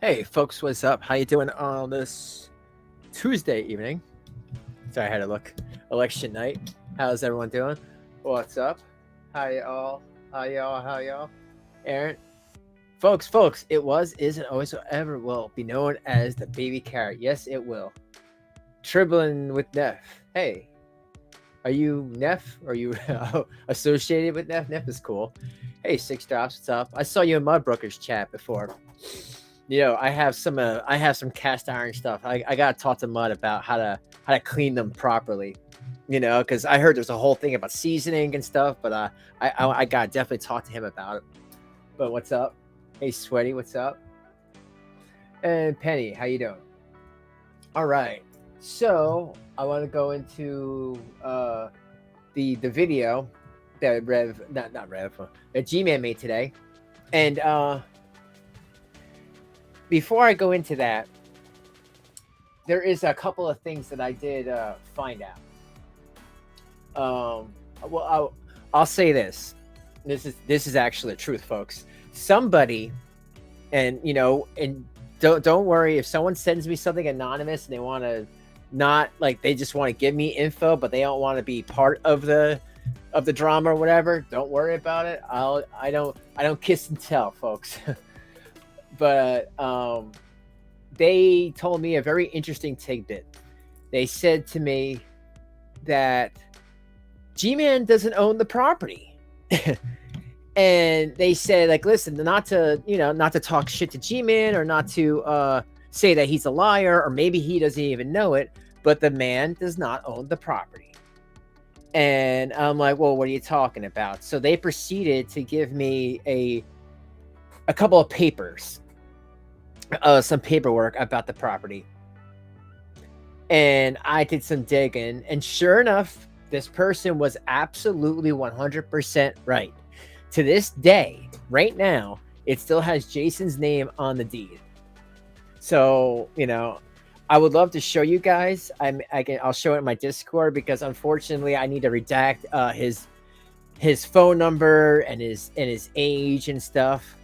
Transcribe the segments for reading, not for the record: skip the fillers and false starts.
Hey folks, what's up? How you doing on this Tuesday evening? Sorry, I had to look. Election night. How's everyone doing? What's up? How y'all? How y'all? How y'all? Aaron? Folks, it was, is, and always ever will be known as the baby carrot. Yes, it will. Tribbling with Neff. Hey, are you Neff? Are you associated with Neff? Neff is cool. Hey, Six Drops, what's up? I saw you in Mudbrooker's chat before. You know, I have some cast iron stuff. I gotta talk to Mud about how to clean them properly. You know, because I heard there's a whole thing about seasoning and stuff, but I gotta definitely talk to him about it. But what's up? Hey, Sweaty, what's up? And Penny, how you doing? All right, so I want to go into the video that Rev, not Rev, that Gman made today, and before I go into that, there is a couple of things that I did find out. Well, I'll say this. This is actually the truth, folks. Somebody, and you know, and don't worry if someone sends me something anonymous and they want to not like they just want to give me info, but they don't want to be part of the drama or whatever. Don't worry about it. I don't kiss and tell, folks. But they told me a very interesting tidbit. They said to me that Gman doesn't own the property. And they said, like, listen, not to talk shit to Gman or not to say that he's a liar or maybe he doesn't even know it, but the man does not own the property. And I'm like, well, what are you talking about? So they proceeded to give me a couple of papers. Some paperwork about the property, and I did some digging, and sure enough, this person was absolutely 100% right. To this day, right now, it still has Jason's name on the deed. So, you know, I would love to show you guys. I'll show it in my Discord because unfortunately I need to redact his phone number and his age and stuff.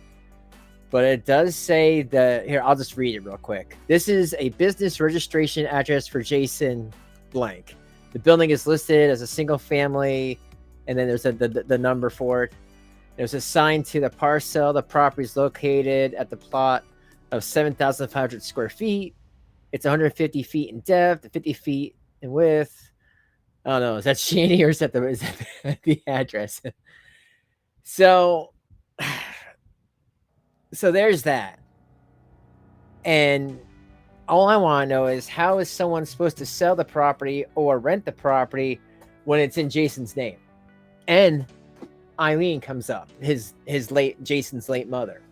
But it does say that here, I'll just read it real quick. This is a business registration address for Jason blank. The building is listed as a single family, and then there's the number for it. There's a sign to the parcel. The property is located at the plot of 7,500 square feet. It's 150 feet in depth, 50 feet in width. I don't know. Is that Shanny or is that the address? So there's that. And all I want to know is how is someone supposed to sell the property or rent the property when it's in Jason's name? And Eileen comes up, Jason's late mother.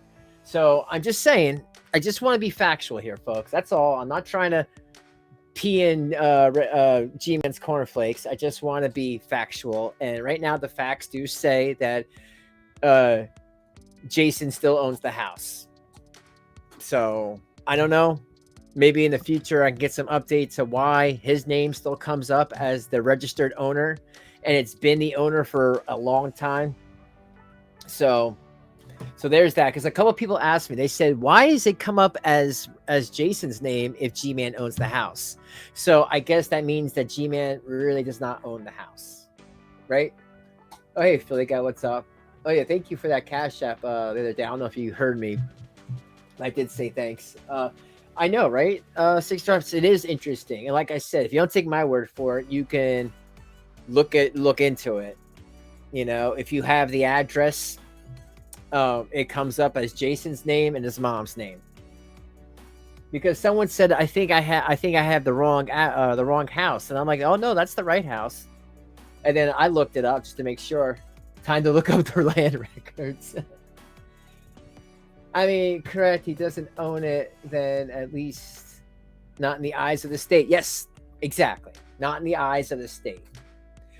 So I'm just saying, I just want to be factual here, folks. That's all. I'm not trying to pee in G-Man's cornflakes. I just want to be factual. And right now the facts do say that Jason still owns the house. So I don't know. Maybe in the future I can get some updates to why his name still comes up as the registered owner, and it's been the owner for a long time. So there's that. Because a couple of people asked me, they said, why does it come up as Jason's name if G-Man owns the house? So I guess that means that G-Man really does not own the house, right? Oh, hey, Philly guy, what's up? Oh yeah, thank you for that Cash App the other day. I don't know if you heard me. I did say thanks. I know, right? Six Drops, it is interesting. And like I said, if you don't take my word for it, you can look into it. You know, if you have the address, it comes up as Jason's name and his mom's name. Because someone said, I think I have the wrong house, and I'm like, oh no, that's the right house. And then I looked it up just to make sure. Time to look up their land records. I mean, correct. He doesn't own it, then at least not in the eyes of the state. Yes, exactly. Not in the eyes of the state.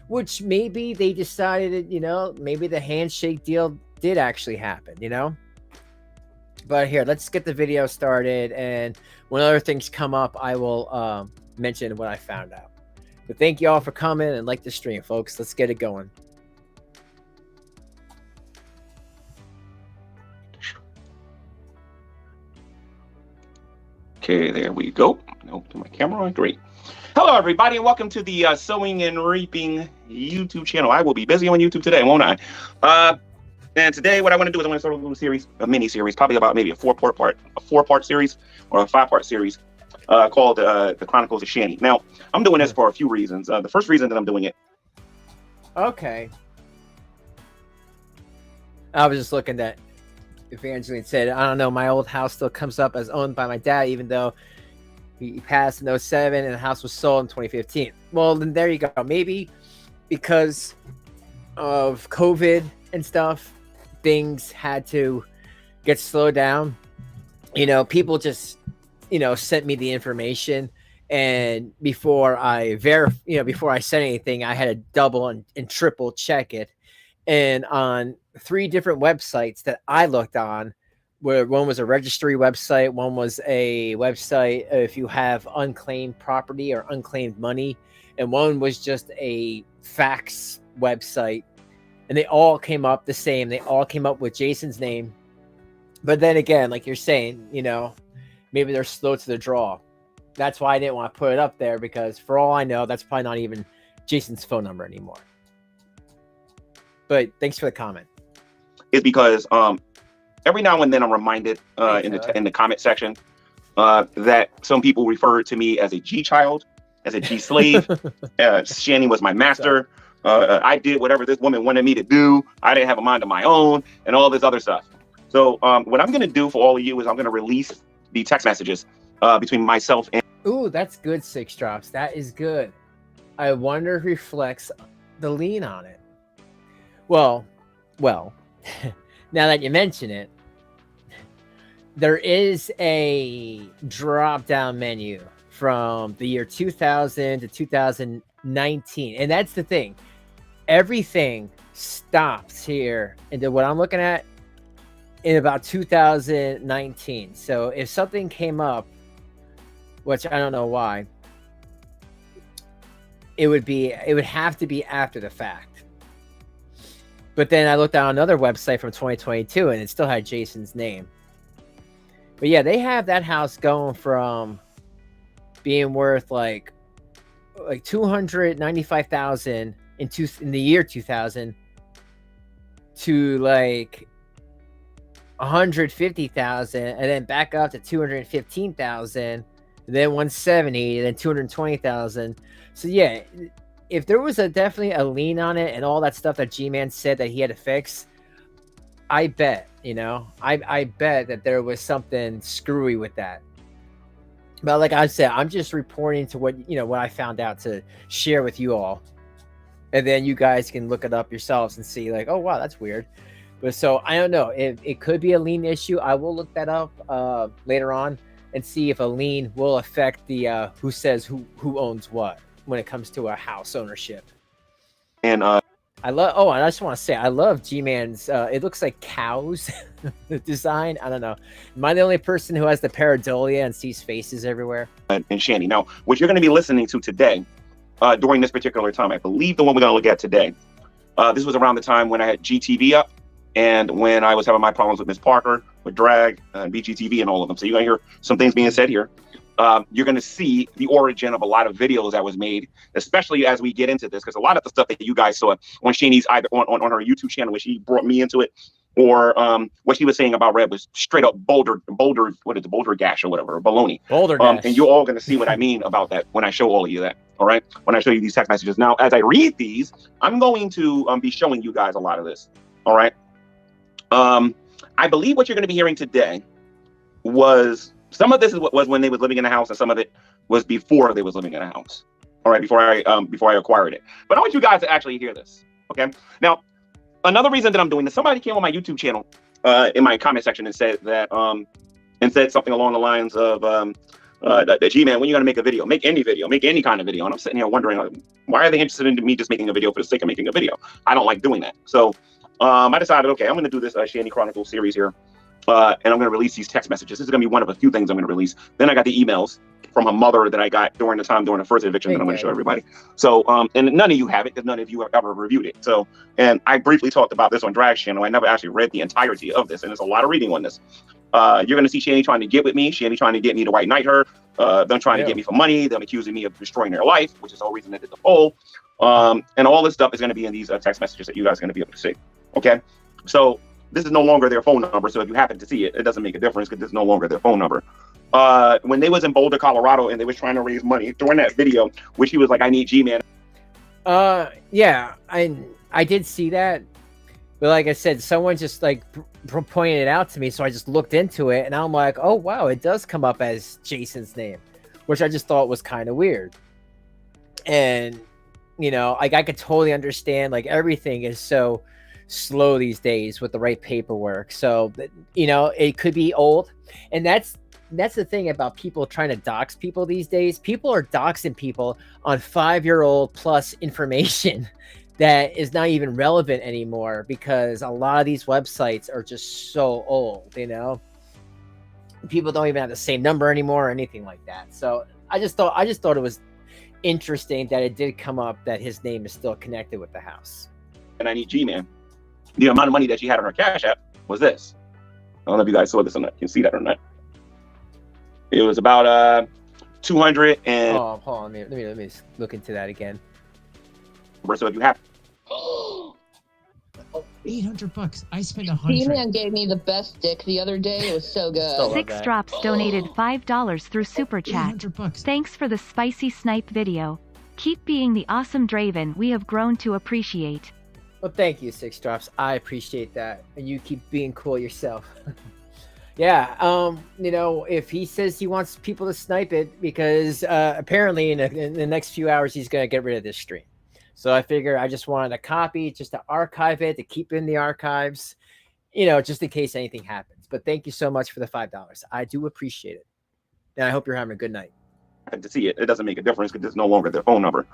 Which maybe they decided, you know, maybe the handshake deal did actually happen, you know? But here, let's get the video started. And when other things come up, I will mention what I found out. But thank you all for coming and like the stream, folks. Let's get it going. Okay, there we go. Open my camera on. Great. Hello, everybody, and welcome to the Sowing and Reaping YouTube channel. I will be busy on YouTube today, won't I? And today, what I want to do is I want to start a little series, a mini series, probably about maybe a four-part series or a five-part series called the Chronicles of Shanny. Now, I'm doing this for a few reasons. The first reason that I'm doing it. Okay. I was just looking at Evangeline said, I don't know, my old house still comes up as owned by my dad, even though he passed in 07 and the house was sold in 2015. Well, then there you go. Maybe because of COVID and stuff, things had to get slowed down. You know, people just, sent me the information, and before I before I said anything, I had to double and triple check it. And on 3 different websites that I looked on, where one was a registry website, one was a website if you have unclaimed property or unclaimed money, and one was just a fax website. And they all came up the same. They all came up with Jason's name. But then again, like you're saying, maybe they're slow to the draw. That's why I didn't want to put it up there, because for all I know, that's probably not even Jason's phone number anymore. But thanks for the comment. Is because every now and then I'm reminded in the comment section that some people refer to me as a G child, as a G slave. Shanny was my master. I did whatever this woman wanted me to do. I didn't have a mind of my own and all this other stuff. So what I'm going to do for all of you is I'm going to release the text messages between myself and... Ooh, that's good, 6 drops. That is good. I wonder if reflects the lien on it. Well, now that you mention it, there is a drop-down menu from the year 2000 to 2019. And that's the thing. Everything stops here into what I'm looking at in about 2019. So if something came up, which I don't know why, it would have to be after the fact. But then I looked on another website from 2022 and it still had Jason's name. But yeah, they have that house going from being worth like $295,000 in the year 2000 to like $150,000, and then back up to $215,000, and then $170,000, and then $220,000. So yeah, if there was definitely a lien on it and all that stuff that Gman said that he had to fix, I bet, I bet that there was something screwy with that. But like I said, I'm just reporting to what I found out to share with you all. And then you guys can look it up yourselves and see like, oh, wow, that's weird. But so I don't know if it could be a lien issue. I will look that up later on and see if a lien will affect the who says who owns what when it comes to a house ownership. And I love, and I just want to say, I love G-Man's, it looks like cows, the design. I don't know. Am I the only person who has the pareidolia and sees faces everywhere? And Shanny. Now, what you're going to be listening to today, during this particular time, I believe the one we're going to look at today, this was around the time when I had GTV up and when I was having my problems with Ms. Parker, with Drag, BGTV, and all of them. So you're going to hear some things being said here. You're going to see the origin of a lot of videos that was made, especially as we get into this, because a lot of the stuff that you guys saw on Shanny's, either on her YouTube channel, when she brought me into it, or what she was saying about Rev was straight up boulder, what is it, boulder gash or whatever, or baloney. Boulder gash. And you're all going to see what I mean about that when I show all of you that. All right. When I show you these text messages. Now, as I read these, I'm going to be showing you guys a lot of this. All right. I believe what you're going to be hearing today was, some of this is what was when they was living in a house, and some of it was before they was living in a house. All right, before I acquired it. But I want you guys to actually hear this. Okay. Now, another reason that I'm doing this, somebody came on my YouTube channel in my comment section and said that and said something along the lines of that G-Man, when you're gonna make a video, make any kind of video. And I'm sitting here wondering, why are they interested in me just making a video for the sake of making a video? I don't like doing that. So I decided, okay, I'm gonna do this Shanny Chronicles series here. And I'm going to release these text messages. This is going to be one of a few things I'm going to release. Then I got the emails from her mother that I got during the first eviction that I'm going to show everybody. So, and none of you have it because none of you have ever reviewed it. So, and I briefly talked about this on Drag's channel. I never actually read the entirety of this, and there's a lot of reading on this. You're going to see Shanny trying to get with me, Shanny trying to get me to white knight her, them trying to get me for money, them accusing me of destroying their life, which is the whole reason they did the poll. And all this stuff is going to be in these text messages that you guys are going to be able to see. Okay, so this is no longer their phone number. So if you happen to see it, it doesn't make a difference because it's no longer their phone number. When they was in Boulder, Colorado, and they was trying to raise money during that video, which he was like, "I need Gman." Yeah, I did see that, but like I said, someone just like pointed it out to me, so I just looked into it, and I'm like, oh wow, it does come up as Jason's name, which I just thought was kind of weird. And you know, like I could totally understand, like everything is so slow these days with the right paperwork. So you know, it could be old, and that's the thing about people trying to dox people these days. People are doxing people on 5-year-old plus information that is not even relevant anymore because a lot of these websites are just so old, you know. People don't even have the same number anymore or anything like that. So I just thought it was interesting that it did come up that his name is still connected with the house. And I need Gman. The amount of money that she had on her Cash App was this. I don't know if you guys saw this or not. You can see that or not. It was about 200 and. Oh, hold on. Let me look into that again. So if you have. Oh, $800. I spent $100. Gman gave me the best dick the other day. It was so good. Six Drops donated $5 through Super Chat. $800. Thanks for the spicy snipe video. Keep being the awesome Draven we have grown to appreciate. Well, thank you, Six Drops. I appreciate that. And you keep being cool yourself. Yeah, you know, if he says he wants people to snipe it, because apparently in the next few hours he's going to get rid of this stream. So I figure I just wanted a copy just to archive it, to keep in the archives, you know, just in case anything happens. But thank you so much for the $5. I do appreciate it. And I hope you're having a good night. To see it, it doesn't make a difference because it's no longer their phone number.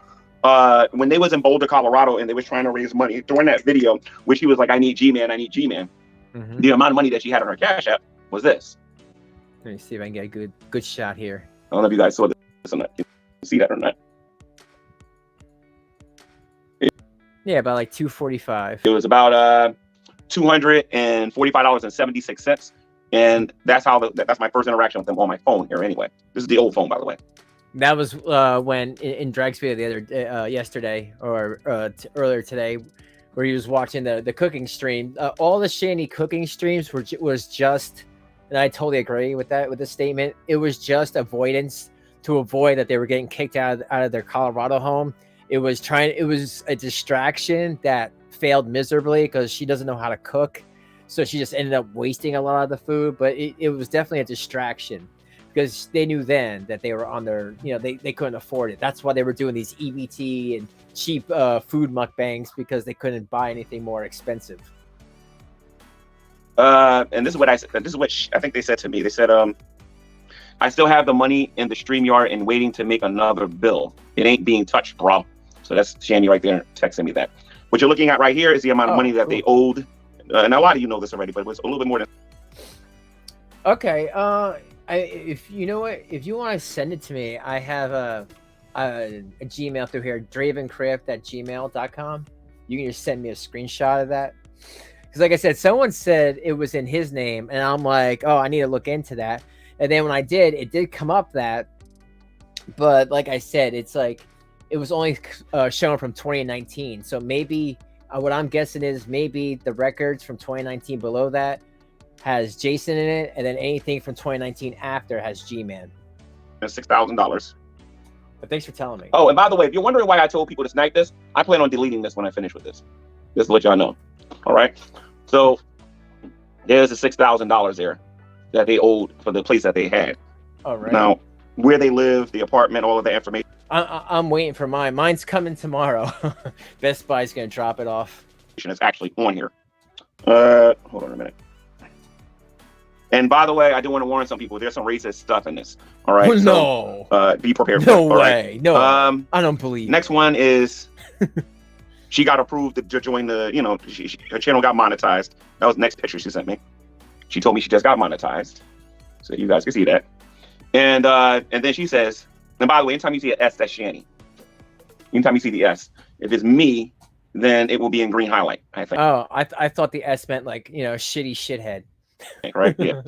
When they was in Boulder, Colorado, and they was trying to raise money during that video, which he was like, "I need Gman, I need Gman." Mm-hmm. The amount of money that she had on her Cash App was this. Let me see if I can get a good shot here. I don't know if you guys saw this or not. You can see that or not. Yeah, about like $245. It was about $245.76, and that's my first interaction with them on my phone here. Anyway, this is the old phone, by the way. That was when in Drag's video the other yesterday or earlier today, where he was watching the cooking stream. All the Shanny cooking streams was just, and I totally agree with that, with the statement. It was just avoidance to avoid that they were getting kicked out of their Colorado home. It was a distraction that failed miserably because she doesn't know how to cook. So she just ended up wasting a lot of the food, but it was definitely a distraction because they knew then that they were on their, you know, they couldn't afford it. That's why they were doing these EBT and cheap food mukbangs, because they couldn't buy anything more expensive. And this is what I think they said to me. They said, "I still have the money in the StreamYard and waiting to make another bill. It ain't being touched, bro." So that's Shanny right there texting me that. What you're looking at right here is the amount of money that they owed. And a lot of you know this already, but it was a little bit more than. Okay. If you know what, if you want to send it to me, I have a Gmail through here, dravencrypt@gmail.com. You can just send me a screenshot of that. Because like I said, someone said it was in his name, and I'm like, oh, I need to look into that. And then when I did, it did come up that, but like I said, it's like, it was only shown from 2019. So maybe what I'm guessing is maybe the records from 2019 below that has Jason in it, and then anything from 2019 after has Gman. $6,000. But thanks for telling me. Oh, and by the way, if you're wondering why I told people to snipe this, I plan on deleting this when I finish with this. Just to let y'all know. All right. So there's the $6,000 there that they owed for the place that they had. All right. Now, where they live, the apartment, all of the information. I'm waiting for mine. Mine's coming tomorrow. Best Buy's gonna drop it off. It's actually on here. Hold on a minute. And by the way, I do want to warn some people. There's some racist stuff in this. All right. No. So, be prepared. No for it. way. Right? No. I don't believe. Next one is she got approved to join the. You know, her channel got monetized. That was the next picture she sent me. She told me she just got monetized, so you guys can see that. And then she says, and by the way, anytime you see an S, that's Shanny. Anytime you see the S, if it's me, then it will be in green highlight, I think. Oh, I thought the S meant like, you know, shitty shithead. Right? Yeah.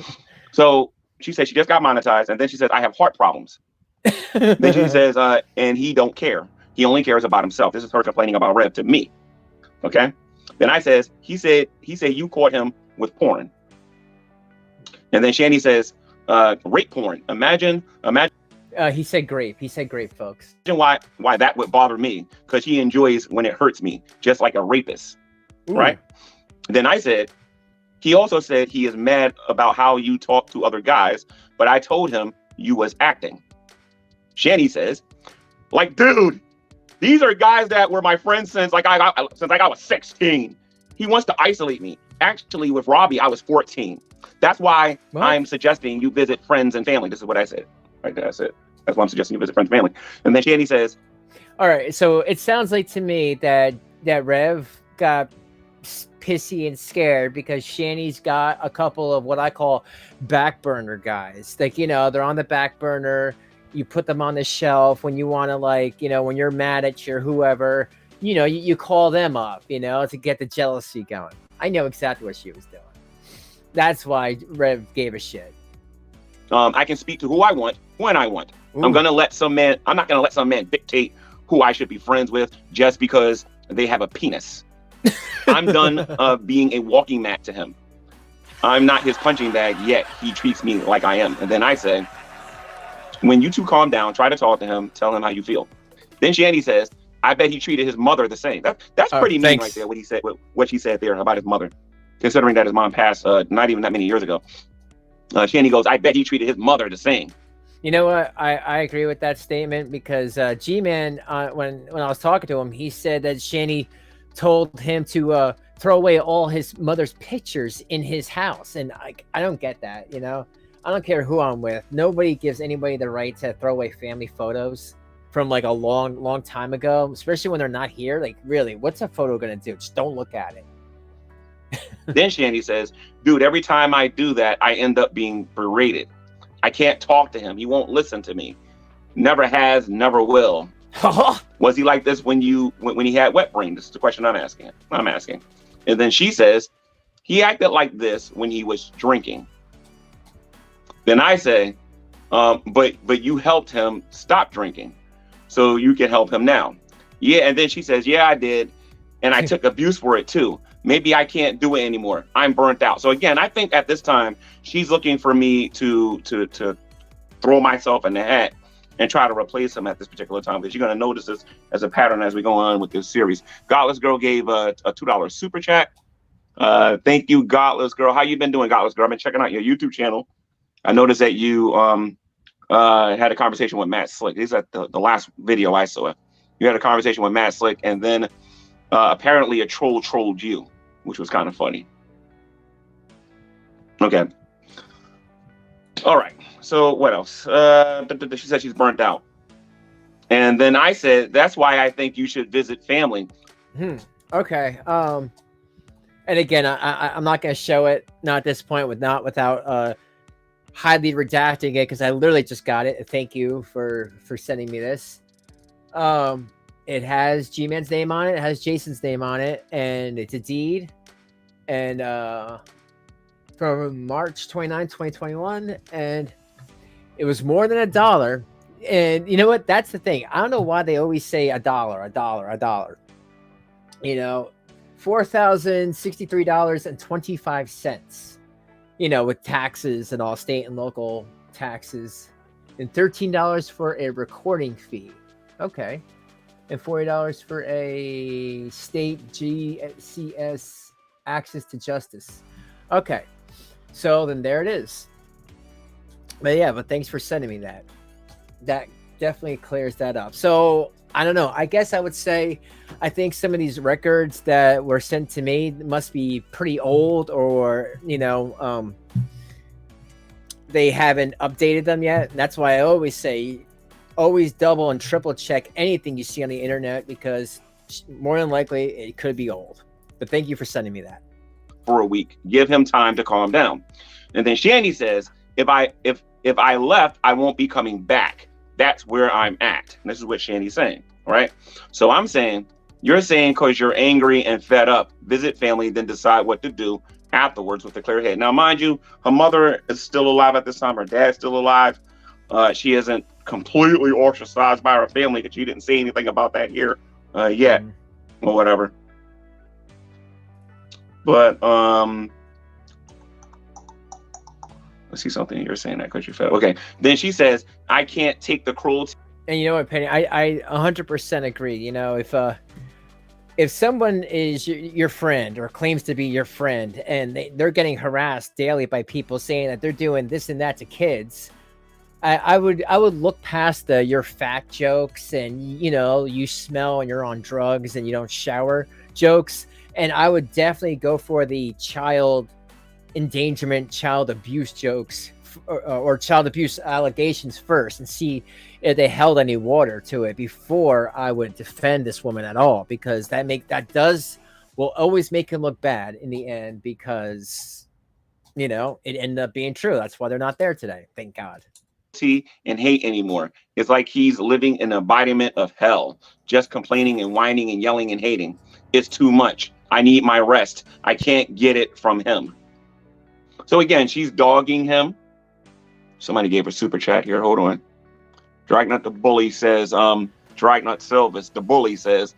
So she said she just got monetized, and then she says, I have heart problems. Then she says, and he don't care. He only cares about himself. This is her complaining about Rev to me. Okay. Then I says, he said you caught him with porn. And then Shanny says, rape porn. Imagine. He said grape. He said grape, folks. Imagine why that would bother me, because he enjoys when it hurts me, just like a rapist. Ooh. Right? Then I said, he also said he is mad about how you talk to other guys, but I told him you was acting. Shanny says, like, dude, these are guys that were my friends since I was 16. He wants to isolate me. Actually, with Robbie, I was 14. That's why I'm suggesting you visit friends and family. This is what I said. Right there, that's it. That's why I'm suggesting you visit friends and family. And then Shanny says, all right, so it sounds like to me that Rev got pissy and scared because Shanny's got a couple of what I call back burner guys. Like, you know, they're on the back burner. You put them on the shelf when you want to, like, you know, when you're mad at your whoever, you know, you call them up, you know, to get the jealousy going. I know exactly what she was doing. That's why Rev gave a shit. I can speak to who I want when I want. Ooh. I'm not gonna let some man dictate who I should be friends with just because they have a penis. I'm done being a walking mat to him. I'm not his punching bag, yet he treats me like I am. And then I say, when you two calm down, try to talk to him, tell him how you feel. Then Shanny says, I bet he treated his mother the same. That's pretty mean right there, what she said there about his mother, considering that his mom passed not even that many years ago. Shanny goes, I bet he treated his mother the same. You know what? I agree with that statement because Gman, when I was talking to him, he said that Shanny told him to throw away all his mother's pictures in his house. And I don't get that, you know? I don't care who I'm with. Nobody gives anybody the right to throw away family photos from like a long time ago, especially when they're not here. Like, really, what's a photo going to do? Just don't look at it. Then Shanny says, dude, every time I do that, I end up being berated. I can't talk to him. He won't listen to me. Never has, never will. Was he like this when he had wet brain? This is the question I'm asking. And then she says, he acted like this when he was drinking. Then I say, but you helped him stop drinking, so you can help him now. Yeah, and then she says, yeah, I did, and I took abuse for it too. Maybe I can't do it anymore. I'm burnt out. So again, I think at this time, she's looking for me to throw myself in the hat and try to replace him at this particular time, because you're going to notice this as a pattern as we go on with this series. Godless Girl gave a $2 super chat. Thank you, Godless Girl. How you been doing, Godless Girl? I've been checking out your YouTube channel. I noticed that you had a conversation with Matt Slick. This is at the last video I saw. You had a conversation with Matt Slick, and then apparently a troll trolled you, which was kind of funny. Okay. All right. So what else? She said she's burnt out. And then I said, that's why I think you should visit family. Okay. And again, I'm not going to show it, not at this point, without highly redacting it, because I literally just got it. Thank you for sending me this. It has G-Man's name on it. It has Jason's name on it, and it's a deed. And from March 29, 2021, and it was more than $1. And you know what? That's the thing. I don't know why they always say $1. You know, $4,063.25. You know, with taxes and all, state and local taxes, and $13 for a recording fee. Okay. And $40 for a state GCS access to justice. Okay. So then there it is. But yeah, but thanks for sending me that. That definitely clears that up. So I don't know. I guess I would say I think some of these records that were sent to me must be pretty old, or, you know, they haven't updated them yet. And that's why I always say, always double and triple check anything you see on the internet, because more than likely it could be old. But thank you for sending me that. For a week, give him time to calm down. And then Shanny says, if I left, I won't be coming back. That's where I'm at. And this is what Shanny's saying. All right. So I'm saying, you're saying because you're angry and fed up, visit family, then decide what to do. afterwards with a clear head. Now, mind you, her mother is still alive at this time. Her dad's still alive. She isn't completely ostracized by her family because she didn't say anything about that here yet or whatever. But let's see something you're saying that because you felt okay. Then she says, "I can't take the cruelty." And you know what, Penny, I 100% agree. You know, if someone is your friend or claims to be your friend and they're getting harassed daily by people saying that they're doing this and that to kids, I would look past your fat jokes and, you know, you smell and you're on drugs and you don't shower jokes. And I would definitely go for the child endangerment, child abuse jokes or child abuse allegations first and see if they held any water to it before I would defend this woman at all, because that will always make him look bad in the end, because, you know, it ended up being true. That's why they're not there today. Thank God. And hate anymore. It's like he's living in an embodiment of hell, just complaining and whining and yelling and hating. It's too much. I need my rest. I can't get it from him. So again, she's dogging him. Somebody gave her super chat here. Hold on. Dragnut the bully says, Dragnut Silvis, the bully says,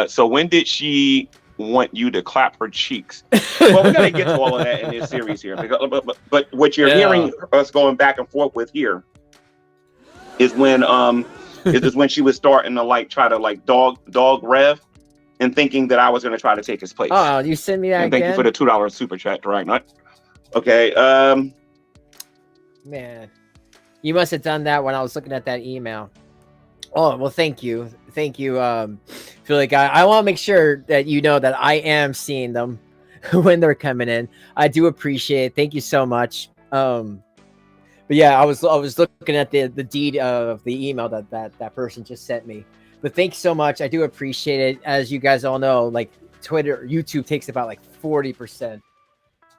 so when did she want you to clap her cheeks? Well, we're going to get to all of that in this series here. But what you're hearing us going back and forth with here is when when she was starting to like try to like dog Rev and thinking that I was going to try to take his place. Oh, you send me that and thank again? you for the $2 super chat, Dragnut. Okay. Man, you must have done that when I was looking at that email. Oh, well, thank you. Thank you, Philly guy. I want to make sure that you know that I am seeing them when they're coming in. I do appreciate it. Thank you so much. But yeah, I was looking at the deed of the email that person just sent me. But thanks so much. I do appreciate it. As you guys all know, like Twitter, YouTube takes about like 40%.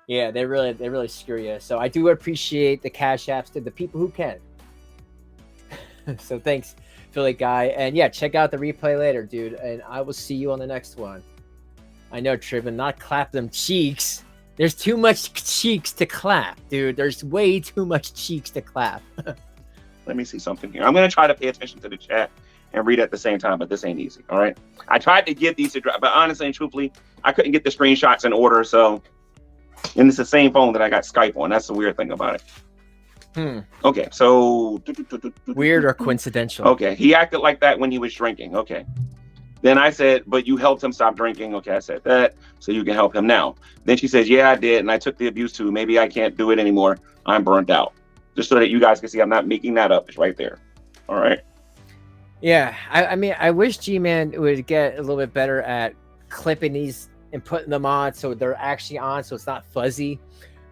Yeah, they really screw you. So I do appreciate the cash apps to the people who can. So thanks, Philly guy. And yeah, check out the replay later, dude. And I will see you on the next one. I know, Trib, and not clap them cheeks. There's too much cheeks to clap, dude. There's way too much cheeks to clap. Let me see something here. I'm going to try to pay attention to the chat and read at the same time, but this ain't easy. All right. I tried to get these to drop, but honestly and truthfully, I couldn't get the screenshots in order. So, and it's the same phone that I got Skype on. That's the weird thing about it. Okay, so weird or coincidental. Okay, he acted like that when he was drinking. Okay, then I said, but you helped him stop drinking. Okay, I said that, so you can help him now. Then she says, yeah, I did, and I took the abuse too. Maybe I can't do it anymore. I'm burnt out. Just so that you guys can see, I'm not making that up. It's right there. All right. Yeah, I mean, I wish Gman would get a little bit better at clipping these and putting them on so they're actually on, so it's not fuzzy.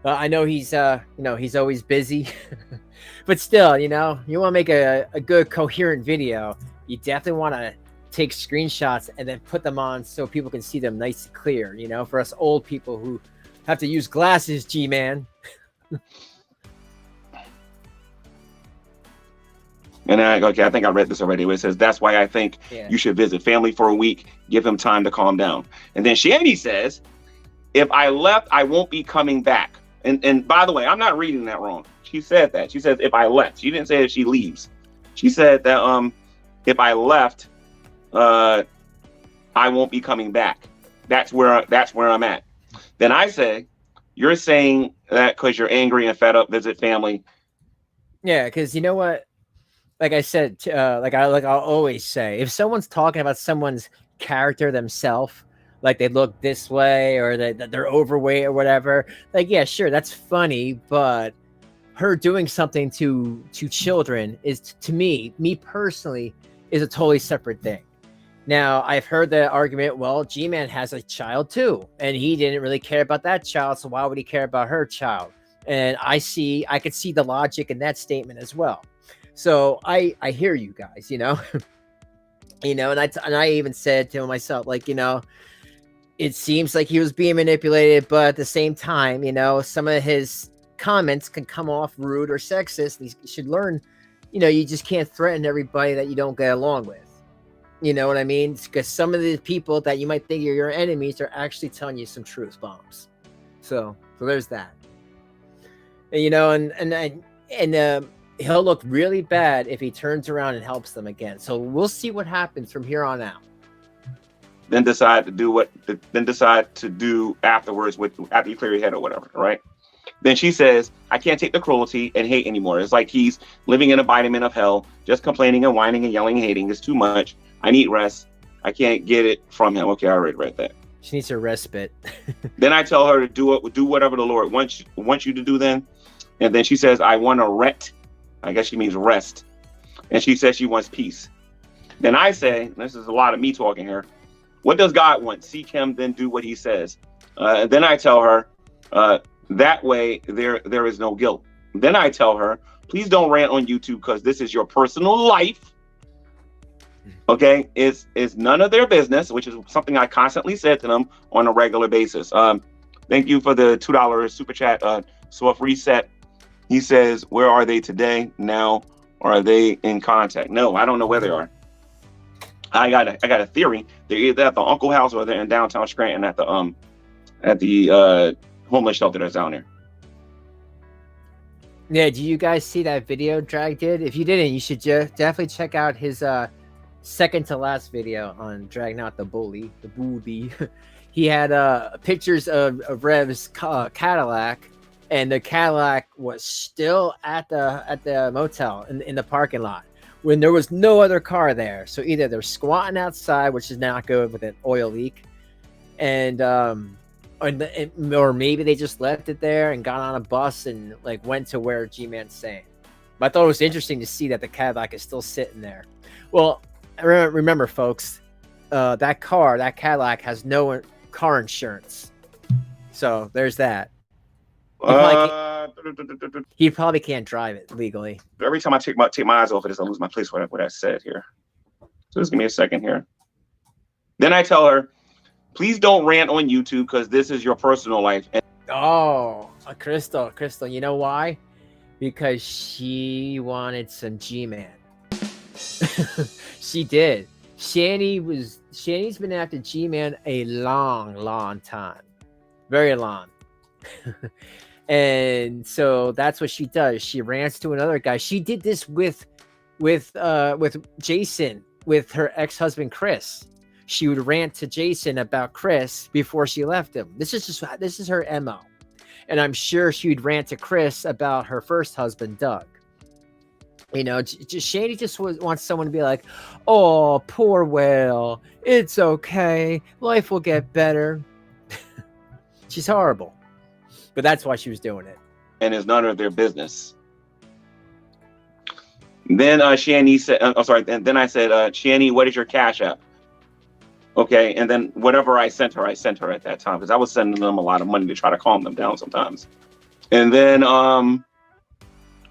I know he's he's always busy, but still, you know, you want to make a good coherent video, you definitely want to take screenshots and then put them on so people can see them nice and clear, you know, for us old people who have to use glasses, G-Man. And I think I read this already, where it says, that's why I think you should visit family for a week, give him time to calm down. And then Shanny says, if I left, I won't be coming back. And by the way, I'm not reading that wrong. She said that. She says, if I left. She didn't say if she leaves. She said that if I left, I won't be coming back. That's where I'm at. Then I say, you're saying that because you're angry and fed up, visit family. Yeah, because you know what? Like I said, I'll always say, if someone's talking about someone's character themselves, like they look this way or that they're overweight or whatever, like, yeah, sure, that's funny, but her doing something to children is, to me personally, is a totally separate thing. Now, I've heard the argument, well, G-Man has a child too, and he didn't really care about that child, so why would he care about her child? And I could see the logic in that statement as well. So I hear you guys, you know, and I even said to myself, like, you know, it seems like he was being manipulated, but at the same time, you know, some of his comments can come off rude or sexist. He should learn, you know, you just can't threaten everybody that you don't get along with. You know what I mean? Because some of the people that you might think are your enemies are actually telling you some truth bombs. So there's that. And, you know, and he'll look really bad if he turns around and helps them again. So we'll see what happens from here on out. Then decide to do afterwards after you clear your head or whatever, right? Then she says, I can't take the cruelty and hate anymore. It's like he's living in embodiment of hell, just complaining and whining and yelling and hating. It's too much. I need rest. I can't get it from him. Okay, I already read that. She needs a respite. Then I tell her to do whatever the Lord wants you to do then. And then she says, I want to rest. I guess she means rest. And she says she wants peace. Then I say, this is a lot of me talking here, what does God want? Seek him, then do what he says. Then I tell her, that way there is no guilt. Then I tell her, please don't rant on YouTube because this is your personal life. Okay, it's none of their business, which is something I constantly said to them on a regular basis. Thank you for the $2 super chat. Swift Reset. He says, where are they today? Now, are they in contact? No, I don't know where they are. I got a theory. They're either at the Uncle House or they're in downtown Scranton at the homeless shelter that's down there. Yeah, do you guys see that video Drag did? If you didn't, you should definitely check out his second to last video on Drag Not the Bully, the booby. He had pictures of Rev's Cadillac, and the Cadillac was still at the motel in the parking lot when there was no other car there. So either they're squatting outside, which is not good with an oil leak, and or maybe they just left it there and got on a bus and like went to where Gman's saying. But I thought it was interesting to see that the Cadillac is still sitting there. Well, remember, folks, that Cadillac has no car insurance. So there's that. He probably can't drive it legally. Every time I take my eyes off it, I lose my place. What I said here. So just give me a second here. Then I tell her, please don't rant on YouTube because this is your personal life. Crystal, you know why? Because she wanted some Gman. She did. Shanny's been after Gman a long time, very long. And so that's what she does. She rants to another guy. She did this with Jason, with her ex-husband Chris. She would rant to Jason about Chris before she left him. This is her MO. And I'm sure she would rant to Chris about her first husband, Doug. You know, Shanny just wants someone to be like, oh, poor Will. It's okay. Life will get better. She's horrible. But that's why she was doing it. And it's none of their business. Then Shanny said, and then I said, Shanny, what is your Cash App? Okay, and then whatever I sent her at that time, because I was sending them a lot of money to try to calm them down sometimes. And then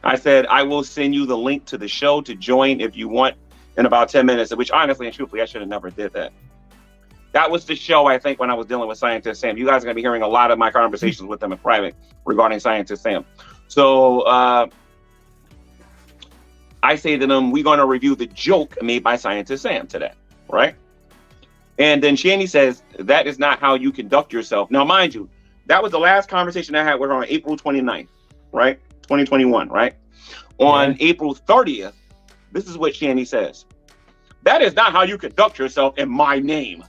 I said, I will send you the link to the show to join if you want in about 10 minutes, which honestly and truthfully, I should have never did that. That was the show, I think, when I was dealing with Scientist Sam. You guys are going to be hearing a lot of my conversations with them in private regarding Scientist Sam. So I say to them, we're going to review the joke made by Scientist Sam today, right? And then Shanny says, that is not how you conduct yourself. Now, mind you, that was the last conversation I had with her on April 29th, right? 2021, right? On April 30th, this is what Shanny says. That is not how you conduct yourself in my name.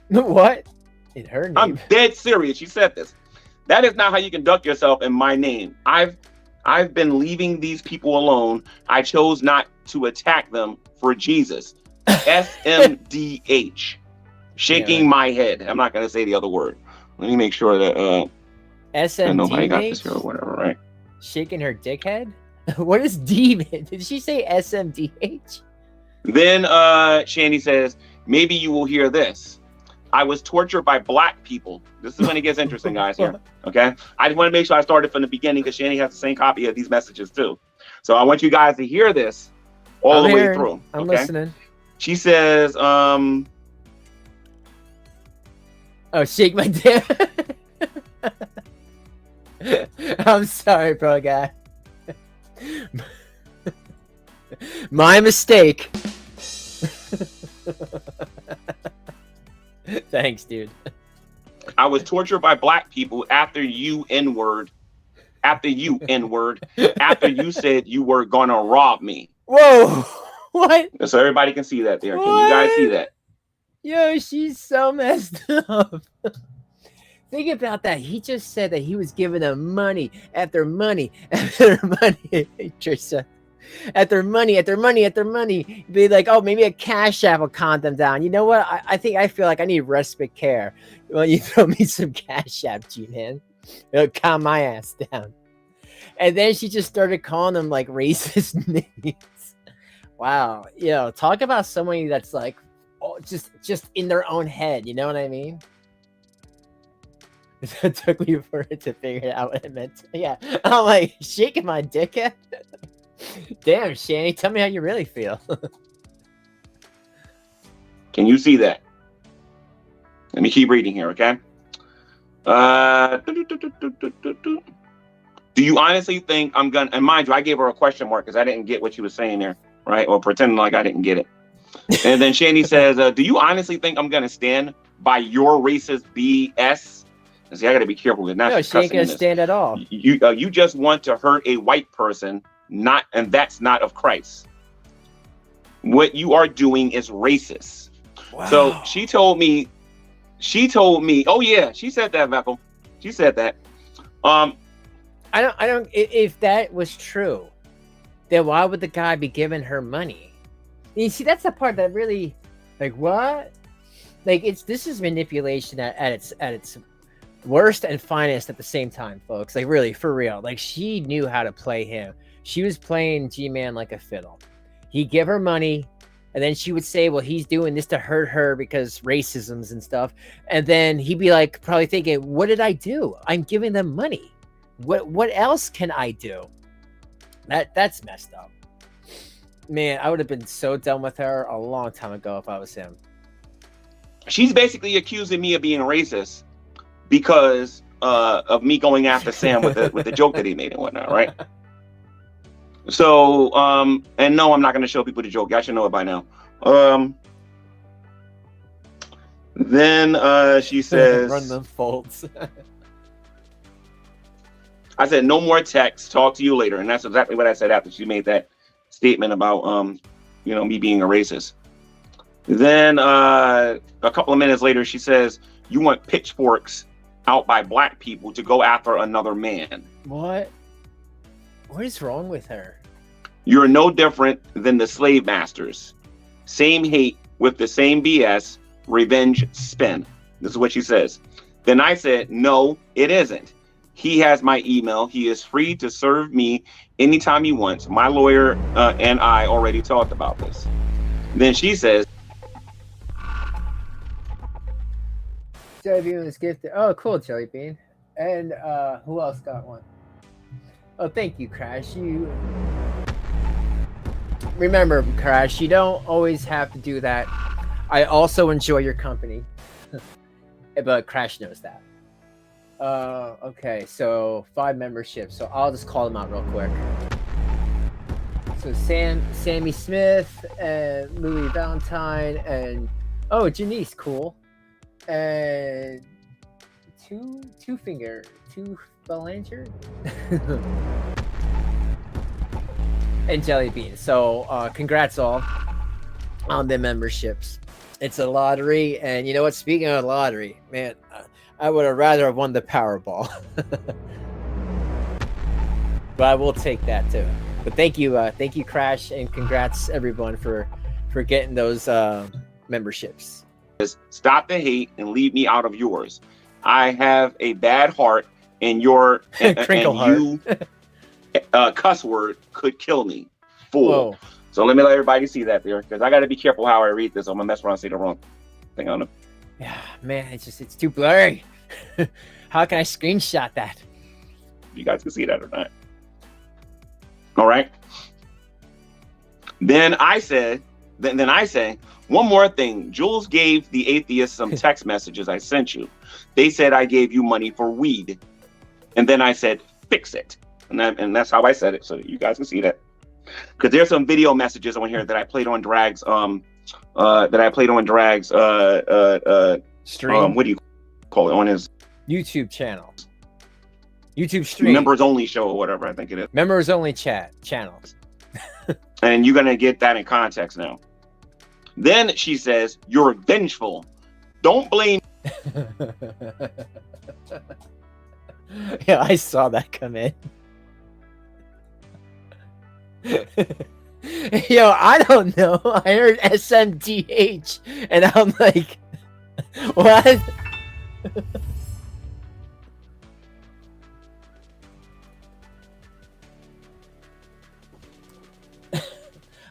What? In her name? I'm dead serious. She said this. That is not how you conduct yourself in my name. I've been leaving these people alone. I chose not to attack them for Jesus. SMDH. Shaking my head. I'm not going to say the other word. Let me make sure that SMDH? nobody got this here or whatever, right? Shaking her dickhead? What is demon? Did she say SMDH? Then Shanny says, maybe you will hear this. I was tortured by black people. This is when it gets interesting, guys, here. Okay? I just want to make sure I started from the beginning because Shanny has the same copy of these messages too. So I want you guys to hear this all the way through. I'm listening. She says, oh, shake my dick. I'm sorry, bro, guy. My mistake. Thanks, dude. I was tortured by black people after you N-word, after you said you were gonna rob me. Whoa, what? So everybody can see that there. What? Can you guys see that? Yo, she's so messed up. Think about that. He just said that he was giving them money after money after money. Trisha. After money. Be like, oh, maybe a cash app will calm them down. You know what? I feel like I need respite care. Well, you throw me some cash app, G-Man. It'll calm my ass down. And then she just started calling them like racist names. Wow. You know, talk about somebody that's like, oh, just in their own head. You know what I mean? It took me for it to figure out what it meant. Yeah. I'm like shaking my dick at. Damn, Shanny, tell me how you really feel. Can you see that? Let me keep reading here, okay? Do you honestly think I'm gonna, and mind you, I gave her a question mark because I didn't get what she was saying there, right? Or pretending like I didn't get it. And then Shanny says, do you honestly think I'm gonna stand by your racist BS? And see, I gotta be careful with that. No, she ain't gonna stand at all. You just want to hurt a white person, and that's not of Christ. What you are doing is racist. Wow. So she told me, oh yeah, she said that, Bethel. She said that. I don't, if that was true, then why would the guy be giving her money? You see, that's the part that really, like, what? Like, this is manipulation at its worst and finest at the same time, folks. Like, really, for real. Like, she knew how to play him. She was playing G-Man like a fiddle. He'd give her money, and then she would say, well, he's doing this to hurt her because racisms and stuff. And then he'd be like, probably thinking, what did I do? I'm giving them money. What else can I do? That's messed up. Man, I would have been so done with her a long time ago if I was him. She's basically accusing me of being racist because of me going after Sam with the joke that he made and whatnot, right? So, and no, I'm not going to show people the joke. Y'all should know it by now. Then she says, run them folds. I said, no more text, talk to you later. And that's exactly what I said after she made that statement about, me being a racist. Then a couple of minutes later, she says, you want pitchforks out by black people to go after another man. What is wrong with her? You're no different than the slave masters. Same hate with the same BS, revenge spin. This is what she says. Then I said, no, it isn't. He has my email. He is free to serve me anytime he wants. My lawyer and I already talked about this. Then she says, Jellybean was gifted. Oh, cool, Jellybean. And who else got one? Oh, thank you, Crash. You remember, Crash, you don't always have to do that. I also enjoy your company. But Crash knows that. Okay, so 5 memberships. So I'll just call them out real quick. So Sammy Smith and Louis Valentine and Janice, cool. And two Belanger and Jellybean. So congrats all on the memberships. It's a lottery, and you know what? Speaking of lottery, man, I would have rather have won the Powerball. But I will take that too. But thank you, Crash, and congrats everyone for getting those memberships. Stop the hate and leave me out of yours. I have a bad heart, and your and you cuss word could kill me. Fool. Whoa. So let me let everybody see that there, because I got to be careful how I read this. I'm gonna mess around and say the wrong thing on it. Yeah, man, it's too blurry. How can I screenshot that? You guys can see that or not. All right. Then I say, one more thing. Jules gave the atheist some text messages I sent you. They said I gave you money for weed. And then I said, fix it. And that's how I said it. So you guys can see that. Because there's some video messages on here that I played on Drag's stream. What do you call it? On his YouTube channel. YouTube stream. Members only show or whatever I think it is. Members only channels. And you're gonna get that in context now. Then she says, "You're vengeful. Don't blame." Yeah, I saw that come in. Yo, I don't know. I heard SMDH, and I'm like, what?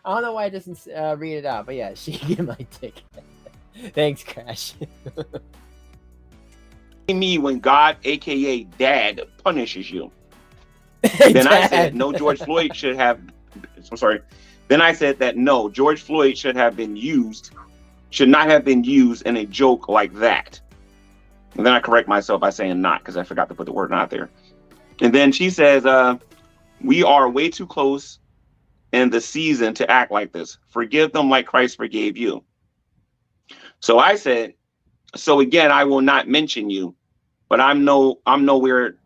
I don't know why it doesn't read it out, but yeah, she gave my ticket. Thanks, Crash. Me when God, aka Dad, punishes you. Then Dad. I said no, George Floyd should have. I'm sorry. Then I said that no, George Floyd should not have been used in a joke like that. And then I correct myself by saying not, because I forgot to put the word not there. And then she says, "We are way too close in the season to act like this. Forgive them like Christ forgave you." So I said, "So again, I will not mention you, but I'm nowhere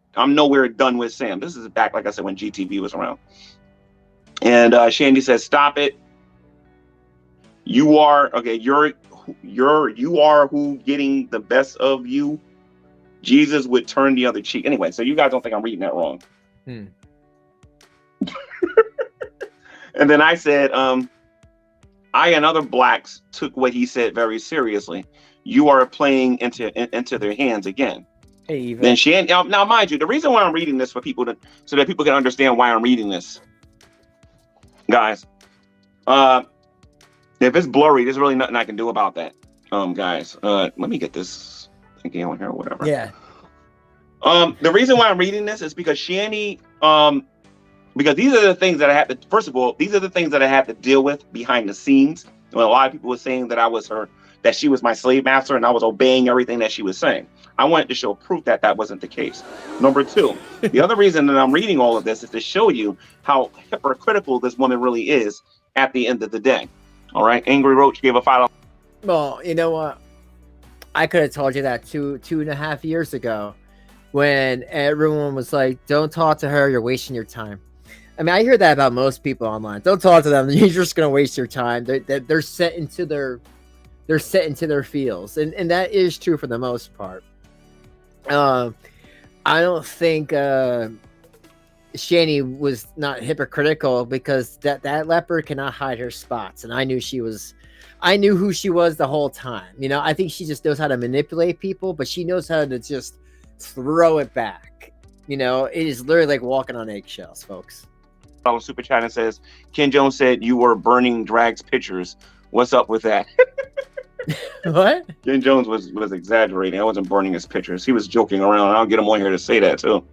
done with Sam." This is back, like I said, when GTV was around. And Shandy says, "Stop it. You are who getting the best of you. Jesus would turn the other cheek." Anyway, so you guys don't think I'm reading that wrong. And then I said, "I and other blacks took what he said very seriously. You are playing into their hands again." Hey, Eva. Then Shandy, now mind you, the reason why I'm reading this for people so that people can understand why I'm reading this, guys. If it's blurry, there's really nothing I can do about that. Guys, let me get this thinking on here or whatever. Yeah. The reason why I'm reading this is because Shanny, because these are the things that I have to, first of all, these are the things that I have to deal with behind the scenes. When a lot of people were saying that she was my slave master and I was obeying everything that she was saying. I wanted to show proof that that wasn't the case. Number two, the other reason that I'm reading all of this is to show you how hypocritical this woman really is at the end of the day. All right. Angry Roach gave a $5. Well, you know what? I could have told you that 2.5 years ago when everyone was like, "Don't talk to her. You're wasting your time." I mean, I hear that about most people online. Don't talk to them. You're just going to waste your time. They're set into their fields. And that is true for the most part. I don't think Shanny was not hypocritical, because that leopard cannot hide her spots. And I knew who she was the whole time. You know, I think she just knows how to manipulate people, but she knows how to just throw it back. You know, it is literally like walking on eggshells, folks. Super chat and says, "Ken Jones said you were burning Drag's pictures. What's up with that?" What? Ken Jones was exaggerating. I wasn't burning his pictures. He was joking around. I'll get him on here to say that too.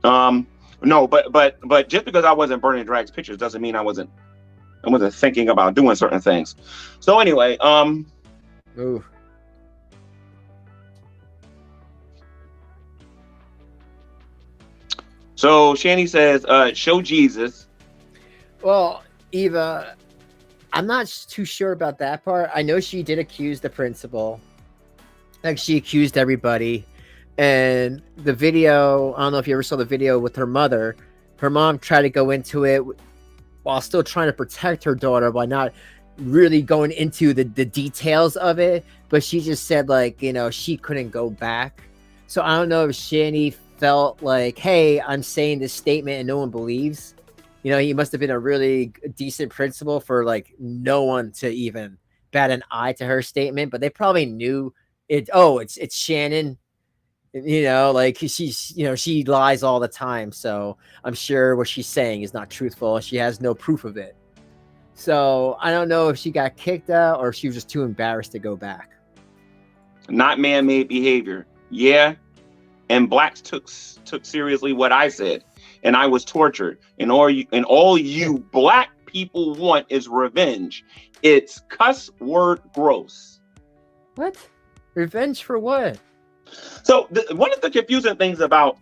No, but just because I wasn't burning Drag's pictures doesn't mean I wasn't thinking about doing certain things. So anyway, Ooh. So Shanny says, "Show Jesus." Well, Eva, I'm not too sure about that part. I know she did accuse the principal. Like, she accused everybody. And the video, I don't know if you ever saw the video with her mother. Her mom tried to go into it while still trying to protect her daughter by not really going into the details of it. But she just said, like, you know, she couldn't go back. So I don't know if Shanny felt like, hey, I'm saying this statement and no one believes. You know, he must have been a really decent principal for like no one to even bat an eye to her statement, but they probably knew it. Oh, it's Shannon. You know, like she lies all the time. So I'm sure what she's saying is not truthful. She has no proof of it. So I don't know if she got kicked out or if she was just too embarrassed to go back. Not man-made behavior. Yeah. And blacks took seriously what I said, and I was tortured. And all you black people want is revenge. It's cuss word gross. What? Revenge for what? So one of the confusing things about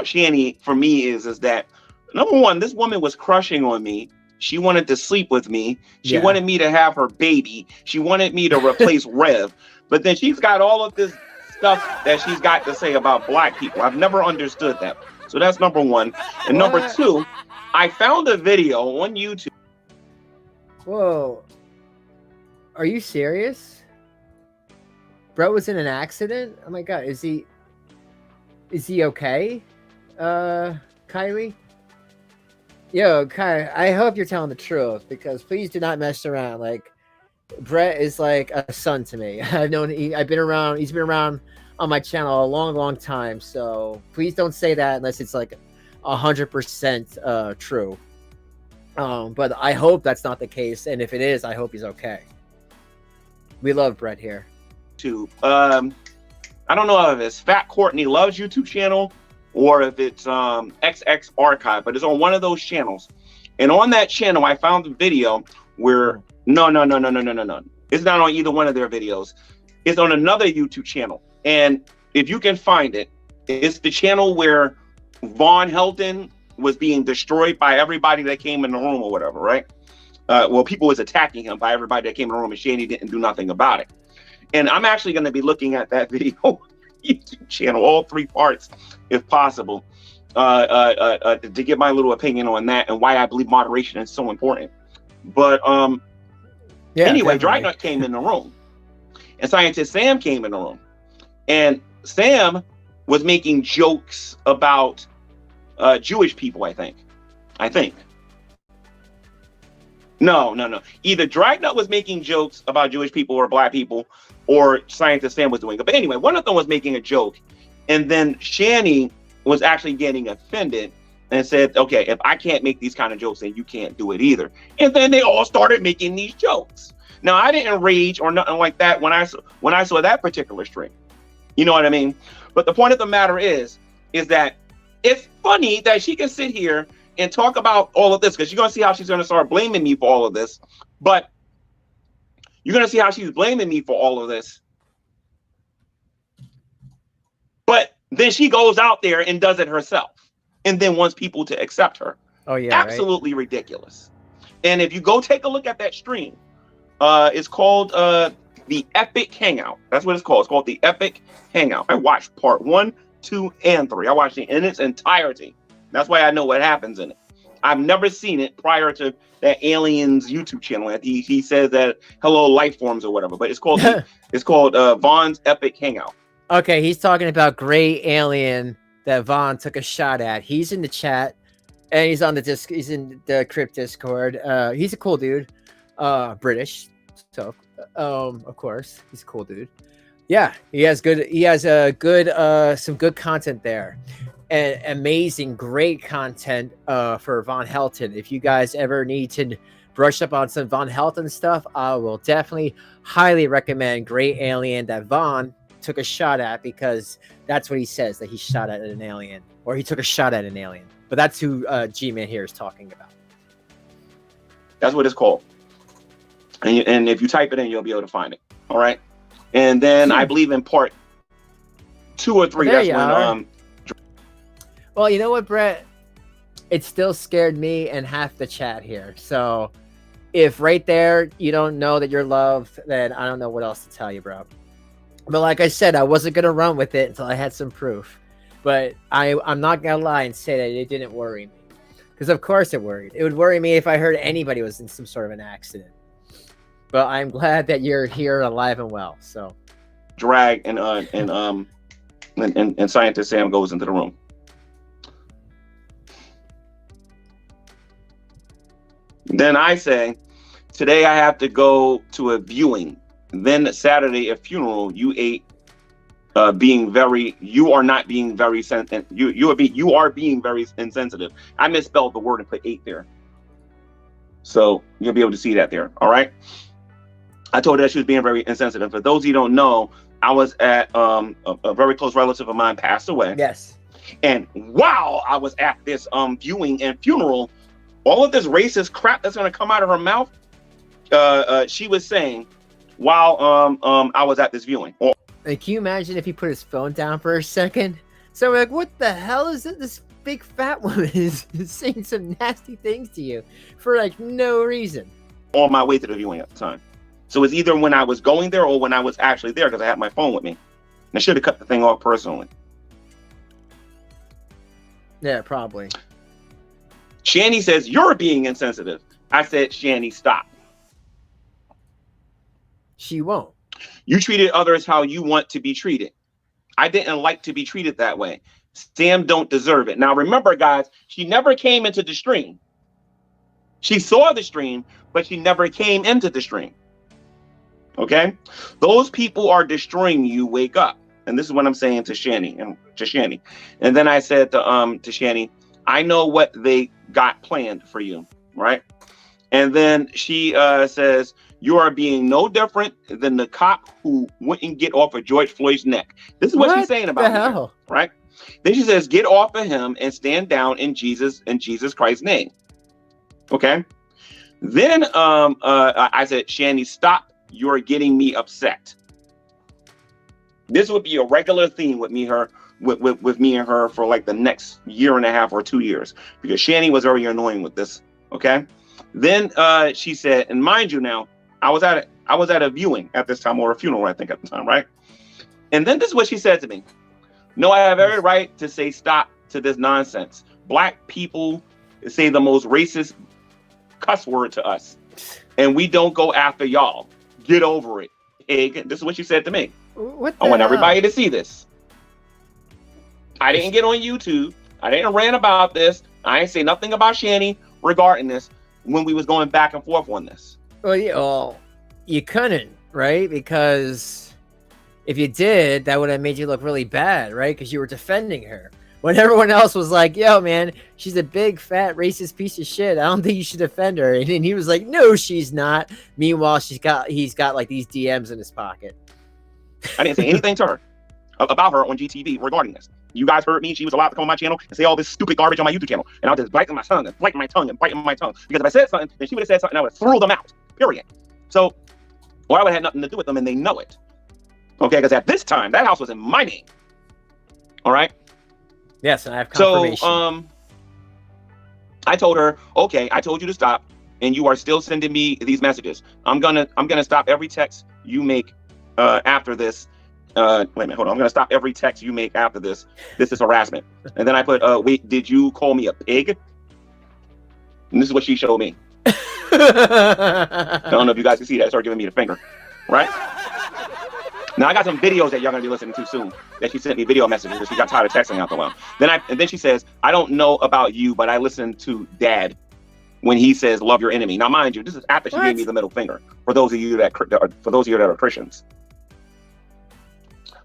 Shanny for me is that, number one, this woman was crushing on me. She wanted to sleep with me. She wanted me to have her baby. She wanted me to replace Rev. But then she's got all of this stuff that she's got to say about black people. I've never understood that. So that's number one. And number two, I found a video on YouTube. Whoa. Are you serious? Bro was in an accident? Oh my god, is he okay? Kylie? Yo, Kai, I hope you're telling the truth, because please do not mess around. Like, Brett is like a son to me. He's been around on my channel a long time, so please don't say that unless it's like 100% true. But I hope that's not the case, and if it is, I hope he's okay. We love Brett here. I don't know if it's Fat Courtney Loves YouTube channel or if it's XX Archive, but it's on one of those channels. And on that channel, I found a video where no. It's not on either one of their videos. It's on another YouTube channel. And if you can find it, it's the channel where Von Helton was being destroyed by everybody that came in the room or whatever, right? Well, people was attacking him by everybody that came in the room, and Shanny didn't do nothing about it. And I'm actually going to be looking at that video YouTube channel, all three parts, if possible, to get my little opinion on that and why I believe moderation is so important. But anyway, Dragnut came in the room, and Scientist Sam came in the room, and Sam was making jokes about Jewish people. I think. No. Either Dragnut was making jokes about Jewish people or black people, or Scientist Sam was doing it. But anyway, one of them was making a joke, and then Shanny was actually getting offended and said, okay, if I can't make these kind of jokes, then you can't do it either. And then they all started making these jokes. Now, I didn't rage or nothing like that when I saw that particular stream. You know what I mean? But the point of the matter is that it's funny that she can sit here and talk about all of this, because you're going to see how she's going to start blaming me for all of this. But you're going to see how she's blaming me for all of this. But then she goes out there and does it herself, and then wants people to accept her. Oh, yeah. Absolutely ridiculous. And if you go take a look at that stream, it's called The Epic Hangout. That's what it's called. It's called The Epic Hangout. I watched part 1, 2, and 3. I watched it in its entirety. That's why I know what happens in it. I've never seen it prior to that Aliens YouTube channel. He says that hello life forms or whatever, but it's called Von's Epic Hangout. Okay, he's talking about Gray Alien that Von took a shot at. He's in the chat, and he's on the disc. He's in the Crypt Discord. He's a cool dude, British, so of course he's a cool dude. Yeah, he has some good content there. And amazing, great content for Von Helton. If you guys ever need to brush up on some Von Helton stuff, I will definitely highly recommend Great Alien that Von took a shot at, because that's what he says, that he shot at an alien, or he took a shot at an alien. But that's who Gman here is talking about. That's what it's called. And if you type it in, you'll be able to find it. All right. And then I believe in part 2 or 3, that's when well, you know what, Brett? It still scared me and half the chat here. So if right there you don't know that you're loved, then I don't know what else to tell you, bro. But like I said, I wasn't going to run with it until I had some proof. But I'm not going to lie and say that it didn't worry me. Because of course it worried. It would worry me if I heard anybody was in some sort of an accident. But I'm glad that you're here alive and well. So drag and Scientist Sam goes into the room. Then I say, today I have to go to a viewing. Then Saturday a funeral. You are being very insensitive. I misspelled the word and put 8 there. So you'll be able to see that there. All right. I told her that she was being very insensitive. For those of you who don't know, I was at a very close relative of mine passed away. Yes. And while I was at this viewing and funeral, all of this racist crap that's going to come out of her mouth, she was saying while I was at this viewing. Like, can you imagine if he put his phone down for a second? So we're like, what the hell is it? This big fat woman is saying some nasty things to you for like no reason. On my way to the viewing at the time. So it's either when I was going there or when I was actually there, because I had my phone with me. I should have cut the thing off personally. Yeah, probably. Shanny says, you're being insensitive. I said, Shanny, stop. She won't. You treated others how you want to be treated. I didn't like to be treated that way. Sam don't deserve it. Now, remember, guys, she never came into the stream. She saw the stream, but she never came into the stream. Okay? Those people are destroying you. Wake up. And this is what I'm saying to Shanny. And then I said to Shanny, I know what they got planned for you, right? And then she says, you are being no different than the cop who wouldn't get off of George Floyd's neck. This is what she's saying about him, right? Then she says, get off of him and stand down in Jesus Christ's name. Okay. Then I said, Shanny, stop. You're getting me upset. This would be a regular theme with me and her for like the next year and a half or 2 years, because Shanny was very annoying with this. Okay. Then she said, and mind you now, I was at a viewing at this time, or a funeral, I think, at the time, right? And then this is what she said to me. No, I have every right to say stop to this nonsense. Black people say the most racist cuss word to us, and we don't go after y'all. Get over it, pig. This is what she said to me. I want everybody to see this. I didn't get on YouTube. I didn't rant about this. I ain't say nothing about Shanny regarding this when we was going back and forth on this. Well, you couldn't, right? Because if you did, that would have made you look really bad, right? Because you were defending her. When everyone else was like, yo, man, she's a big, fat, racist piece of shit. I don't think you should defend her. And he was like, no, she's not. Meanwhile, he's got like these DMs in his pocket. I didn't say anything to her about her on GTV regarding this. You guys heard me. She was allowed to come on my channel and say all this stupid garbage on my YouTube channel. And I was just biting my tongue and biting my tongue and biting my tongue. Because if I said something, then she would have said something, I would have threw them out. Period. So, or I would have had nothing to do with them, and they know it. Okay, because at this time, that house was in my name. All right? Yes, and I have confirmation. So, I told her, okay, I told you to stop, and you are still sending me these messages. I'm gonna stop every text you make after this. Wait a minute, hold on. I'm gonna stop every text you make after this. This is harassment. And then I put, wait, did you call me a pig? And this is what she showed me. I don't know if you guys can see that. Start giving me the finger, right? Now I got some videos that y'all gonna be listening to soon. That she sent me video messages because she got tired of texting after a while. And then she says, I don't know about you, but I listen to Dad when he says love your enemy. Now, mind you, this is after she gave me the middle finger. For those of you that are Christians.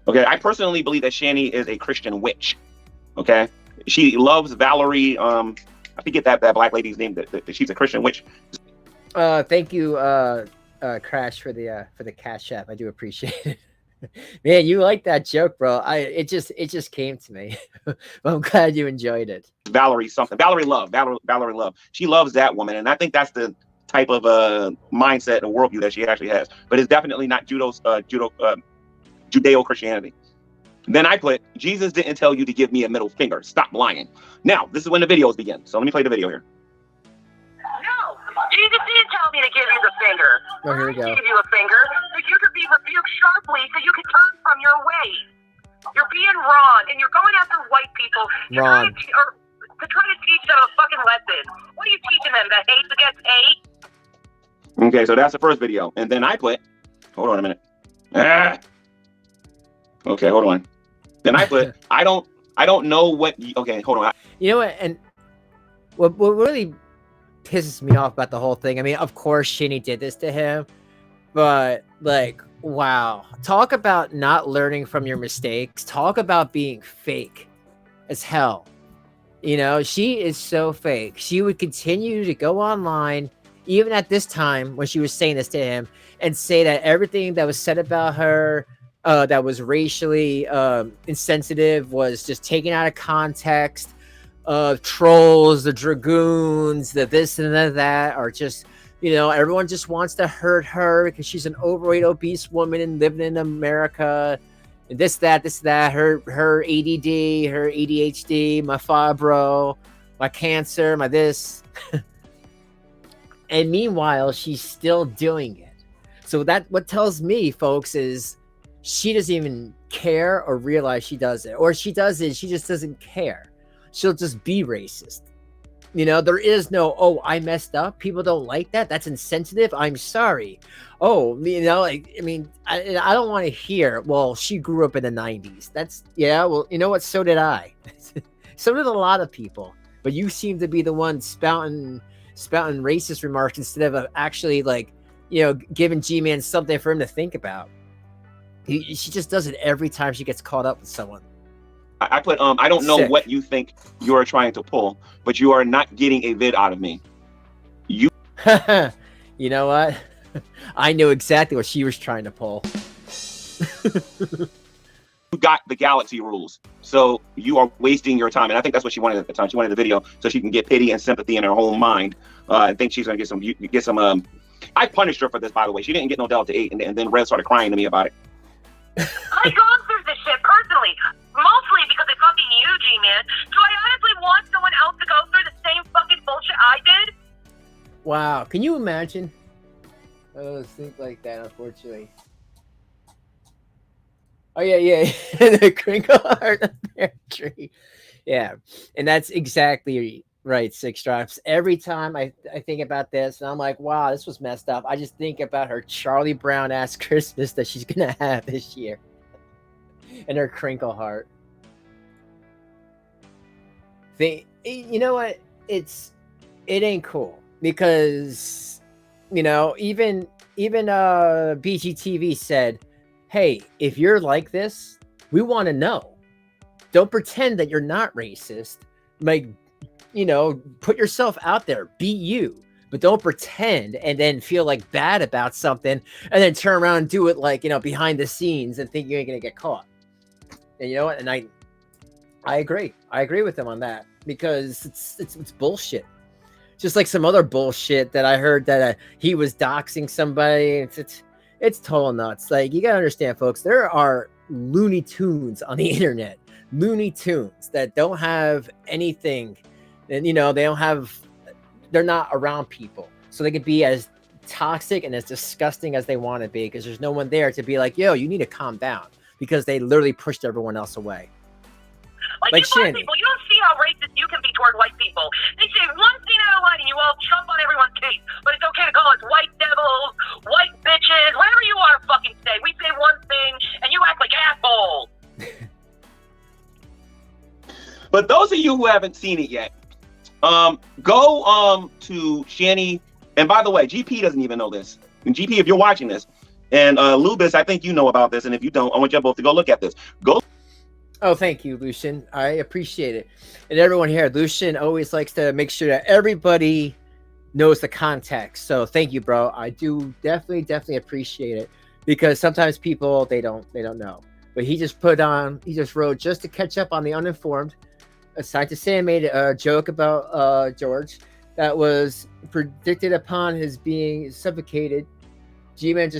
Okay, I personally believe that Shanny is a Christian witch. Okay, she loves Valerie. I forget that black lady's name. That she's a Christian witch. Thank you, Crash, for the Cash App. I do appreciate it. Man, you like that joke, bro. It just came to me. I'm glad you enjoyed it. Valerie Love. She loves that woman, and I think that's the type of mindset and worldview that she actually has. But it's definitely not Judeo-Christianity. Then I put, Jesus didn't tell you to give me a middle finger. Stop lying. Now, this is when the videos begin. So let me play the video here. No, Jesus didn't tell me to give you the finger. Oh, here we go. I gave you a finger so you could be rebuked sharply so you could turn from your ways. You're being wrong, and you're going after white people. Wrong. To try to teach them a fucking lesson. What are you teaching them? That hate's against hate? Okay, so that's the first video. And then I put, hold on a minute. Okay, hold on. Then I put, I don't know what, okay, hold on. You know what, and what really pisses me off about the whole thing, I mean, of course Shanny did this to him, but like, wow. Talk about not learning from your mistakes. Talk about being fake as hell. You know, she is so fake. She would continue to go online, even at this time when she was saying this to him, and say that everything that was said about her that was racially insensitive was just taken out of context. Trolls, the dragoons, the this and the that are just, you know, everyone just wants to hurt her because she's an overweight, obese woman and living in America. And this, that, her ADD, her ADHD, my fibro, my cancer, my this. And meanwhile, she's still doing it. So that what tells me, folks, is she doesn't even care or realize she does it, or she does it, she just doesn't care. She'll just be racist. You know, there is no, oh, I messed up. People don't like that. That's insensitive. I'm sorry. Oh, you know, like, I mean, I don't want to hear, well, she grew up in the 90s. That's, yeah, well, you know what? So did I. So did a lot of people. But you seem to be the one spouting racist remarks instead of actually, like, you know, giving G-Man something for him to think about. She just does it every time she gets caught up with someone. I put, I don't know what you think you are trying to pull, but you are not getting a vid out of me. You know what? I knew exactly what she was trying to pull. You got the galaxy rules, so you are wasting your time. And I think that's what she wanted at the time. She wanted the video so she can get pity and sympathy in her own mind, and think she's gonna get some. I punished her for this, by the way. She didn't get no Delta 8, and then Red started crying to me about it. I've gone through this shit personally, mostly because I fucking you, G-Man. Do I honestly want someone else to go through the same fucking bullshit I did? Wow, can you imagine? Oh, think like that, unfortunately. Oh yeah, the crinkle heart pear tree. Yeah, and that's exactly right, Six Stripes. Every time I think about this, and I'm like, wow, this was messed up. I just think about her Charlie Brown ass Christmas that she's gonna have this year, and her crinkle heart. You know what? It ain't cool because, you know, even BGTV said, hey, if you're like this, we want to know. Don't pretend that you're not racist. Like, you know, put yourself out there, be you, but don't pretend and then feel like bad about something and then turn around and do it, like, you know, behind the scenes and think you ain't gonna get caught. And you know what? And I agree with them on that, because it's bullshit. Just like some other bullshit that I heard that he was doxing somebody. It's total nuts. Like, you gotta understand, folks, there are Looney Tunes on the internet, Looney Tunes that don't have anything, and, you know, they're not around people, so they could be as toxic and as disgusting as they want to be, because there's no one there to be like, yo, you need to calm down, because they literally pushed everyone else away. Like you black people, you don't see how racist you can be toward white people. They say one thing out of line and you all jump on everyone's case. But it's okay to call us white devils, white bitches, whatever you want to fucking say. We say one thing and you act like assholes. But those of you who haven't seen it yet, go to Shanny. And by the way, GP doesn't even know this. And GP, if you're watching this, and Lubis, I think you know about this. And if you don't, I want you both to go look at this. Go. Oh, thank you, Lucian. I appreciate it. And everyone here, Lucian always likes to make sure that everybody knows the context. So thank you, bro. I do definitely appreciate it, because sometimes people, they don't know. But he just wrote just to catch up on the uninformed. Aside to say, I made a joke about George that was predicted upon his being suffocated. G-Man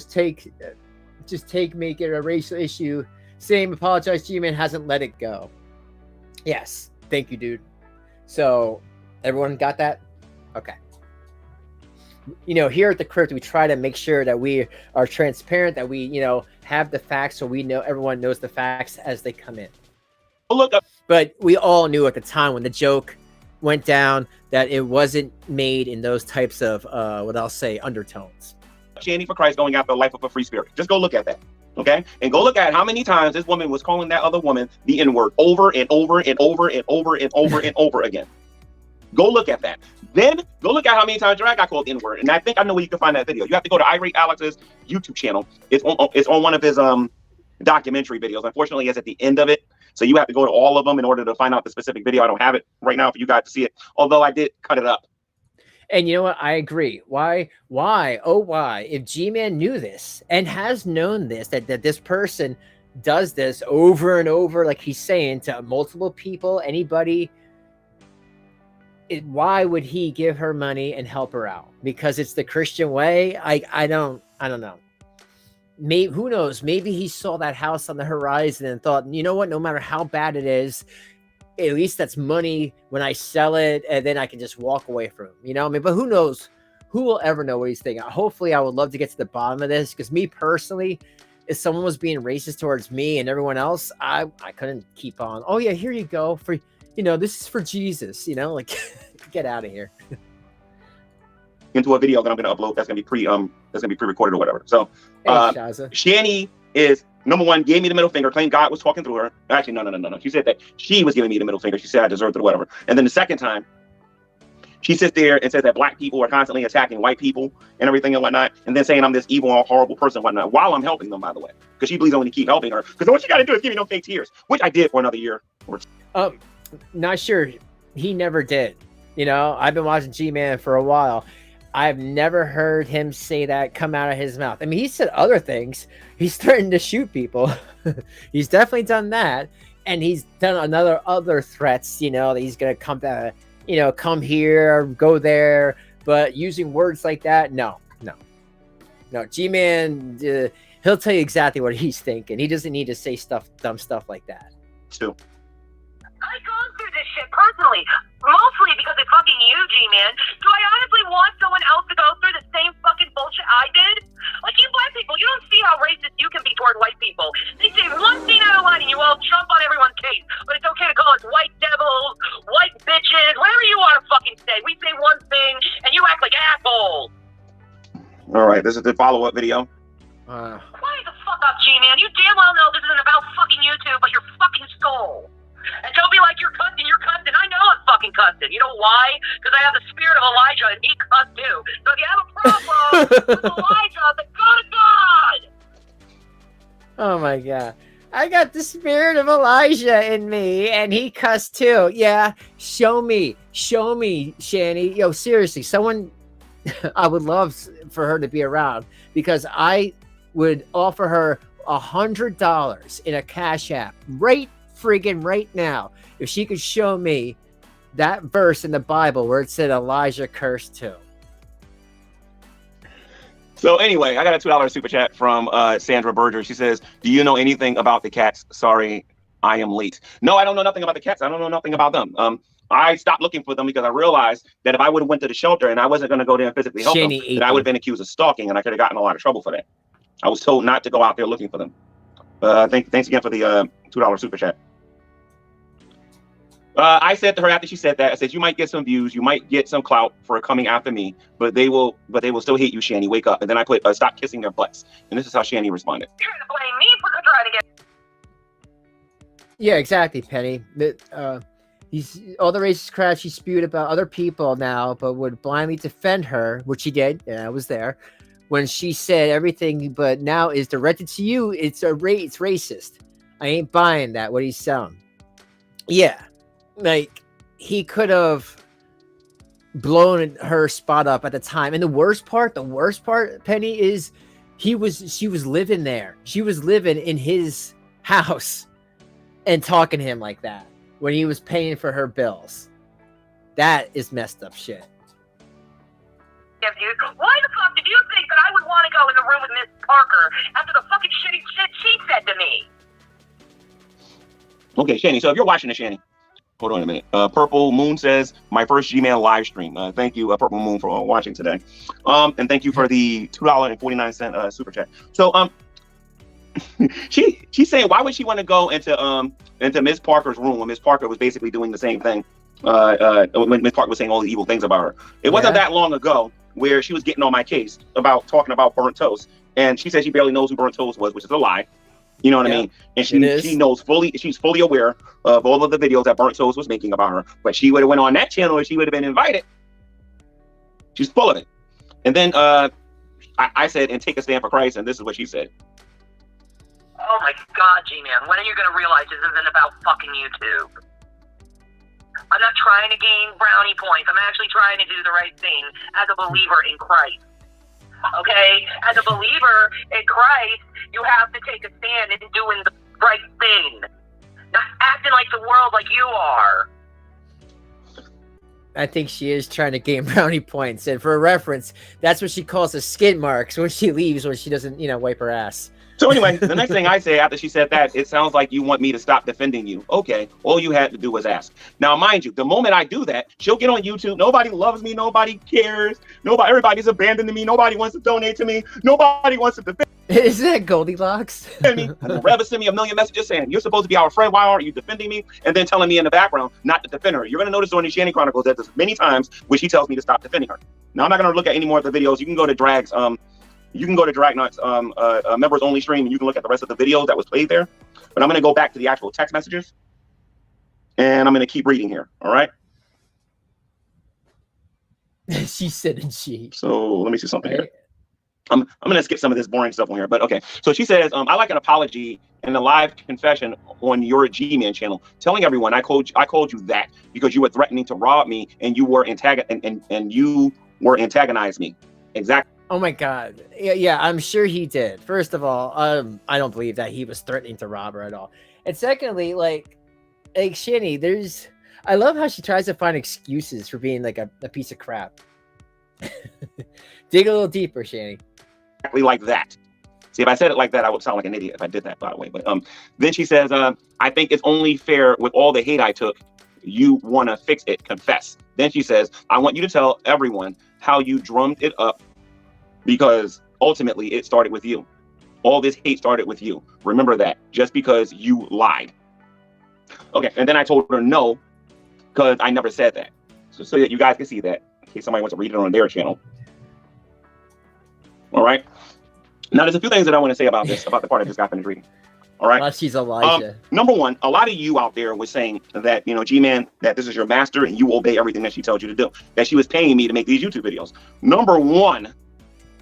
make it a racial issue. Same, apologize, G-Man hasn't let it go. Yes, thank you, dude. So, everyone got that? Okay. You know, here at the Crypt, we try to make sure that we are transparent, that we, you know, have the facts, so we know, everyone knows the facts as they come in. Look up. But we all knew at the time when the joke went down that it wasn't made in those types of, what I'll say, undertones. Shannyforchrist going after the life of a free spirit. Just go look at that. Okay, and go look at how many times this woman was calling that other woman the N-word over and over and over and over and over and over again. Go look at that. Then go look at how many times Drag got called the N-word. And I think I know where you can find that video. You have to go to Irate Alex's YouTube channel. It's on one of his documentary videos. Unfortunately, it's at the end of it, so you have to go to all of them in order to find out the specific video. I don't have it right now for you guys to see it, although I did cut it up. And you know what? I agree. Why? Oh, why? If G-Man knew this and has known this, that this person does this over and over, like he's saying, to multiple people, anybody, why would he give her money and help her out? Because it's the Christian way? I don't know. Maybe, who knows? Maybe he saw that house on the horizon and thought, you know what? No matter how bad it is, at least that's money when I sell it, and then I can just walk away from him. You know what I mean? But who knows? Who will ever know what he's thinking? Hopefully, I would love to get to the bottom of this, because me personally, if someone was being racist towards me and everyone else, I couldn't keep on. Oh yeah, here you go for this is for Jesus. Like get out of here. Into a video that I'm going to upload that's going to be pre-recorded or whatever. So Hey, Shanny is number one, gave me the middle finger, claimed God was talking through her. Actually, no. She said that she was giving me the middle finger. She said I deserved it or whatever. And then the second time, she sits there and says that black people are constantly attacking white people and everything and whatnot, and then saying I'm this evil, horrible person and whatnot, while I'm helping them, by the way, because she believes I'm going to keep helping her. Because what you got to do is give me no fake tears, which I did for another year. Not sure. He never did. I've been watching Gman for a while. I've never heard him say that come out of his mouth. I mean, he said other things. He's threatened to shoot people. He's definitely done that. And he's done other threats, that he's going to come to, come here, go there. But using words like that, no. G-Man, he'll tell you exactly what he's thinking. He doesn't need to say dumb stuff like that. Too. I've gone through this shit personally. Mostly because of fucking you, G-Man. Do I honestly want someone else to go through the same fucking bullshit I did? Like, you black people, you don't see how racist you can be toward white people. They say one thing out of line and you all jump on everyone's case. But it's okay to call us white devils, white bitches, whatever you want to fucking say. We say one thing and you act like assholes. All right, this is the follow-up video. Quiet the fuck up, G-Man. You damn well know this isn't about fucking YouTube, but your fucking soul. And don't be like, you're cussing. I know I'm fucking cussing. You know why? Because I have the spirit of Elijah and he cussed too. So if you have a problem with Elijah, then go to God. Oh my God. I got the spirit of Elijah in me and he cussed too. Yeah. Show me, Shanny. Yo, seriously, someone, I would love for her to be around because I would offer her $100 in a Cash App right now if she could show me that verse in the Bible where it said Elijah cursed too. So anyway, I got a $2 super chat from Sandra Berger. She says, do you know anything about the cats? Sorry, I am late. No, I don't know nothing about the cats. I don't know nothing about them. I stopped looking for them because I realized that if I would have went to the shelter and I wasn't going to go there and physically help them, then I would have been accused of stalking and I could have gotten a lot of trouble for that. I was told not to go out there looking for them. Thanks again for the $2 super chat. I said to her after she said that, I said, you might get some views, you might get some clout for coming after me, but they will still hate you, Shanny. Wake up. And then I put, stop kissing their butts. And this is how Shanny responded. You're going to blame me for trying to get... Yeah, exactly, Penny. He's all the racist crap she spewed about other people now, but would blindly defend her, which he did. Yeah, I was there. When she said everything, but now is directed to you, it's racist. I ain't buying that, what he's selling. Yeah. Like, he could have blown her spot up at the time. And the worst part, Penny, is she was living there. She was living in his house and talking to him like that when he was paying for her bills. That is messed up shit. Dude, why the fuck did you think that I would want to go in the room with Miss Parker after the fucking shitty shit she said to me? Okay, Shanny, so if you're watching this, Shanny, hold on a minute. Purple Moon says, my first Gmail live stream. Thank you, Purple Moon, for watching today. And thank you for the $2.49 super chat. So she's saying, why would she want to go into Miss Parker's room when Miss Parker was basically doing the same thing? When Miss Parker was saying all the evil things about her. It wasn't that long ago where she was getting on my case about talking about burnt toast. And she said she barely knows who burnt toast was, which is a lie. You know what I mean? And she knows she's fully aware of all of the videos that Burnt Toast was making about her. But she would have went on that channel and she would have been invited. She's full of it. And then I said, and take a stand for Christ. And this is what she said. Oh my God, G-Man, when are you going to realize this isn't about fucking YouTube? I'm not trying to gain brownie points. I'm actually trying to do the right thing as a believer in Christ. Okay? As a believer in Christ, you have to take a stand in doing the right thing. Not acting like the world like you are. I think she is trying to gain brownie points. And for a reference, that's what she calls the skid marks when she leaves, when she doesn't, wipe her ass. So anyway, the next thing I say after she said that, it sounds like you want me to stop defending you. Okay, all you had to do was ask. Now, mind you, the moment I do that, she'll get on YouTube. Nobody loves me. Nobody cares. Everybody's abandoning me. Nobody wants to donate to me. Nobody wants to defend Is that Goldilocks? me. And then Rev sent me a million messages saying, you're supposed to be our friend. Why aren't you defending me? And then telling me in the background not to defend her. You're going to notice on the Shanny Chronicles that there's many times where she tells me to stop defending her. Now, I'm not going to look at any more of the videos. You can go to Drag's you can go to Dragnut's members only stream and you can look at the rest of the videos that was played there. But I'm going to go back to the actual text messages and I'm going to keep reading here. All right. She said and she. So let me see something here. I'm going to skip some of this boring stuff on here, but okay. So she says, I like an apology and a live confession on your Gman channel, telling everyone I called you that because you were threatening to rob me and you were antagonizing me. Exactly. Oh my God. Yeah, I'm sure he did. First of all, I don't believe that he was threatening to rob her at all. And secondly, like Shanny, I love how she tries to find excuses for being like a piece of crap. Dig a little deeper, Shanny. Exactly like that. See, if I said it like that, I would sound like an idiot if I did that, by the way. But then she says, I think it's only fair with all the hate I took. You want to fix it, confess. Then she says, I want you to tell everyone how you drummed it up because ultimately it started with you. All this hate started with you. Remember that, just because you lied. Okay, and then I told her no, because I never said that. So that you guys can see that, in case somebody wants to read it on their channel. All right. Now, there's a few things that I want to say about this, about the part I just got finished reading. All right. She's Elijah. Number one, a lot of you out there was saying that, Gman, that this is your master and you obey everything that she tells you to do, that she was paying me to make these YouTube videos. Number one,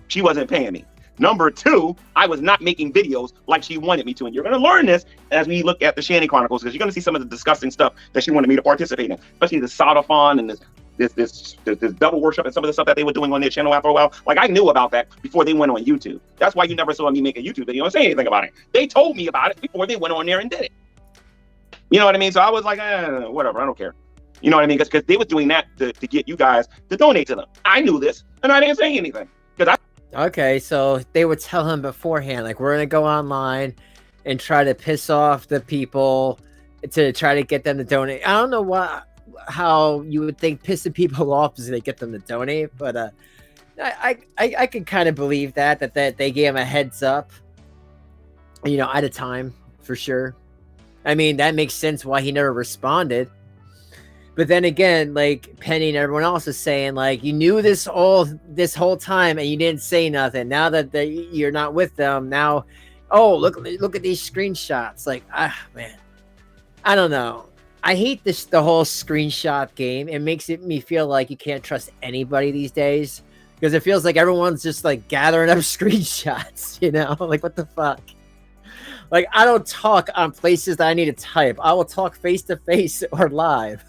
she wasn't paying me. Number two, I was not making videos like she wanted me to. And you're going to learn this as we look at the Shanny Chronicles, because you're going to see some of the disgusting stuff that she wanted me to participate in, especially the Sodaphon and this double worship and some of the stuff that they were doing on their channel after a while. Like, I knew about that before they went on YouTube. That's why you never saw me make a YouTube video and say anything about it. They told me about it before they went on there and did it. You know what I mean? So I was like, whatever, I don't care. You know what I mean? Because they were doing that to get you guys to donate to them. I knew this and I didn't say anything. Okay, so they would tell him beforehand, like, we're going to go online and try to piss off the people to try to get them to donate. I don't know how you would think pissing people off is they get them to donate, but I could kind of believe that they gave him a heads up, at a time, for sure. I mean, that makes sense why he never responded. But then again, like Penny and everyone else is saying, like, you knew this whole time and you didn't say nothing. Now that you're not with them, now, oh, look at these screenshots. Like, man, I don't know. I hate the whole screenshot game. It makes me feel like you can't trust anybody these days, because it feels like everyone's just like gathering up screenshots. Like, what the fuck? Like, I don't talk on places that I need to type. I will talk face to face or live.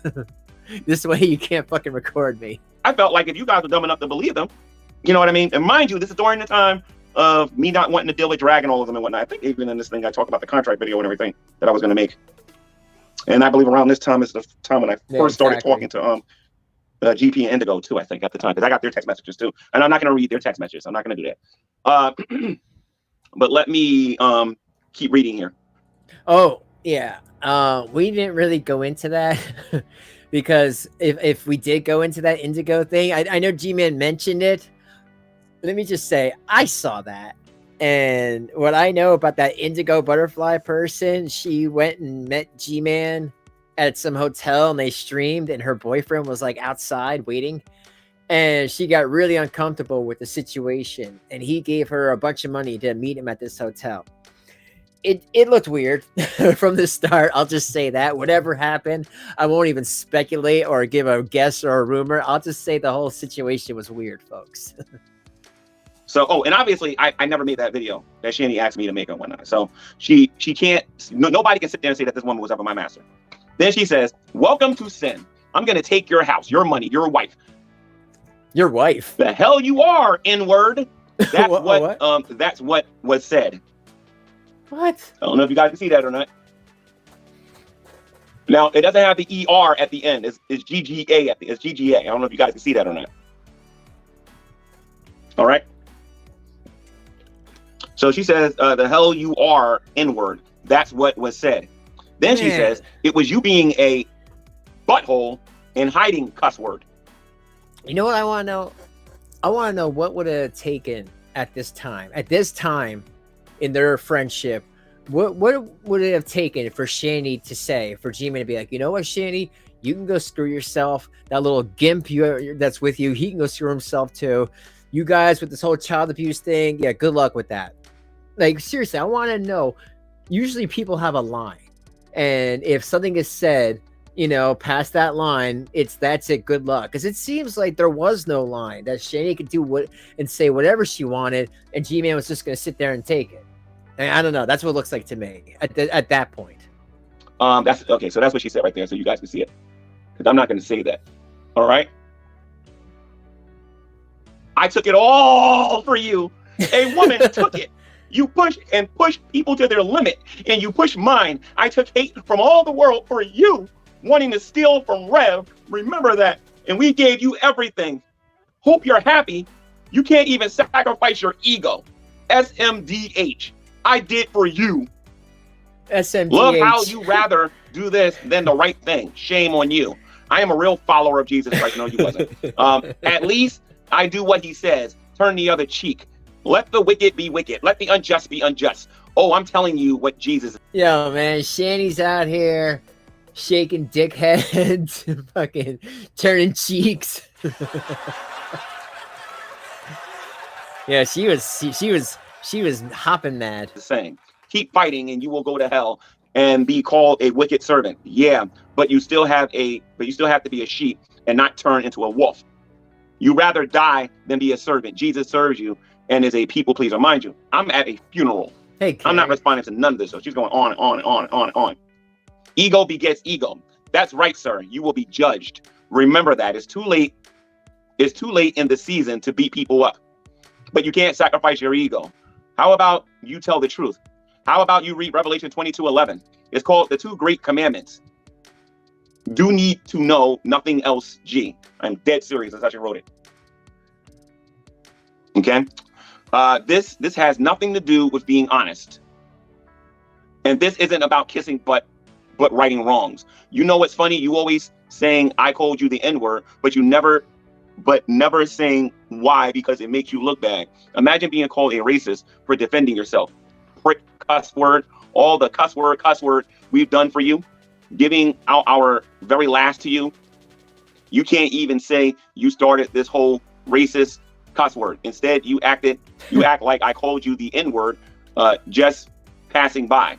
This way you can't fucking record me. I felt like if you guys were dumb enough to believe them, you know what I mean? And mind you, this is during the time of me not wanting to deal with Drag and all of them and whatnot. I think even in this thing, I talked about the contract video and everything that I was going to make. And I believe around this time is the time when I first started talking to GP and Indigo too, I think, at the time, because I got their text messages too. And I'm not going to read their text messages. I'm not going to do that. But let me keep reading here. Oh, yeah. We didn't really go into that because if we did go into that Indigo thing, I know Gman mentioned it. Let me just say, I saw that. And what I know about that Indigo butterfly person, she went and met Gman at some hotel and they streamed, and her boyfriend was like outside waiting. And she got really uncomfortable with the situation, and he gave her a bunch of money to meet him at this hotel. It looked weird from the start. I'll just say that. Whatever happened, I won't even speculate or give a guess or a rumor. I'll just say the whole situation was weird, folks. So, and obviously, I never made that video that Shanny asked me to make and whatnot. So she can't, nobody can sit there and say that this woman was ever my master. Then she says, welcome to sin. I'm going to take your house, your money, your wife. Your wife? The hell you are, N-word. That's that's what was said. What? I don't know if you guys can see that or not. Now, it doesn't have the ER at the end. It's GGA at the end. It's GGA. I don't know if you guys can see that or not. All right. So she says, the hell you are N-word. That's what was said. Then she says, it was you being a butthole and hiding cuss word. You know what I want to know? I want to know what would it have taken at this time in their friendship. What would it have taken for Shanny to say, for Gman to be like, you know what, Shanny, you can go screw yourself. That little gimp that's with you, he can go screw himself too. You guys with this whole child abuse thing, yeah, good luck with that. Like, seriously, I want to know. Usually people have a line, and if something is said, you know, past that line, that's it, good luck. Because it seems like there was no line, that Shanny could do what and say whatever she wanted, and Gman was just going to sit there and take it. And I don't know. That's what it looks like to me at that point. That's okay. So that's what she said right there, so you guys can see it. Because I'm not going to say that. All right. I took it all for you. A woman took it. You push people to their limit, and you push mine. I took hate from all the world for you, wanting to steal from Rev. Remember that. And we gave you everything. Hope you're happy. You can't even sacrifice your ego. SMDH. I did for you. SMDH. Love how you rather do this than the right thing. Shame on you. I am a real follower of Jesus Christ. No, you wasn't. At least I do what he says. Turn the other cheek. Let the wicked be wicked. Let the unjust be unjust. Oh, I'm telling you what Jesus. Yo, man, Shanny's out here shaking dick heads, fucking turning cheeks. Yeah, she was hopping mad. Saying, keep fighting and you will go to hell and be called a wicked servant. Yeah, but you still have to be a sheep and not turn into a wolf. You rather die than be a servant. Jesus serves you and is a people pleaser. Mind you, I'm at a funeral. Hey, I'm not responding to none of this. So she's going on and on and on and on and on. Ego begets ego. That's right, sir. You will be judged. Remember that. It's too late. It's too late in the season to beat people up. But you can't sacrifice your ego. How about you tell the truth? How about you read Revelation 22:11? It's called the 2 great commandments. Do need to know nothing else, G. I'm dead serious. That's how she wrote it. Okay. This has nothing to do with being honest. And this isn't about kissing but righting wrongs. You know what's funny? You always saying I called you the N-word, but never saying why, because it makes you look bad. Imagine being called a racist for defending yourself. Prick, cuss word, all the cuss word we've done for you, giving out our very last to you. You can't even say you started this whole racist cuss word. Instead, you act like I called you the N-word, just passing by.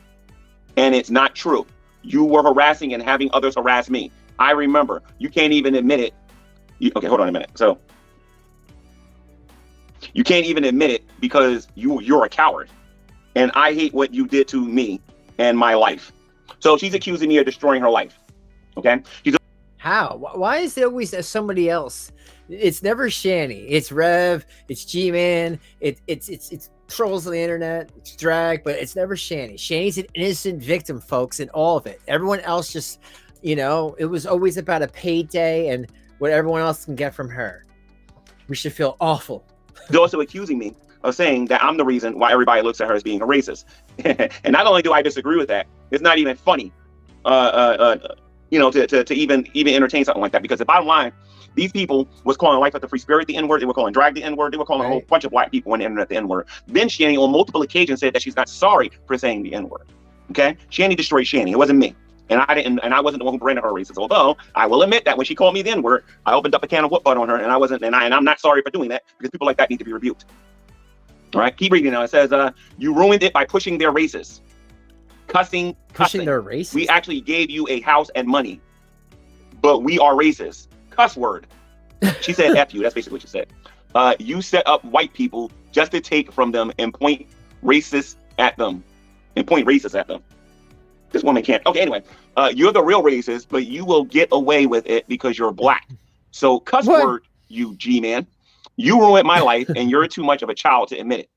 And it's not true. You were harassing and having others harass me. I remember. You can't even admit it. Okay, hold on a minute. So you can't even admit it because you're a coward. And I hate what you did to me and my life. So she's accusing me of destroying her life. Okay? How? Why is it always somebody else? It's never Shanny. It's Rev. It's Gman. It's trolls on the internet. It's drag, but it's never Shanny. Shanny's an innocent victim, folks, in all of it. Everyone else just, it was always about a payday and what everyone else can get from her. We should feel awful. She's also accusing me of saying that I'm the reason why everybody looks at her as being a racist. And not only do I disagree with that, it's not even funny, to even entertain something like that. Because the bottom line, these people was calling Life at the Free Spirit the N-word. They were calling drag the N-word. They were calling a whole bunch of black people on the internet the N-word. Then Shanny on multiple occasions said that she's not sorry for saying the N-word. Okay? Shanny destroyed Shanny. It wasn't me. And I wasn't the one who branded her racist. Although I will admit that when she called me the N-word, I opened up a can of whoop butt on her, and I'm not sorry for doing that, because people like that need to be rebuked. All right, keep reading now. It says, you ruined it by pushing their races. Cussing. Pushing their races? We actually gave you a house and money, but we are racist. Cuss word. She said F you. That's basically what she said. You set up white people just to take from them and point racists at them. This woman can't. Okay, anyway, you're the real racist, but you will get away with it because you're black. So cuss word, you G-man. You ruined my life, and you're too much of a child to admit it.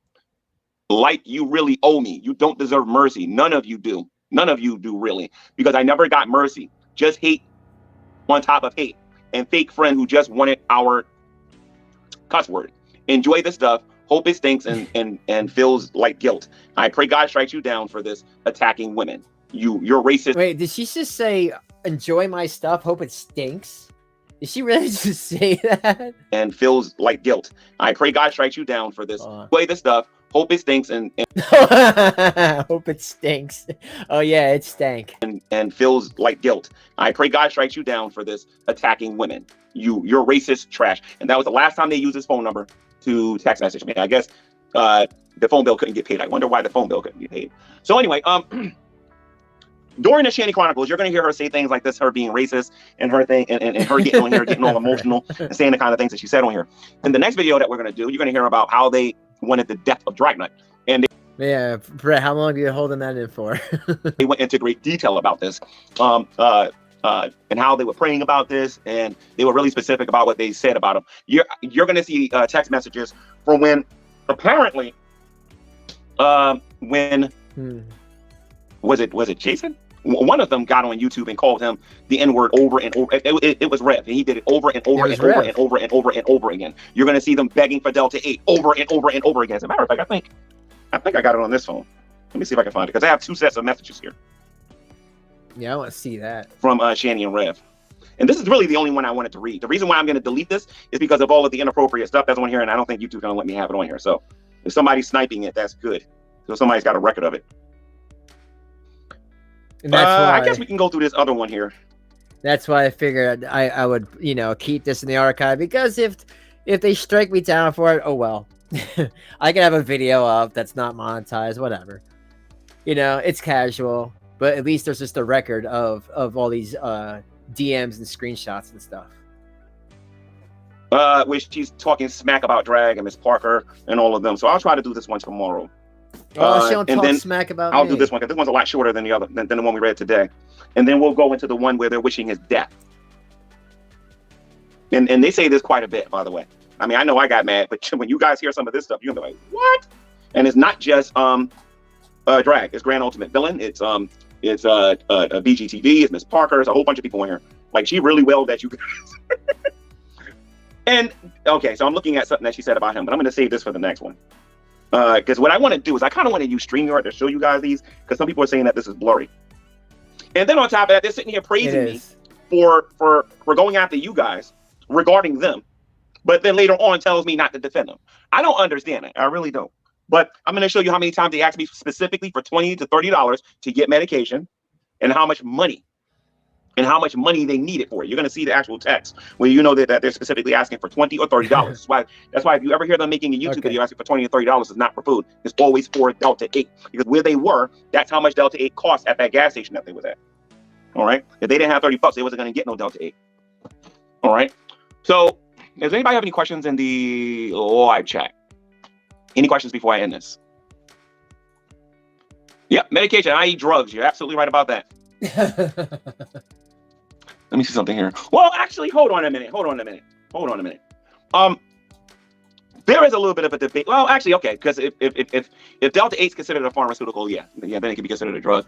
Like you really owe me. You don't deserve mercy. None of you do. None of you do, really, because I never got mercy. Just hate on top of hate, and fake friend who just wanted our cuss word. Enjoy the stuff. hope it stinks and feels like guilt. I pray God strikes you down for this, attacking women. You're racist. Wait, did she just say, enjoy my stuff, hope it stinks? Did she really just say that? And feels like guilt. I pray God strikes you down for this. Play this stuff, hope it stinks and hope it stinks. Oh yeah, it stank. And feels like guilt. I pray God strikes you down for this, attacking women. You're racist trash. And that was the last time they used his phone number to text message me. I guess the phone bill couldn't get paid. I wonder why the phone bill couldn't get paid. So anyway, during the Shanny Chronicles, you're going to hear her say things like this, her being racist and her thing, and her getting on here, getting all emotional and saying the kind of things that she said on here. In the next video that we're going to do, you're going to hear about how they wanted the death of Dragnut. And yeah, Brett, how long are you holding that in for? they went into great detail about this, and how they were praying about this, and they were really specific about what they said about him. You're going to see text messages from when apparently when was it Jason? One of them got on YouTube and called him the N-word over and over. It was Rev, and he did it over and over and over and over and over and over again. You're going to see them begging for Delta 8 over and over and over again. As a matter of fact, I think I got it on this phone. Let me see if I can find it, because I have 2 sets of messages here. Yeah, I want to see that. From Shanny and Rev. And this is really the only one I wanted to read. The reason why I'm going to delete this is because of all of the inappropriate stuff that's on here, and I don't think YouTube's going to let me have it on here. So if somebody's sniping it, that's good. So somebody's got a record of it. And that's why, I guess we can go through this other one here. That's why I figured I would, keep this in the archive, because if they strike me down for it, oh well. I can have a video of that's not monetized, whatever. It's casual, but at least there's just a record of all these DMs and screenshots and stuff. Which she's talking smack about Drag and Miss Parker and all of them. So I'll try to do this one tomorrow. She don't talk smack about I'll me. do this one, because this one's a lot shorter than than the one we read today. And then we'll go into the one where they're wishing his death. And they say this quite a bit, by the way. I mean, I know I got mad, but when you guys hear some of this stuff, you're gonna be like, what? And it's not just Drag. It's Grand Ultimate Villain. It's BGTV. It's Miss Parker. There's a whole bunch of people in here. Like, she really wailed at you guys. And okay, so I'm looking at something that she said about him, but I'm gonna save this for the next one. Because what I want to do is I kind of want to use StreamYard to show you guys these, because some people are saying that this is blurry. And then on top of that, they're sitting here praising me for going after you guys regarding them, but then later on tells me not to defend them. I don't understand it. I really don't. But I'm going to show you how many times they asked me specifically for $20 to $30 to get medication, and how much money they need it for. You're going to see the actual text where you know that they're specifically asking for $20 or $30. That's why if you ever hear them making a YouTube video asking for $20 or $30, it's not for food. It's always for Delta 8, because where they were, that's how much Delta 8 cost at that gas station that they was at. All right. If they didn't have $30, they wasn't going to get no Delta 8. All right. So does anybody have any questions in the live chat? Any questions before I end this? Yeah, medication, i.e. drugs. You're absolutely right about that. Let me see something here. Well, actually, hold on a minute. There is a little bit of a debate. Well, actually, okay, because if Delta 8 is considered a pharmaceutical, then it can be considered a drug.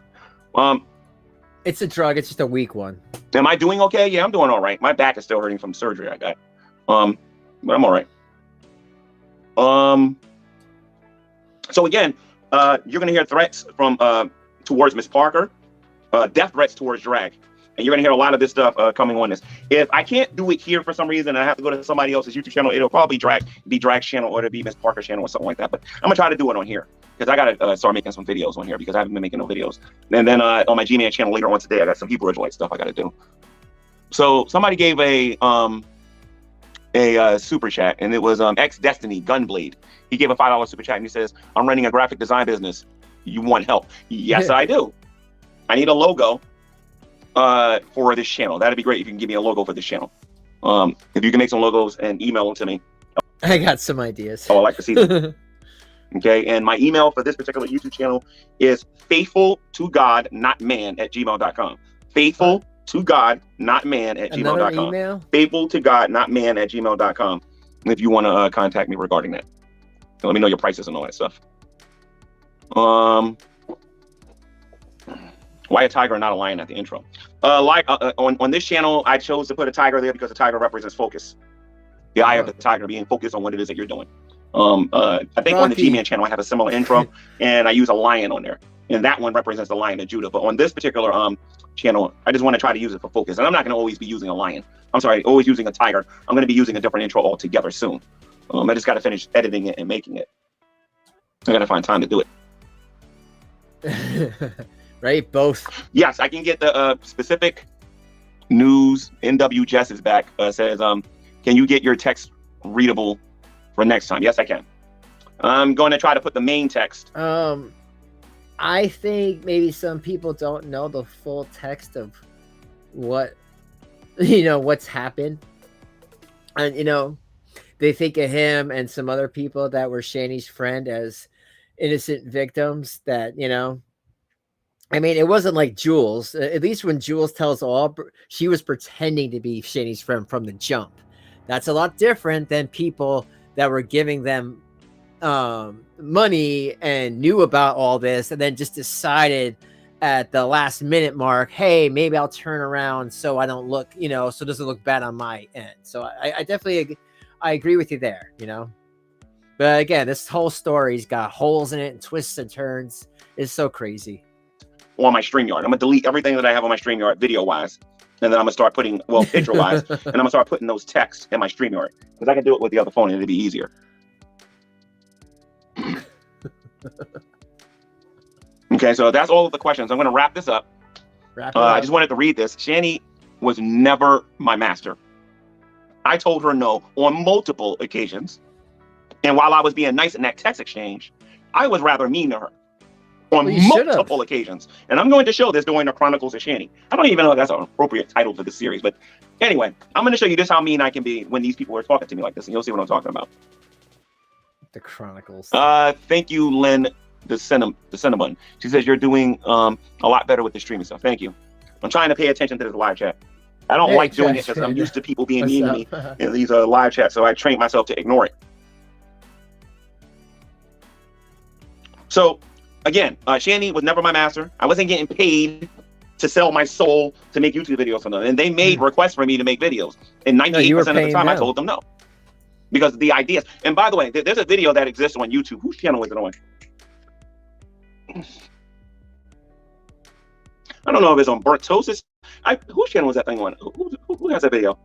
It's a drug. It's just a weak one. Am I doing okay? Yeah, I'm doing all right. My back is still hurting from surgery I got. But I'm all right. So again, you're gonna hear threats from towards Miss Parker, death threats towards Drag. And you're going to hear a lot of this stuff coming on this. If I can't do it here for some reason, and I have to go to somebody else's YouTube channel, it'll probably be Drag's channel, or it'll be Miss Parker's channel or something like that. But I'm going to try to do it on here, because I got to start making some videos on here, because I haven't been making no videos. And then on my Gman channel later on today, I got some Hebrew Israelite stuff I got to do. So somebody gave a super chat, and it was X Destiny Gunblade. He gave a $5 super chat, and he says, I'm running a graphic design business. You want help? Yes, I do. I need a logo for this channel. That'd be great if you can give me a logo for this channel. If you can make some logos and email them to me. I got some ideas. Oh, I like to see them. Okay, and my email for this particular YouTube channel is faithfultogodnotman@gmail.com. Faithfultogodnotman@gmail.com. Faithfultogodnotman@gmail.com. If you want to contact me regarding that. And let me know your prices and all that stuff. Why a tiger and not a lion at the intro? On this channel, I chose to put a tiger there because the tiger represents focus. The eye of the tiger being focused on what it is that you're doing. I think on the Rocky. Gman channel I have a similar intro, and I use a lion on there, and that one represents the Lion of Judah. But on this particular channel, I just want to try to use it for focus, and I'm not going to always be using a lion. I'm sorry, always using a tiger. I'm going to be using a different intro altogether soon. I just got to finish editing it and making it. I got to find time to do it. Right, both. Yes, I can get the specific news. NW Jess is back. Says, can you get your text readable for next time? Yes, I can. I'm going to try to put the main text. I think maybe some people don't know the full text of what, what's happened. And, they think of him and some other people that were Shanny's friend as innocent victims that, I mean, it wasn't like Jules. At least when Jules tells all, she was pretending to be Shanny's friend from the jump. That's a lot different than people that were giving them money and knew about all this and then just decided at the last minute mark, hey, maybe I'll turn around so I don't look, so it doesn't look bad on my end. So I definitely, I agree with you there, But again, this whole story's got holes in it and twists and turns. It's so crazy. On my StreamYard, I'm gonna delete everything that I have on my StreamYard video-wise, and then I'm gonna start putting, picture-wise, and I'm gonna start putting those texts in my StreamYard because I can do it with the other phone and it'd be easier. Okay, so that's all of the questions. I'm gonna wrap this up. I just wanted to read this. Shanny was never my master. I told her no on multiple occasions, and while I was being nice in that text exchange, I was rather mean to her on multiple occasions. And I'm going to show this during the Chronicles of Shanny. I don't even know if that's an appropriate title for the series, but anyway, I'm going to show you just how mean I can be when these people are talking to me like this, and you'll see what I'm talking about. The Chronicles. Thank you, Lynn, the cinnamon. She says you're doing a lot better with the streaming stuff. Thank you. I'm trying to pay attention to this live chat. I don't like doing it because I'm used to people being mean to me in these live chats, so I trained myself to ignore it. So, again, Shanny was never my master. I wasn't getting paid to sell my soul to make YouTube videos for them. And they made requests for me to make videos. And 98% of the time, I told them no. Because the ideas. And by the way, there's a video that exists on YouTube. Whose channel is it on? I don't know if it's on Burtosis. Whose channel was that thing on? Who has that video?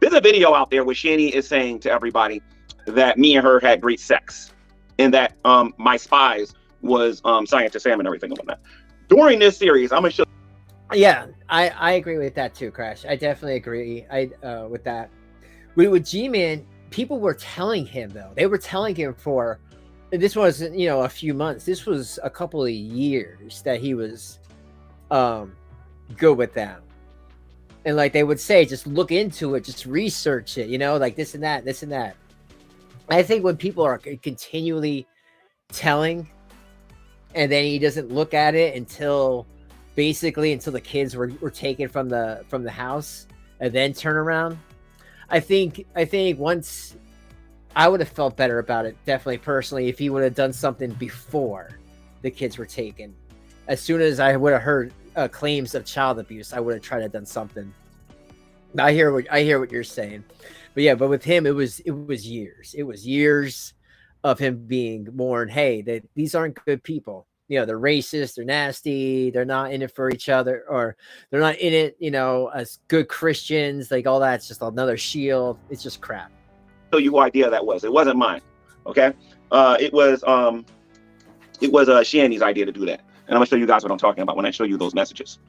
There's a video out there where Shanny is saying to everybody that me and her had great sex. And that my spies was Scientist Sam and everything like that. During this series, I'm gonna show. Yeah, I agree with that too, Crash. I definitely agree. With that. With Gman, people were telling him though. They were telling him for this wasn't a few months. This was a couple of years that he was good with them. And like they would say, just look into it, just research it. Like this and that, this and that. I think when people are continually telling and then he doesn't look at it until the kids were taken from the house and then turn around. I think once I would have felt better about it, definitely personally, if he would have done something before the kids were taken. As soon as I would have heard claims of child abuse, I would have tried to done something. I hear what you're saying. But yeah, but with him, it was years. It was years of him being warned, hey, these aren't good people. They're racist, they're nasty, they're not in it for each other, or they're not in it, as good Christians, like all that's just another shield. It's just crap. Show you who idea that was. It wasn't mine. Okay. It was Shanny's idea to do that. And I'm gonna show you guys what I'm talking about when I show you those messages.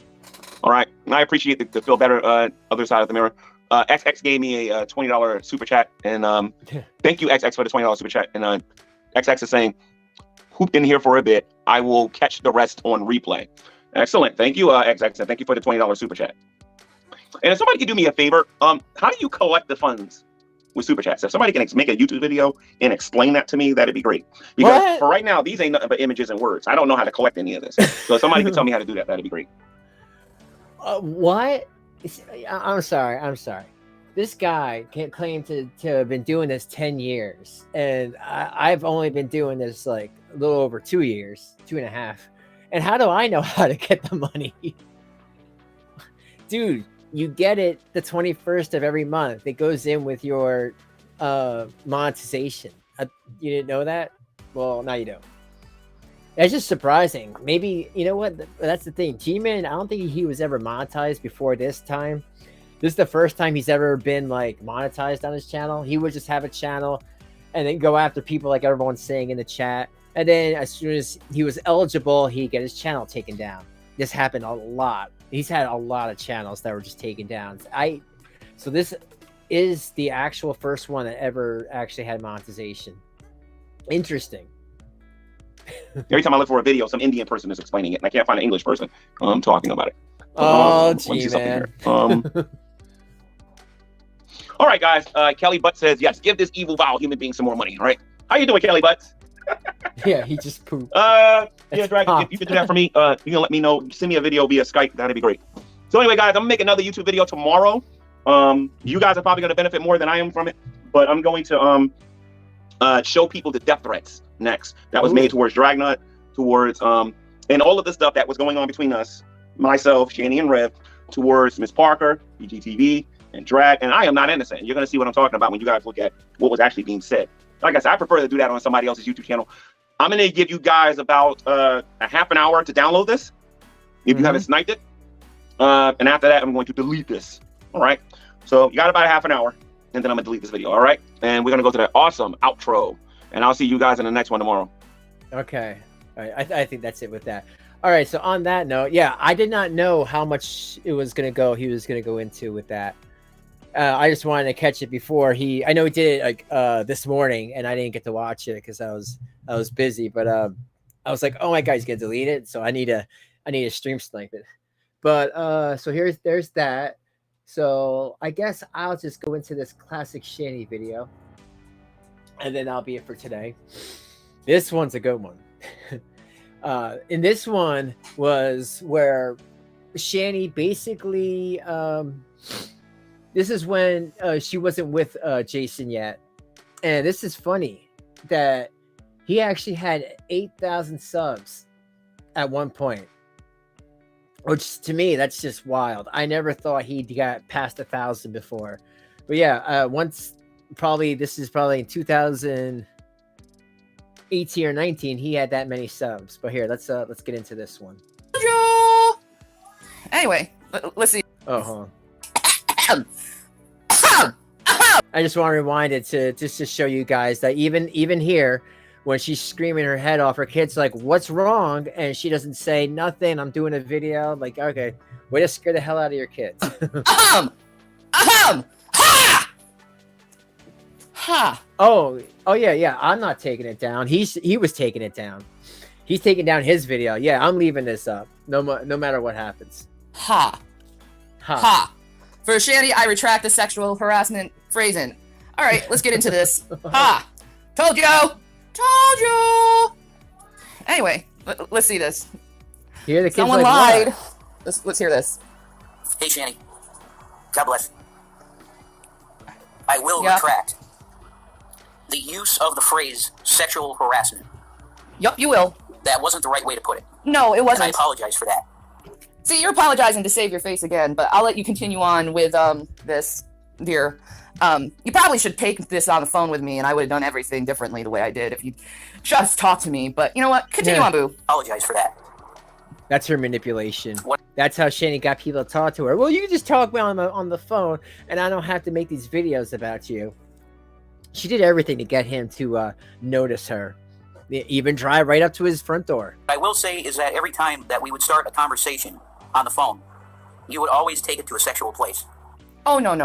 All right. And I appreciate the feel better other side of the mirror. XX gave me a $20 super chat, and thank you XX for the $20 super chat. And XX is saying, hooped in here for a bit. I will catch the rest on replay. Excellent. Thank you, XX, and thank you for the $20 super chat. And if somebody could do me a favor, how do you collect the funds with super chats? If somebody can make a YouTube video and explain that to me, that'd be great. Because for right now, these ain't nothing but images and words. I don't know how to collect any of this. So if somebody could tell me how to do that, that'd be great. What? I'm sorry. This guy can't claim to have been doing this 10 years. And I've only been doing this like a little over 2 years, 2.5. And how do I know how to get the money? Dude, you get it the 21st of every month. It goes in with your monetization. You didn't know that? Well, now you don't. That's just surprising. Maybe, you know what? That's the thing. Gman, I don't think he was ever monetized before this time. This is the first time he's ever been like monetized on his channel. He would just have a channel and then go after people like everyone's saying in the chat. And then as soon as he was eligible, he'd get his channel taken down. This happened a lot. He's had a lot of channels that were just taken down. So this is the actual first one that ever actually had monetization. Interesting. Every time I look for a video, some Indian person is explaining it, and I can't find an English person talking about it. Oh, gee, man. All right, guys. Kelly Butt says, yes, give this evil vile human being some more money. All right. How you doing, Kelly Butts? Yeah, he just pooped. Yeah, Dragon, if you can do that for me, you can let me know. Send me a video via Skype. That'd be great. So anyway, guys, I'm gonna make another YouTube video tomorrow. You guys are probably gonna benefit more than I am from it, but I'm going to show people the death threats next that was made towards Dragnut, towards and all of the stuff that was going on between us, myself, Shanny and Rev, towards Miss Parker, BGTV, and Drag. And I am not innocent. You're gonna see what I'm talking about when you guys look at what was actually being said. Like I said, I prefer to do that on somebody else's YouTube channel. I'm gonna give you guys about a half an hour to download this if you haven't sniped it. And after that, I'm going to delete this. All right. So you got about a half an hour, and then I'm gonna delete this video. All right. And we're gonna go to that awesome outro. And I'll see you guys in the next one tomorrow. Okay. All right. I think that's it with that. All right. So on that note, yeah, I did not know how much it was gonna go. He was gonna go into with that. I just wanted to catch it before I know he did it like this morning, and I didn't get to watch it because I was busy. But I was like, oh my God, he's gonna delete it, so I need to stream snipe it. But so there's that. So I guess I'll just go into this classic Shanny video, and then that'll be it for today. This one's a good one. And this one was where Shanny basically this is when she wasn't with Jason yet. And this is funny that he actually had 8,000 subs at one point, which to me, that's just wild. I never thought he'd got past 1,000 before. But yeah, once this is probably in 2018 or 19, he had that many subs. But here, let's get into this one. Anyway, let's see. Oh, I just want to rewind it to show you guys that even here, when she's screaming her head off, her kid's like, "What's wrong?" And she doesn't say nothing. I'm doing a video. Like, okay, way to scare the hell out of your kids. Ha! Ha! Oh yeah. I'm not taking it down. He was taking it down. He's taking down his video. Yeah, I'm leaving this up. No matter what happens. Ha! Ha! For Shanny, I retract the sexual harassment phrasing. All right, let's get into this. Ha! Told you! Told you! Anyway, let's see this. Here the kids Someone like, lied. Let's hear this. Hey, Shanny. God bless. I will retract the use of the phrase sexual harassment. Yup, you will. That wasn't the right way to put it. No, it wasn't. And I apologize for that. See, you're apologizing to save your face again, but I'll let you continue on with this, dear. You probably should take this on the phone with me, and I would have done everything differently the way I did if you just talked to me. But you know what? Continue on, boo. Apologize for that. That's her manipulation. What? That's how Shanny got people to talk to her. Well, you can just talk on the phone, and I don't have to make these videos about you. She did everything to get him to notice her. Even drive right up to his front door. What I will say is that every time that we would start a conversation on the phone, you would always take it to a sexual place. Oh, no.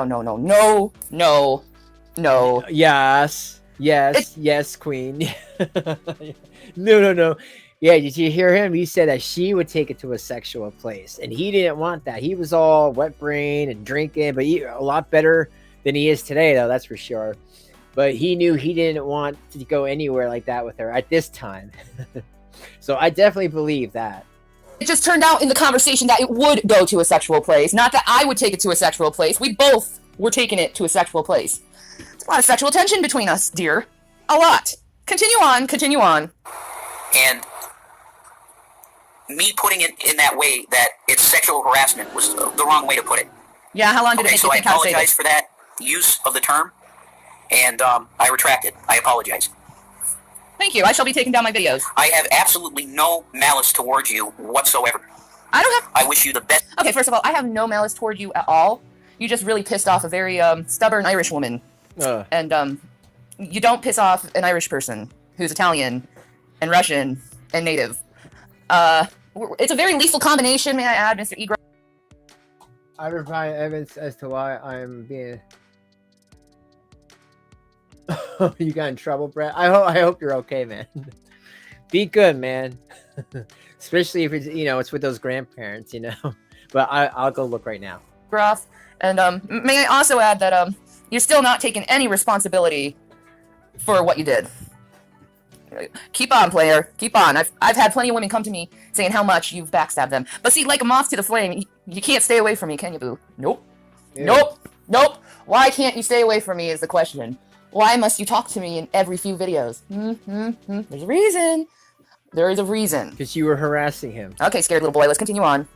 Yes, queen. No. Yeah, did you hear him? He said that she would take it to a sexual place, and he didn't want that. He was all wet brain and drinking, but a lot better than he is today, though, that's for sure. But he knew he didn't want to go anywhere like that with her at this time. So I definitely believe that. It just turned out in the conversation that it would go to a sexual place. Not that I would take it to a sexual place. We both were taking it to a sexual place. There's a lot of sexual tension between us, dear. A lot. Continue on. And me putting it in that way, that it's sexual harassment, was the wrong way to put it. Yeah, how long did it take you to think how to say so I apologize this? for that use of the term. And I retract it. I apologize. Thank you. I shall be taking down my videos. I have absolutely no malice towards you whatsoever. I wish you the best. Okay, first of all, I have no malice toward you at all. You just really pissed off a very stubborn Irish woman. And you don't piss off an Irish person who's Italian and Russian and native. It's a very lethal combination, may I add, Mr. Egro. I provide evidence as to why I'm being... You got in trouble, Brett? I hope you're okay, man. Be good, man. Especially if it's, you know, it's with those grandparents, you know. But I'll go look right now. Groff. And may I also add that you're still not taking any responsibility for what you did. Keep on, player. Keep on. I've had plenty of women come to me saying how much you've backstabbed them. But see, like a moth to the flame, you can't stay away from me, can you, boo? Nope. Yeah. Nope. Why can't you stay away from me is the question. Why must you talk to me in every few videos? There's a reason. There is a reason. Because you were harassing him. Okay, scared little boy, let's continue on.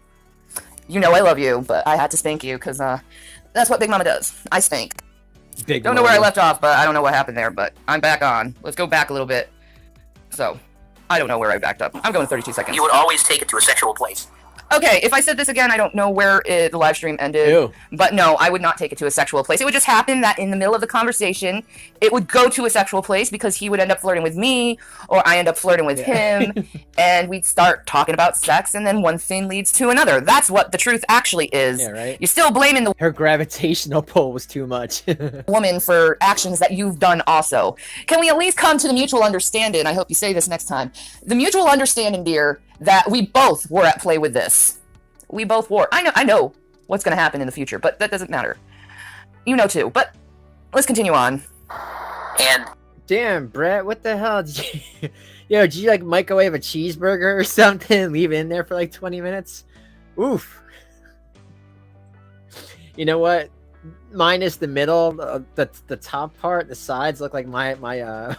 You know I love you, but I had to spank you because that's what Big Mama does. I spank. Don't know where I left off, but I don't know what happened there, but I'm back on. Let's go back a little bit. So, I don't know where I backed up. I'm going 32 seconds. You would always take it to a sexual place. Okay, if I said this again, I don't know where the live stream ended. Ew. But no, I would not take it to a sexual place. It would just happen that in the middle of the conversation, it would go to a sexual place because he would end up flirting with me, or I end up flirting with him, and we'd start talking about sex, and then one thing leads to another. That's what the truth actually is. Yeah, right? You're still blaming the her gravitational pull was too much. woman for actions that you've done also. Can we at least come to the mutual understanding? I hope you say this next time. The mutual understanding, dear, that we both were at play with this. We both were. I know what's going to happen in the future, but that doesn't matter. You know too. But let's continue on. And damn, Brett, what the hell did you? Yo, did you like microwave a cheeseburger or something and leave it in there for like 20 minutes? Oof. You know what? Minus the middle, the top part, the sides look like my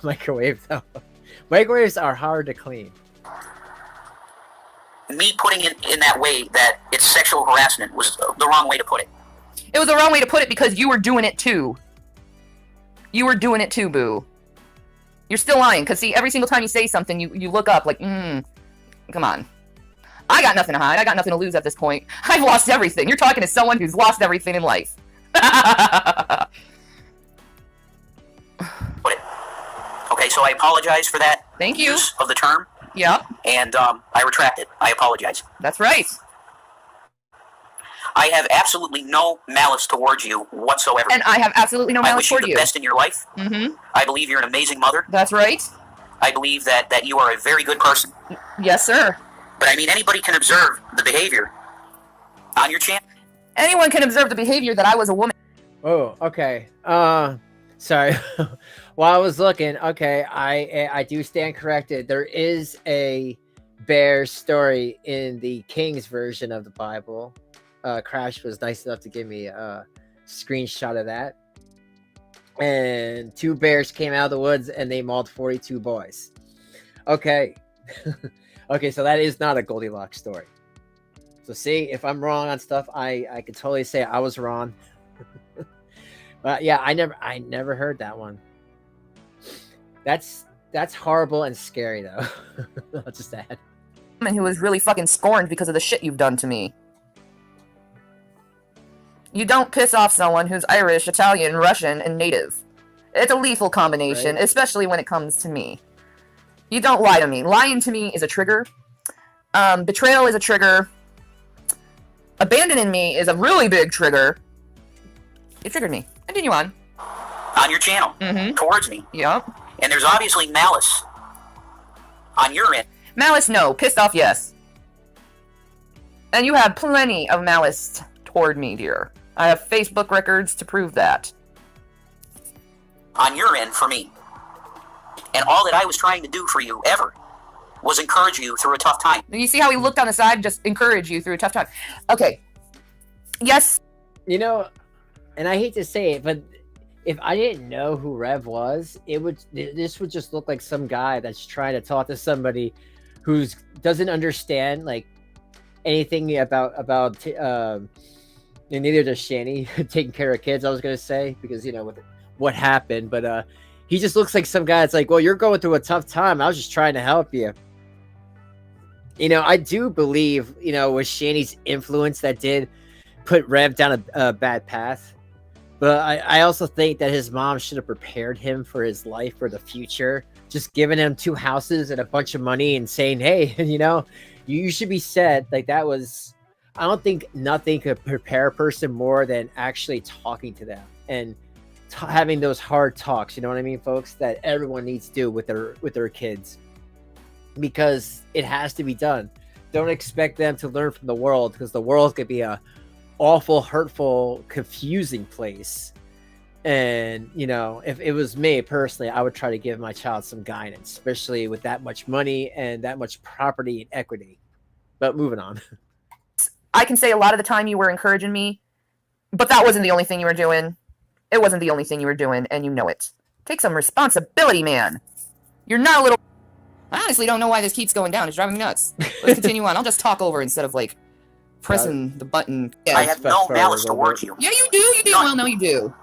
microwave though. Microwaves are hard to clean. Me putting it in that way that it's sexual harassment was the wrong way to put it. It was the wrong way to put it because you were doing it too. You were doing it too, boo. You're still lying, because see, every single time you say something, you look up like, come on. I got nothing to hide. I got nothing to lose at this point. I've lost everything. You're talking to someone who's lost everything in life. Okay, so I apologize for that. Thank you. Use of the term. Yeah. And I retract it. I apologize. That's right. I have absolutely no malice towards you whatsoever. And I have absolutely no malice toward you. I wish you the best in your life. Mm-hmm. I believe you're an amazing mother. That's right. I believe that you are a very good person. Yes, sir. But I mean, anybody can observe the behavior on your channel. Anyone can observe the behavior that I was a woman. Oh, okay. Sorry. While I was looking, okay, I do stand corrected. There is a bear story in the King's version of the Bible. Crash was nice enough to give me a screenshot of that. And 2 bears came out of the woods and they mauled 42 boys. Okay. Okay, so that is not a Goldilocks story. So see, if I'm wrong on stuff, I could totally say I was wrong. But yeah, I never heard that one. That's horrible and scary though. I'll just add. Woman who was really fucking scorned because of the shit you've done to me. You don't piss off someone who's Irish, Italian, Russian, and native. It's a lethal combination, right? Especially when it comes to me. You don't lie to me. Lying to me is a trigger. Betrayal is a trigger. Abandoning me is a really big trigger. It triggered me. Continue on. On your channel. Mm-hmm. Towards me. Yep. And there's obviously malice on your end. Malice, no. Pissed off, yes. And you have plenty of malice toward me, dear. I have Facebook records to prove that. On your end, for me. And all that I was trying to do for you, ever, was encourage you through a tough time. You see how he looked on the side? Just encourage you through a tough time. Okay. Yes. You know, and I hate to say it, but if I didn't know who Rev was, this would just look like some guy that's trying to talk to somebody who doesn't understand like anything about and neither does Shanny taking care of kids. I was gonna say, because you know with what happened, but he just looks like some guy that's like, well, you're going through a tough time. I was just trying to help you. I do believe, with Shanny's influence that did put Rev down a bad path. But I also think that his mom should have prepared him for his life, for the future. Just giving him 2 houses and a bunch of money and saying, hey, you should be set. Like, that was, I don't think nothing could prepare a person more than actually talking to them and having those hard talks. You know what I mean, folks? That everyone needs to do with their kids. Because it has to be done. Don't expect them to learn from the world, because the world could be a awful, hurtful, confusing place. And if it was me personally, I would try to give my child some guidance, especially with that much money and that much property and equity. But moving on. I can say a lot of the time you were encouraging me, but that wasn't the only thing you were doing. It wasn't the only thing you were doing, and you know it. Take some responsibility, man. You're not a little... I honestly don't know why this keeps going down. It's driving me nuts. Let's continue on. I'll just talk over instead of, like, pressing the button. Yeah, I have no malice towards you. Yeah, you do. You damn well know you do.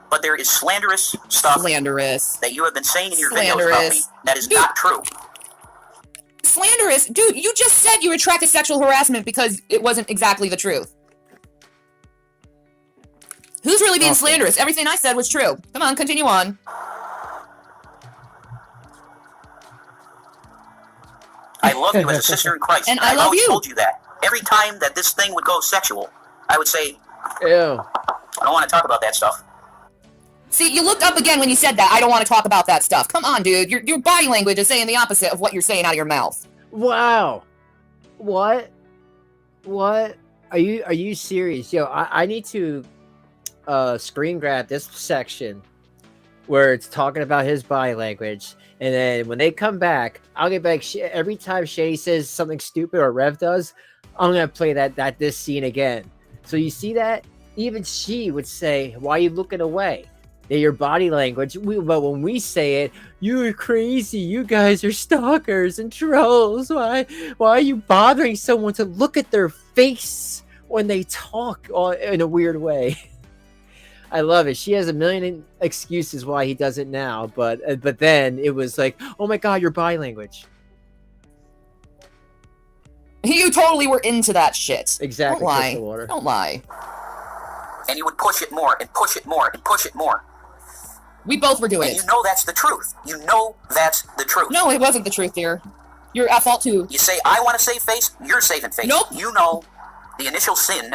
But there is slanderous stuff that you have been saying in your videos about me that is not true. Slanderous? Dude, you just said you attracted sexual harassment because it wasn't exactly the truth. Who's really being slanderous? Everything I said was true. Come on, continue on. I love you as a sister in Christ. And I love always you. Told you that. Every time that this thing would go sexual, I would say, ew. I don't want to talk about that stuff. See, you looked up again when you said that. I don't want to talk about that stuff. Come on, dude. Your body language is saying the opposite of what you're saying out of your mouth. Wow. What? Are you serious? Yo, I need to screen grab this section where it's talking about his body language. And then when they come back, I'll get back. Every time Shanny says something stupid or Rev does, I'm going to play this scene again. So you see that? Even she would say, why are you looking away? They're your body language. But when we say it, you're crazy. You guys are stalkers and trolls. Why are you bothering someone to look at their face when they talk in a weird way? I love it. She has a million excuses why he does it now, but then it was like, oh my god, your body language. You totally were into that shit. Exactly. Don't lie. Don't lie. And you would push it more and push it more and push it more. We both were doing and it. You know that's the truth. You know that's the truth. No, it wasn't the truth, dear. You're at fault too. You say, I want to save face, you're saving face. Nope. You know the initial sin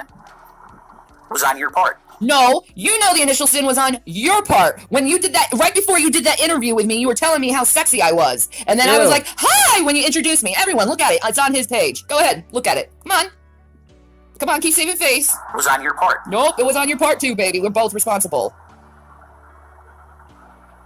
was on your part. No, you know the initial sin was on your part. When you did that, right before you did that interview with me, you were telling me how sexy I was. And then I was like, hi, when you introduced me. Everyone, look at it. It's on his page. Go ahead, look at it. Come on. Come on, keep saving face. It was on your part. Nope, it was on your part too, baby. We're both responsible.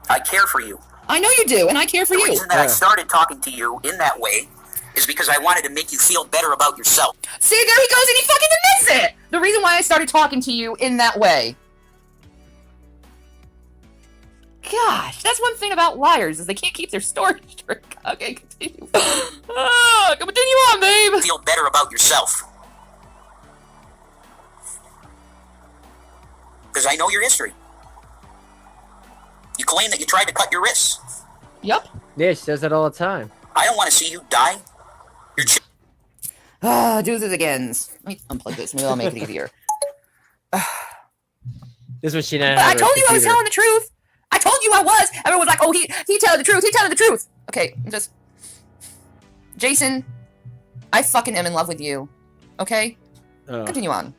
I care for you. I know you do, and I care for you. The reason that I started talking to you in that way is because I wanted to make you feel better about yourself. See, there he goes, and he fucking admits it! The reason why I started talking to you in that way. Gosh, that's one thing about liars, is they can't keep their story straight. Okay, continue. Continue on, babe! Feel better about yourself. Because I know your history. You claim that you tried to cut your wrists. Yep. Yeah, she says that all the time. I don't want to see you die. Do this again. Let me unplug this. Maybe I'll make it easier. This was she. But I told you I was telling the truth. I told you I was. Everyone was like, "Oh, he telling the truth. He telling the truth." Okay, just Jason, I fucking am in love with you. Okay, continue on.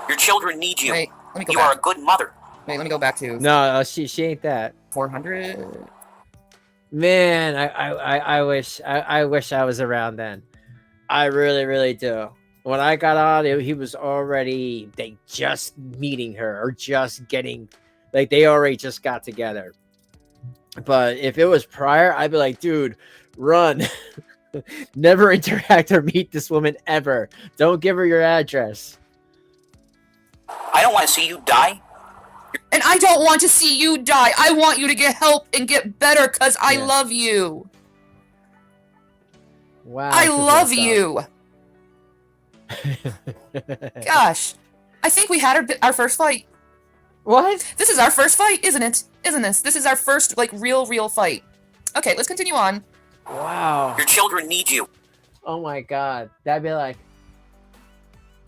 Your children need you. Wait, let me go you back. are a good mother. Wait, let me go back to. No, she ain't that. 400. Man, I wish I was around then. I really do. When I got on, he was already just meeting her or just getting, like, they already just got together. But if it was prior, I'd be like, dude, run. Never interact or meet this woman ever. Don't give her your address. I don't want to see you die. And I don't want to see you die. I want you to get help and get better because I love you. Wow. I love you. Gosh. I think we had our first fight. What? This is our first fight, isn't it? Isn't this? This is our first, like, real fight. Okay, let's continue on. Wow. Your children need you. Oh my God. That'd be like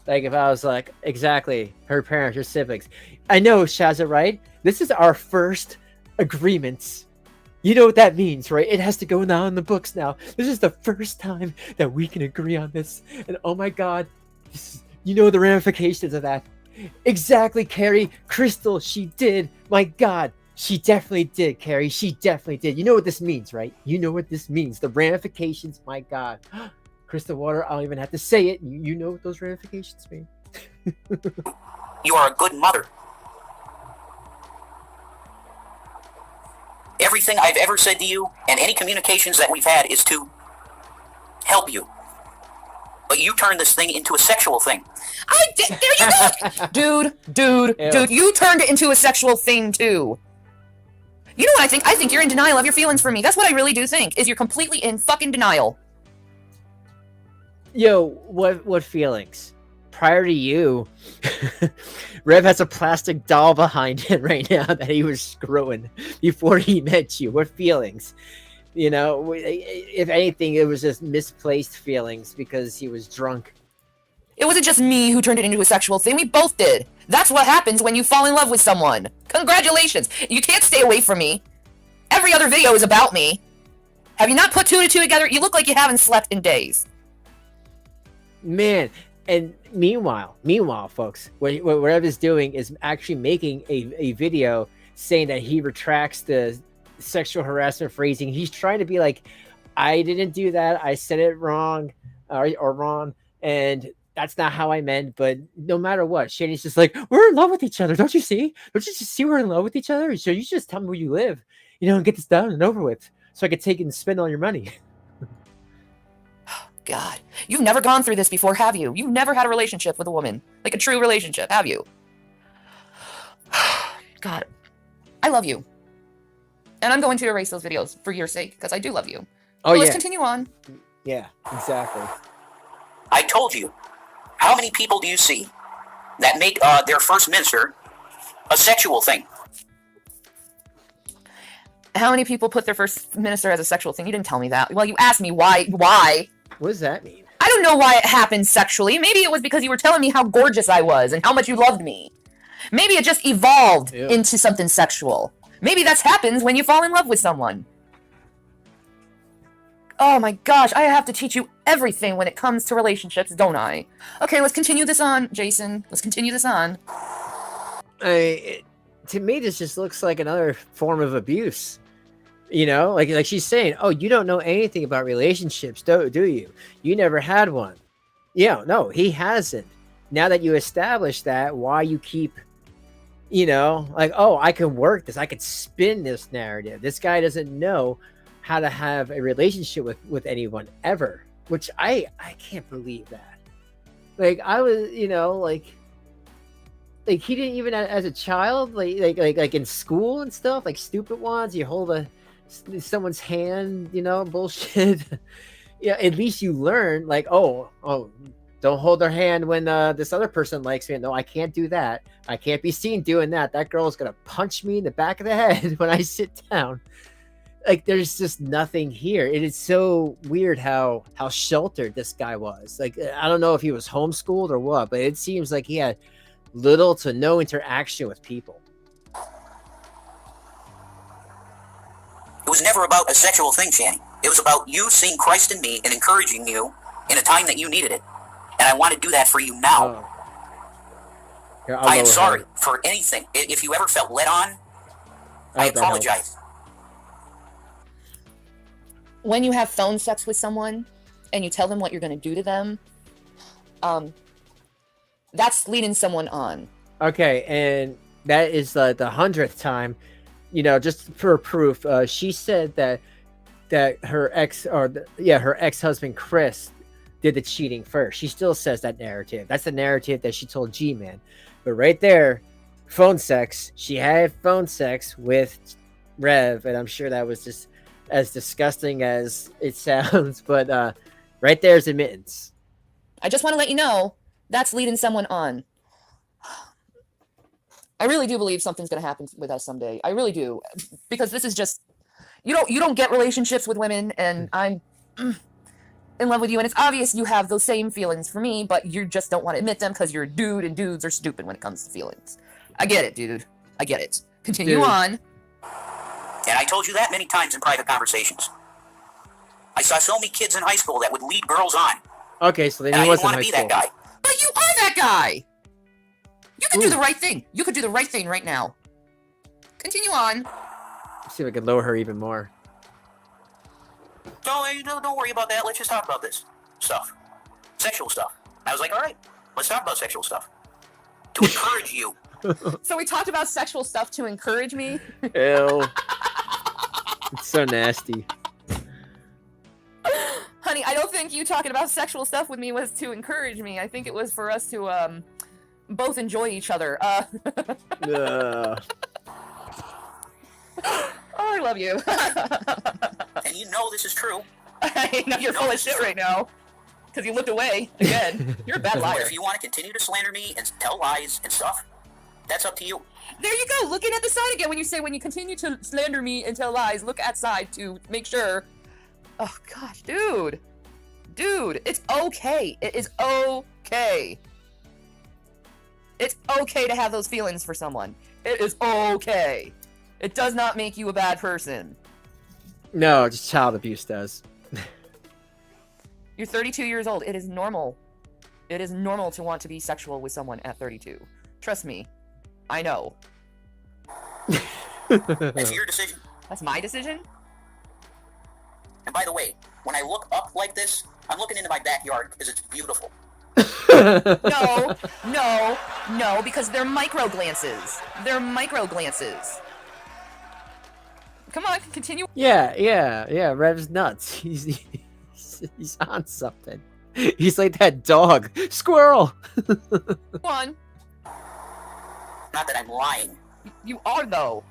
if I was like, exactly, her parents, her siblings. I know, Shazza, right? This is our first agreements. You know what that means, right? It has to go now in the books now. This is the first time that we can agree on this. And oh my God, you know the ramifications of that. Exactly, Carrie. Crystal, she did. My God, she definitely did, Carrie. She definitely did. You know what this means, right? You know what this means. The ramifications, my God. Crystal Water, I don't even have to say it. You know what those ramifications mean. You are a good mother. Everything I've ever said to you and any communications that we've had is to help you. But you turned this thing into a sexual thing. I did. There you go. Dude, you turned it into a sexual thing too. You know what I think? I think you're in denial of your feelings for me. That's what I really do think, is you're completely in fucking denial. Yo, what feelings? Prior to you, Rev has a plastic doll behind it right now that he was screwing before he met you. What feelings? You know, if anything, it was just misplaced feelings because he was drunk. It wasn't just me who turned it into a sexual thing. We both did. That's what happens when you fall in love with someone. Congratulations. You can't stay away from me. Every other video is about me. Have you not put two and two together? You look like you haven't slept in days. Man, and meanwhile, folks, what Rev is doing is actually making a video saying that he retracts the sexual harassment phrasing. He's trying to be like, I didn't do that. I said it wrong or wrong. And that's not how I meant. But no matter what, Shanny's just like, we're in love with each other. Don't you see? Don't you just see we're in love with each other? So you just tell me where you live, and get this done and over with so I can take it and spend all your money. God, you've never gone through this before, have you? You've never had a relationship with a woman, like a true relationship, have you? God, I love you. And I'm going to erase those videos for your sake, because I do love you. Oh, Let's continue on. Yeah, exactly. I told you. How many people do you see that make their first minister a sexual thing? How many people put their first minister as a sexual thing? You didn't tell me that. Well, you asked me why. Why? What does that mean? I don't know why it happened sexually. Maybe it was because you were telling me how gorgeous I was and how much you loved me. Maybe it just evolved into something sexual. Maybe that happens when you fall in love with someone. Oh my gosh, I have to teach you everything when it comes to relationships, don't I? Okay, let's continue this on, Jason. Let's continue this on. To me, this just looks like another form of abuse. Like she's saying, oh, you don't know anything about relationships, do you? You never had one. Yeah, no, he hasn't. Now that you established that, why you keep, like, oh, I can work this. I could spin this narrative. This guy doesn't know how to have a relationship with anyone ever, which I can't believe that. Like, I was, like he didn't even as a child, like in school and stuff, like stupid ones, you hold someone's hand, bullshit. Yeah, at least you learn, like, oh, don't hold their hand when this other person likes me. No, I can't do that. I can't be seen doing that. That girl's gonna punch me in the back of the head when I sit down. Like, there's just nothing here. It is so weird how sheltered this guy was. Like, I don't know if he was homeschooled or what, but it seems like he had little to no interaction with people. It was never about a sexual thing, Shanny. It was about you seeing Christ in me and encouraging you in a time that you needed it. And I want to do that for you now. Here, I am sorry for anything. If you ever felt let on, I apologize. When you have phone sex with someone and you tell them what you're going to do to them, that's leading someone on. Okay, and that is the 100th time, just for proof. She said that her her ex-husband Chris did the cheating first. She still says that narrative. That's the narrative that she told Gman. But right there, phone sex. She had phone sex with Rev, and I'm sure that was just as disgusting as it sounds. But right there's admittance. I just want to let you know that's leading someone on. I really do believe something's gonna happen with us someday. I really do, because this is just you don't get relationships with women, and I'm in love with you, and it's obvious you have those same feelings for me, but you just don't want to admit them because you're a dude, and dudes are stupid when it comes to feelings. I get it, dude. I get it. Continue on. And I told you that many times in private conversations. I saw so many kids in high school that would lead girls on. Okay, so then And he I was didn't in want high to be school. that guy. But you are that guy. You could do the right thing. You could do the right thing right now. Continue on. Let's see if I can lower her even more. Don't worry about that. Let's just talk about this stuff. Sexual stuff. I was like, all right, let's talk about sexual stuff. To encourage you. So we talked about sexual stuff to encourage me. Ew. It's so nasty. Honey, I don't think you talking about sexual stuff with me was to encourage me. I think it was for us to both enjoy each other. Oh, I love you. And you know this is true. I know you're full of shit right now. Because you looked away again. You're a bad But liar. if you want to continue to slander me and tell lies and stuff, that's up to you. There you go. Looking at the side again when you continue to slander me and tell lies, look at side to make sure. Oh gosh, dude. Dude, it's okay. It is okay. It's okay to have those feelings for someone. It is okay. It does not make you a bad person. No, just child abuse does. You're 32 years old. It is normal. It is normal to want to be sexual with someone at 32. Trust me. I know. That's your decision. That's my decision? And by the way, when I look up like this, I'm looking into my backyard because it's beautiful. No, because they're micro glances. They're micro glances. Come on, continue. Yeah. Rev's nuts. He's on something. He's like that dog. Squirrel. on. Not that I'm lying. You are, though.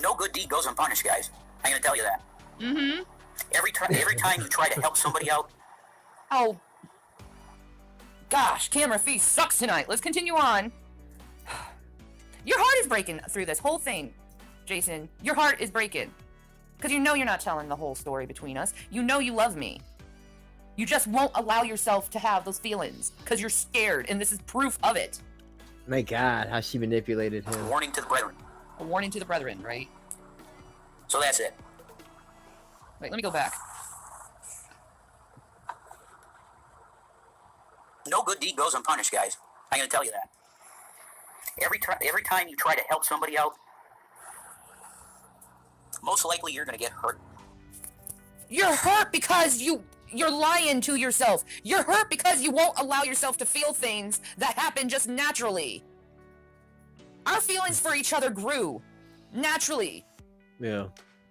No good deed goes unpunished, guys. I'm gonna tell you that. Mm-hmm. Every time you try to help somebody out, Oh. Gosh, camera feed sucks tonight. Let's continue on. Your heart is breaking through this whole thing, Jason. Your heart is breaking. Because you know you're not telling the whole story between us. You know you love me. You just won't allow yourself to have those feelings. Because you're scared, and this is proof of it. My God, how she manipulated him. warning to the brethren. A warning to the brethren, right? So that's it. Wait, let me go back. No good deed goes unpunished, guys. I'm gonna tell you that. Every time you try to help somebody out, most likely you're gonna get hurt. You're hurt because you're lying to yourself. You're hurt because you won't allow yourself to feel things that happen just naturally. Our feelings for each other grew naturally. Yeah.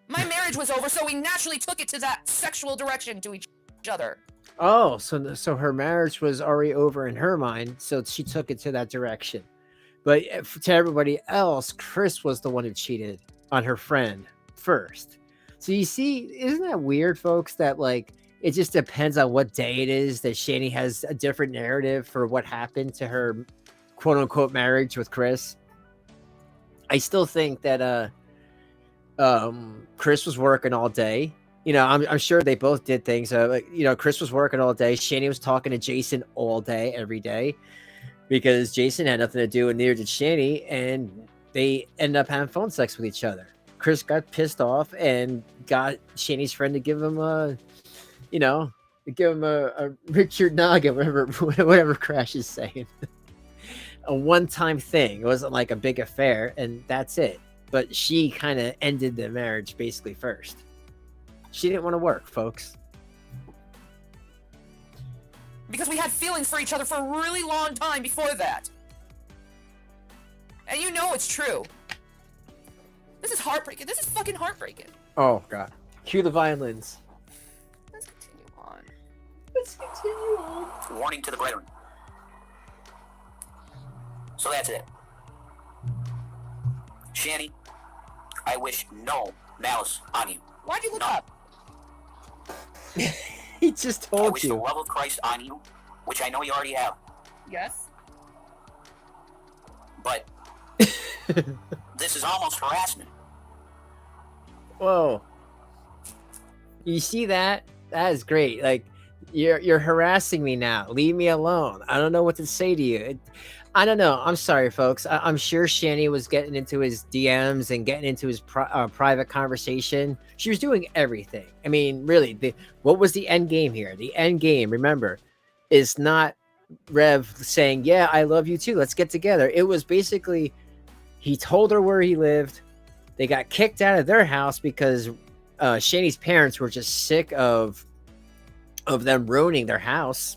My marriage was over, so we naturally took it to that sexual direction to each other. Oh, so her marriage was already over in her mind, so she took it to that direction. But to everybody else, Chris was the one who cheated on her friend first. So you see, isn't that weird, folks, that like it just depends on what day it is that Shanny has a different narrative for what happened to her quote unquote marriage with Chris? I still think that Chris was working all day. You know, I'm sure they both did things. Chris was working all day. Shanny was talking to Jason all day, every day, because Jason had nothing to do, and neither did Shanny, and they ended up having phone sex with each other. Chris got pissed off and got Shanny's friend to give him a Richard Nugget, whatever Crash is saying. A one-time thing. It wasn't like a big affair, and that's it. But she kind of ended the marriage basically first. She didn't want to work, folks. Because we had feelings for each other for a really long time before that. And you know it's true. This is heartbreaking. This is fucking heartbreaking. Oh, God. Cue the violins. Let's continue on. Warning to the brethren. So that's it. Shanny, I wish no malice on you. Why'd you look No. up? He just I told wish the you. love of Christ on you which I know you already have. Yes. But this is almost harassment. Whoa. You see that? That is great. Like, you're harassing me now. Leave me alone. I don't know what to say to you. I don't know. I'm sorry, folks. I'm sure Shanny was getting into his DMs and getting into his private conversation. She was doing everything. I mean, really, what was the end game here? The end game, remember, is not Rev saying, yeah, I love you too. Let's get together. It was basically, he told her where he lived. They got kicked out of their house because Shanny's parents were just sick of them ruining their house.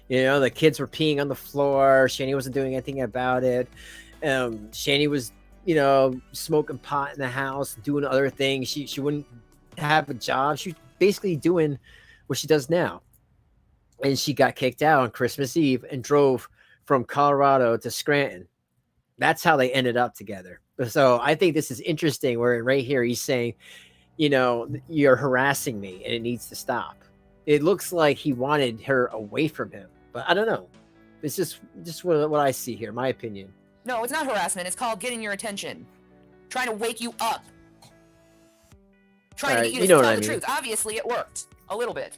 You know, the kids were peeing on the floor. Shanny wasn't doing anything about it. Shanny was, you know, smoking pot in the house, doing other things. She wouldn't have a job. She was basically doing what she does now. And she got kicked out on Christmas Eve and drove from Colorado to Scranton. That's how they ended up together. So I think this is interesting where right here he's saying, you know, you're harassing me and it needs to stop. It looks like he wanted her away from him, but I don't know. It's just what I see here, my opinion. No, it's not harassment. It's called getting your attention. Trying to wake you up. Trying to get you to tell the truth. Obviously, it worked. A little bit.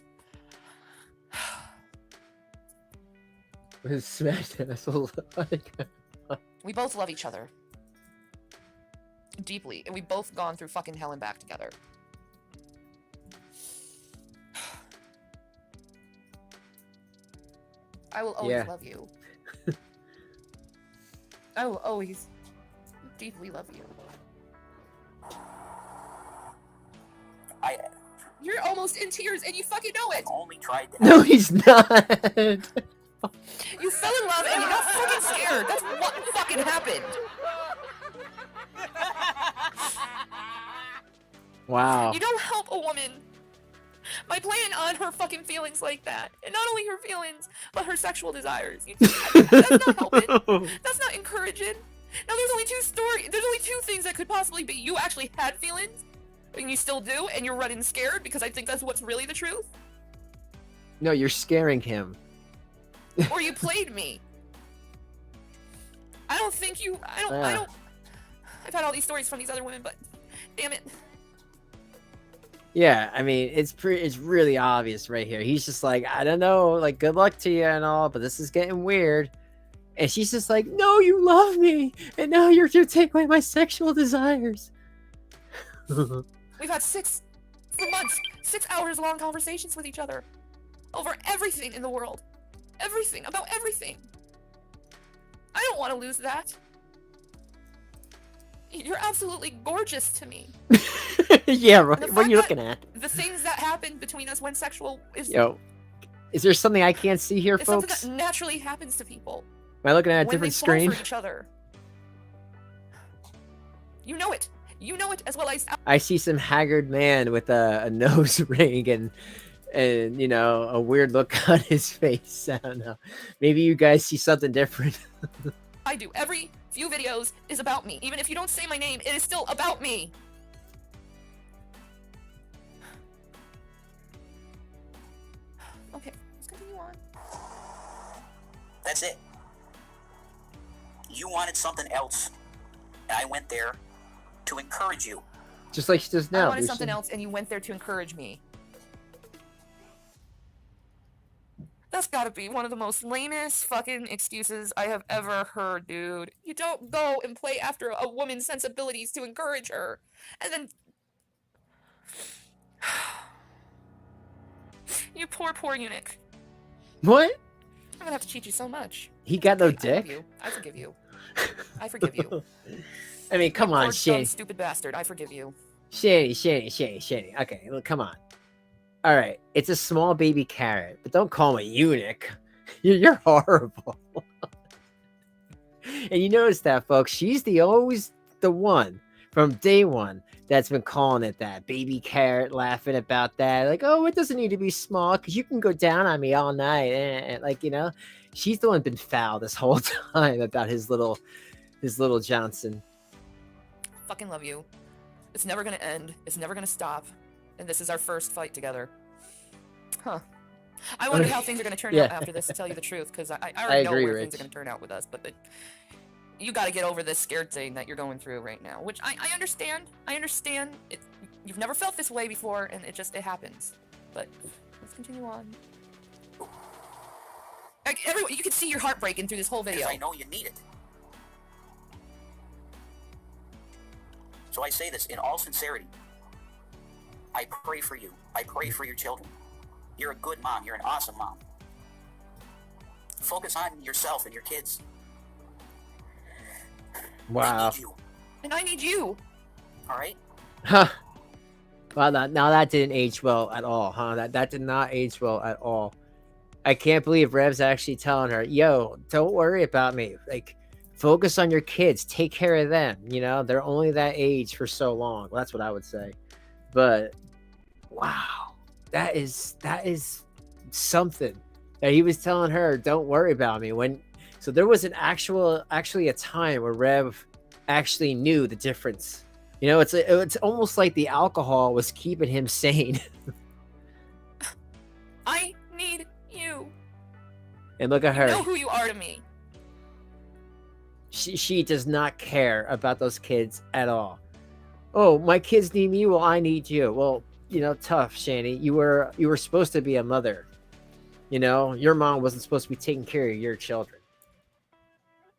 Smashed asshole. We both love each other. Deeply. And we both gone through fucking hell and back together. I will always love you. I will always deeply love you. You're almost in tears and you fucking know it! Only tried to. No, he's not. You fell in love and you got fucking scared. That's what fucking happened. Wow. You don't help a woman by playing on her fucking feelings like that. And not only her feelings, but her sexual desires. That's not helping. That's not encouraging. Now there's only two things that could possibly be. You actually had feelings, and you still do, and you're running scared because I think that's what's really the truth. No, you're scaring him. Or you played me. I don't. I've had all these stories from these other women, but damn it. Yeah, I mean, it's really obvious right here. He's just like, I don't know, like, good luck to you and all, but this is getting weird. And she's just like, no, you love me, and now you're to take away my sexual desires. We've had 6 hours long conversations with each other over everything in the world. Everything, about everything. I don't want to lose that. You're absolutely gorgeous to me. Yeah, right. What are you looking at? The things that happen between us when sexual is... Yo, is there something I can't see here, it's folks? Something that naturally happens to people. Am I looking at a when different they screen? fall for each other. You know it. You know it as well as... I see some haggard man with a nose ring and you know, a weird look on his face. I don't know. Maybe you guys see something different. I do. Every few videos is about me. Even if you don't say my name, it is still about me. Okay, let's continue on. That's it. You wanted something else, and I went there to encourage you. Just like she does now. I wanted something else, and you went there to encourage me. That's gotta be one of the most lamest fucking excuses I have ever heard, dude. You don't go and play after a woman's sensibilities to encourage her. And then... You poor eunuch. What? I'm gonna have to cheat you so much. He got no dick? I forgive you. I forgive you. I mean, come on, Shanny. Stupid bastard, I forgive you. Shanny. Okay, look, come on. All right, it's a small baby carrot, but don't call him a eunuch. You're horrible. And you notice that, folks, she's always the one from day one that's been calling it that. Baby carrot, laughing about that. Like, oh, it doesn't need to be small because you can go down on me all night. And like, you know, she's the one been foul this whole time about his little Johnson. Fucking love you. It's never gonna end. It's never gonna stop. And this is our first fight together. Huh. I wonder how things are going to turn out after this, to tell you the truth, because I already know agree, where Rich. things are going to turn out with us, but you got to get over this scared thing that you're going through right now, which I understand. I understand. You've never felt this way before, and it happens. But let's continue on. Everyone, you can see your heart breaking through this whole video. Because I know you need it. So I say this in all sincerity. I pray for you. I pray for your children. You're a good mom. You're an awesome mom. Focus on yourself and your kids. Wow. I need you. And I need you. All right? Huh. Wow, now that didn't age well at all, huh? That did not age well at all. I can't believe Rev's actually telling her, yo, don't worry about me. Like, focus on your kids. Take care of them. You know, they're only that age for so long. Well, that's what I would say. But wow, that is something that he was telling her, don't worry about me. So there was actually a time where Rev actually knew the difference. You know, it's almost like the alcohol was keeping him sane. I need you. And look at her. You know who you are to me. She does not care about those kids at all. Oh, my kids need me. Well, I need you. Well, you know, tough, Shanny. You were supposed to be a mother. You know, your mom wasn't supposed to be taking care of your children.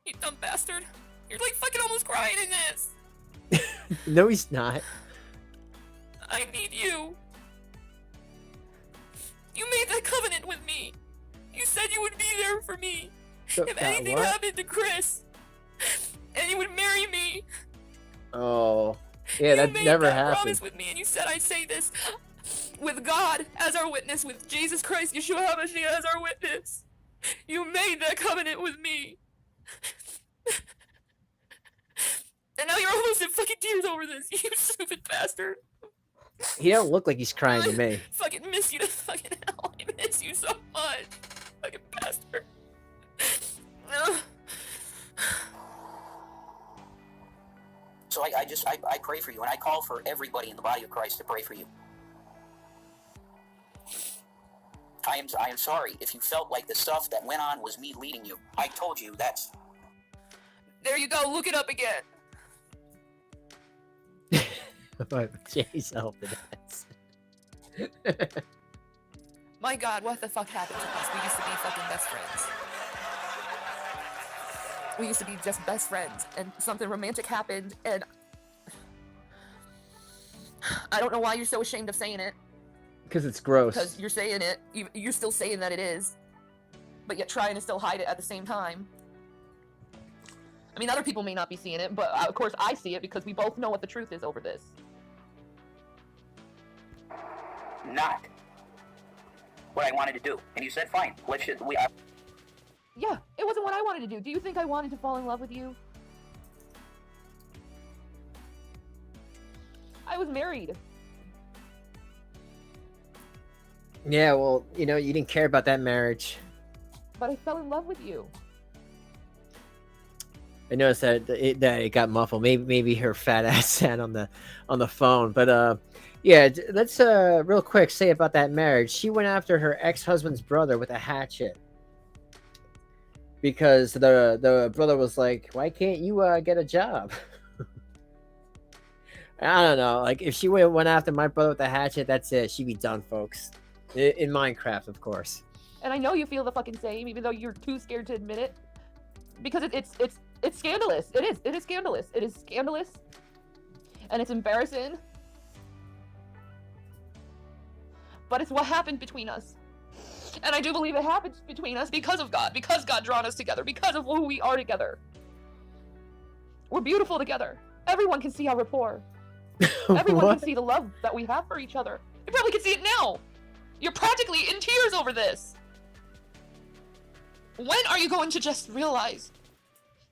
You dumb bastard. You're like fucking almost crying in this. No, he's not. I need you. You made that covenant with me. You said you would be there for me. So, if anything what? happened to Chris, and you would marry me. Oh, yeah, that made never that happened. promise with me, and you said I say this with God as our witness, with Jesus Christ, Yeshua HaMashiach as our witness. You made that covenant with me. And now you're almost in fucking tears over this, you stupid bastard. He don't look like he's crying to me. Fucking miss you to fucking hell. I miss you so much. Fucking bastard. So I pray for you, and I call for everybody in the body of Christ to pray for you. I am sorry if you felt like the stuff that went on was me leading you. I told you that's... There you go, look it up again. Jay's helping us. My God, what the fuck happened to us? We used to be fucking best friends. We used to be just best friends, and something romantic happened, and I don't know why you're so ashamed of saying it. Because it's gross. Because you're saying it, you're still saying that it is, but yet trying to still hide it at the same time. I mean, other people may not be seeing it, but of course I see it because we both know what the truth is over this. not what I wanted to do. And you said, fine, let's just, Yeah, it wasn't what I wanted to do. Do you think I wanted to fall in love with you? I was married. Yeah, well, you know, you didn't care about that marriage. But I fell in love with you. I noticed that it got muffled. Maybe her fat ass sat on the phone. But yeah, let's real quick say about that marriage. She went after her ex-husband's brother with a hatchet because the brother was like, "Why can't you get a job?" I don't know. Like, if she went after my brother with a hatchet, that's it. She'd be done, folks. In Minecraft, of course. And I know you feel the fucking same, even though you're too scared to admit it, because it's scandalous. It is scandalous. It is scandalous, and it's embarrassing. But it's what happened between us, and I do believe it happened between us because of God, because God drawn us together, because of who we are together. We're beautiful together. Everyone can see our rapport. Everyone can see the love that we have for each other. You probably can see it now. You're practically in tears over this. When are you going to just realize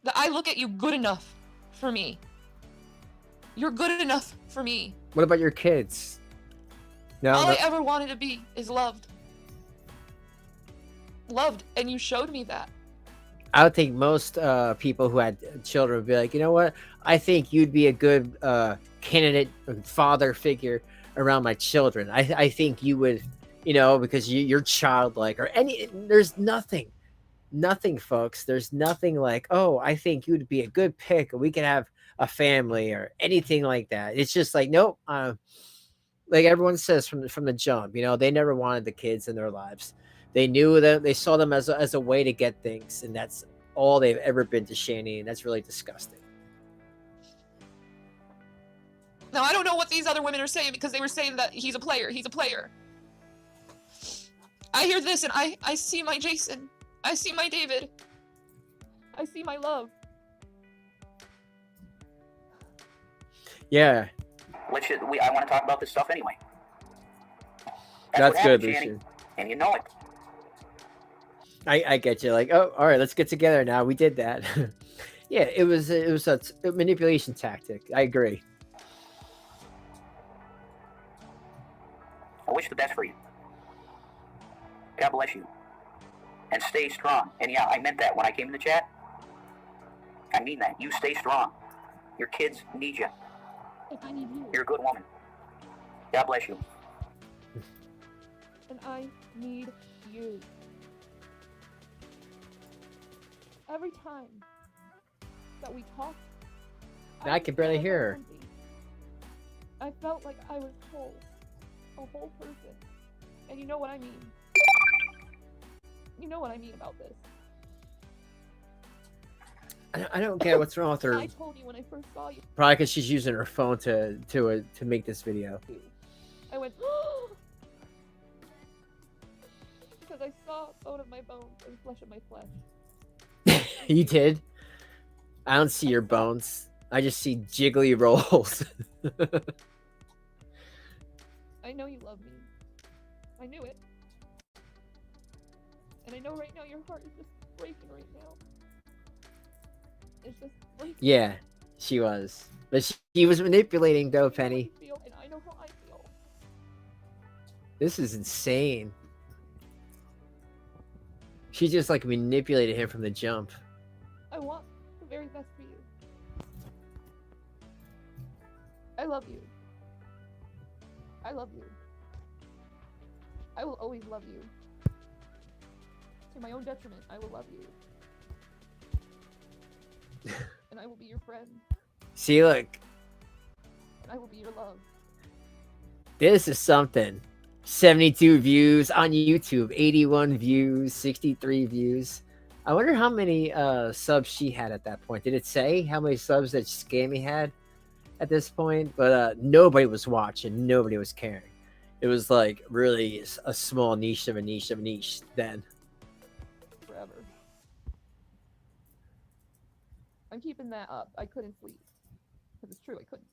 that I look at you good enough for me? You're good enough for me. What about your kids? No, All I ever wanted to be is loved. Loved, and you showed me that. I would think most people who had children would be like, you know what? I think you'd be a good candidate father figure around my children. I think you would you know, because you're childlike or any. There's nothing, folks. There's nothing like, oh, I think you'd be a good pick, or we could have a family or anything like that. It's just like, nope. Like everyone says from the jump, you know, they never wanted the kids in their lives. They knew that they saw them as a way to get things, and that's all they've ever been to Shanny, and that's really disgusting. Now, I don't know what these other women are saying, because they were saying that he's a player. He's a player. I hear this, and I see my Jason. I see my David. I see my love. Yeah. I want to talk about this stuff anyway. That's good, happened, Shanny, Lucian. and you know it. I get you. Like, oh, all right, let's get together now. We did that. Yeah, it was a manipulation tactic. I agree. I wish the best for you. God bless you. And stay strong. And yeah, I meant that when I came in the chat. I mean that. You stay strong. Your kids need you. I need you. You're a good woman. God bless you. And I need you. Every time that we talked, I can barely hear her. I felt like I was whole. A whole person. And you know what I mean. You know what I mean about this. I don't get what's wrong with her. I told you when I first saw you. Probably because she's using her phone to make this video. I went, because I saw bone of my bones and flesh of my flesh. You did? I don't see your bones. I just see jiggly rolls. I know you love me. I knew it. And I know right now your heart is just breaking right now. It's just breaking. Yeah, she was. But she was manipulating though, Penny. And I know how I feel. This is insane. She just like manipulated him from the jump. I want the very best for you. I love you. I love you. I will always love you. To my own detriment, I will love you. And I will be your friend. See, look. And I will be your love. This is something. 72 views on YouTube, 81 views, 63 views. I wonder how many subs she had at that point. Did it say how many subs that Scammy had at this point? But nobody was watching. Nobody was caring. It was like really a small niche of a niche of a niche then. Forever. I'm keeping that up. I couldn't sleep. Because it's true, I couldn't.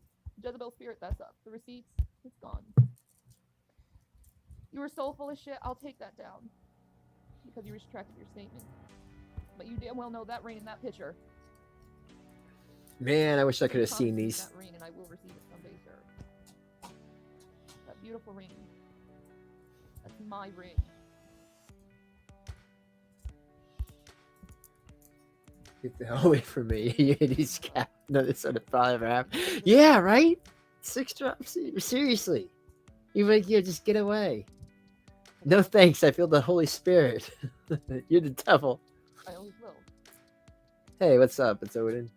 Jezebel Spirit, that's up. The receipts, it's gone. You were so full of shit, I'll take that down. Because you retracted your statement. But you damn well know that ring in that picture. Man, I wish I could have seen these. That ring and I will receive it someday, sir. That beautiful ring. That's my ring. Get the hell away from me. These cats. No, this would have probably ever happened. Yeah, right? 6 drops. Seriously. You're like, yeah, just get away. No thanks. I feel the Holy Spirit. You're the devil. I always will. Hey, what's up? It's Odin.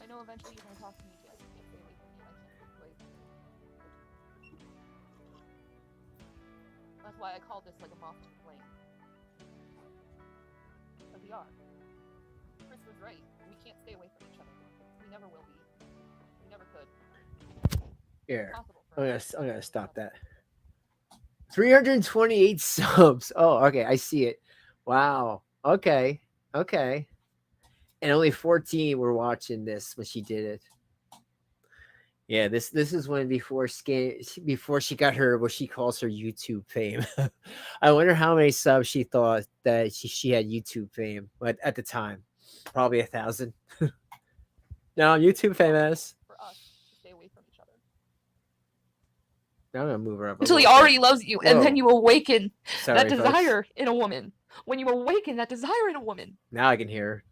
I know eventually you're gonna talk to me, but you can't stay away from me. I can't wait. That's why I call this like a moth to the flame. Because we are. Chris was right. We can't stay away from each other. We never will be. We never could. Here. Impossible I'm for us. gonna stop that. 328 subs. Oh, okay. I see it. Wow. Okay. Okay. And only 14 were watching this when she did it. Yeah, this is when before she got her what she calls her YouTube fame. I wonder how many subs she thought that she had YouTube fame, but at the time, probably 1,000. Now I'm YouTube famous. For us to stay away from each other. Now I'm gonna move her up. Until he already loves you, and then you awaken Sorry, that folks. desire in a woman. When you awaken that desire in a woman, Now I can hear her.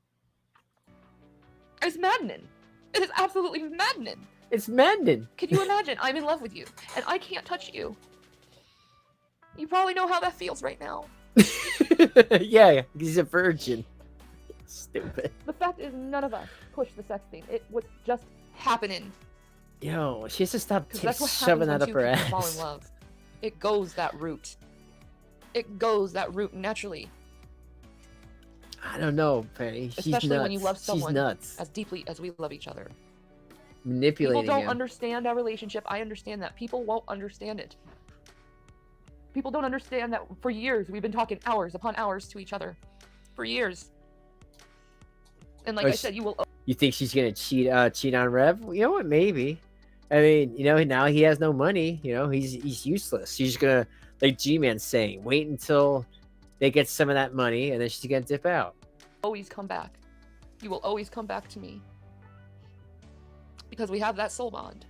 it's maddening. It is absolutely maddening. It's mending. Can you imagine? I'm in love with you, and I can't touch you. You probably know how that feels right now. Yeah, he's a virgin. Stupid. The fact is, none of us pushed the sex thing. It was just happening. Yo, she has to stop That's what shoving happens that when up two her people fall in ass. love. It goes that route. It goes that route naturally. I don't know, Penny. She's Especially nuts. when you love She's someone nuts. as deeply as we love each other. Manipulating People don't him. understand our relationship. I understand that. People won't understand it. People don't understand that for years we've been talking hours upon hours to each other. For years. And like I said, you will. You think she's gonna cheat on Rev? You know what? Maybe. I mean, you know, now he has no money. You know, he's useless. She's gonna, like Gman's saying, wait until they get some of that money, and then she's gonna dip out. Always come back. You will always come back to me. Because we have that soul bond.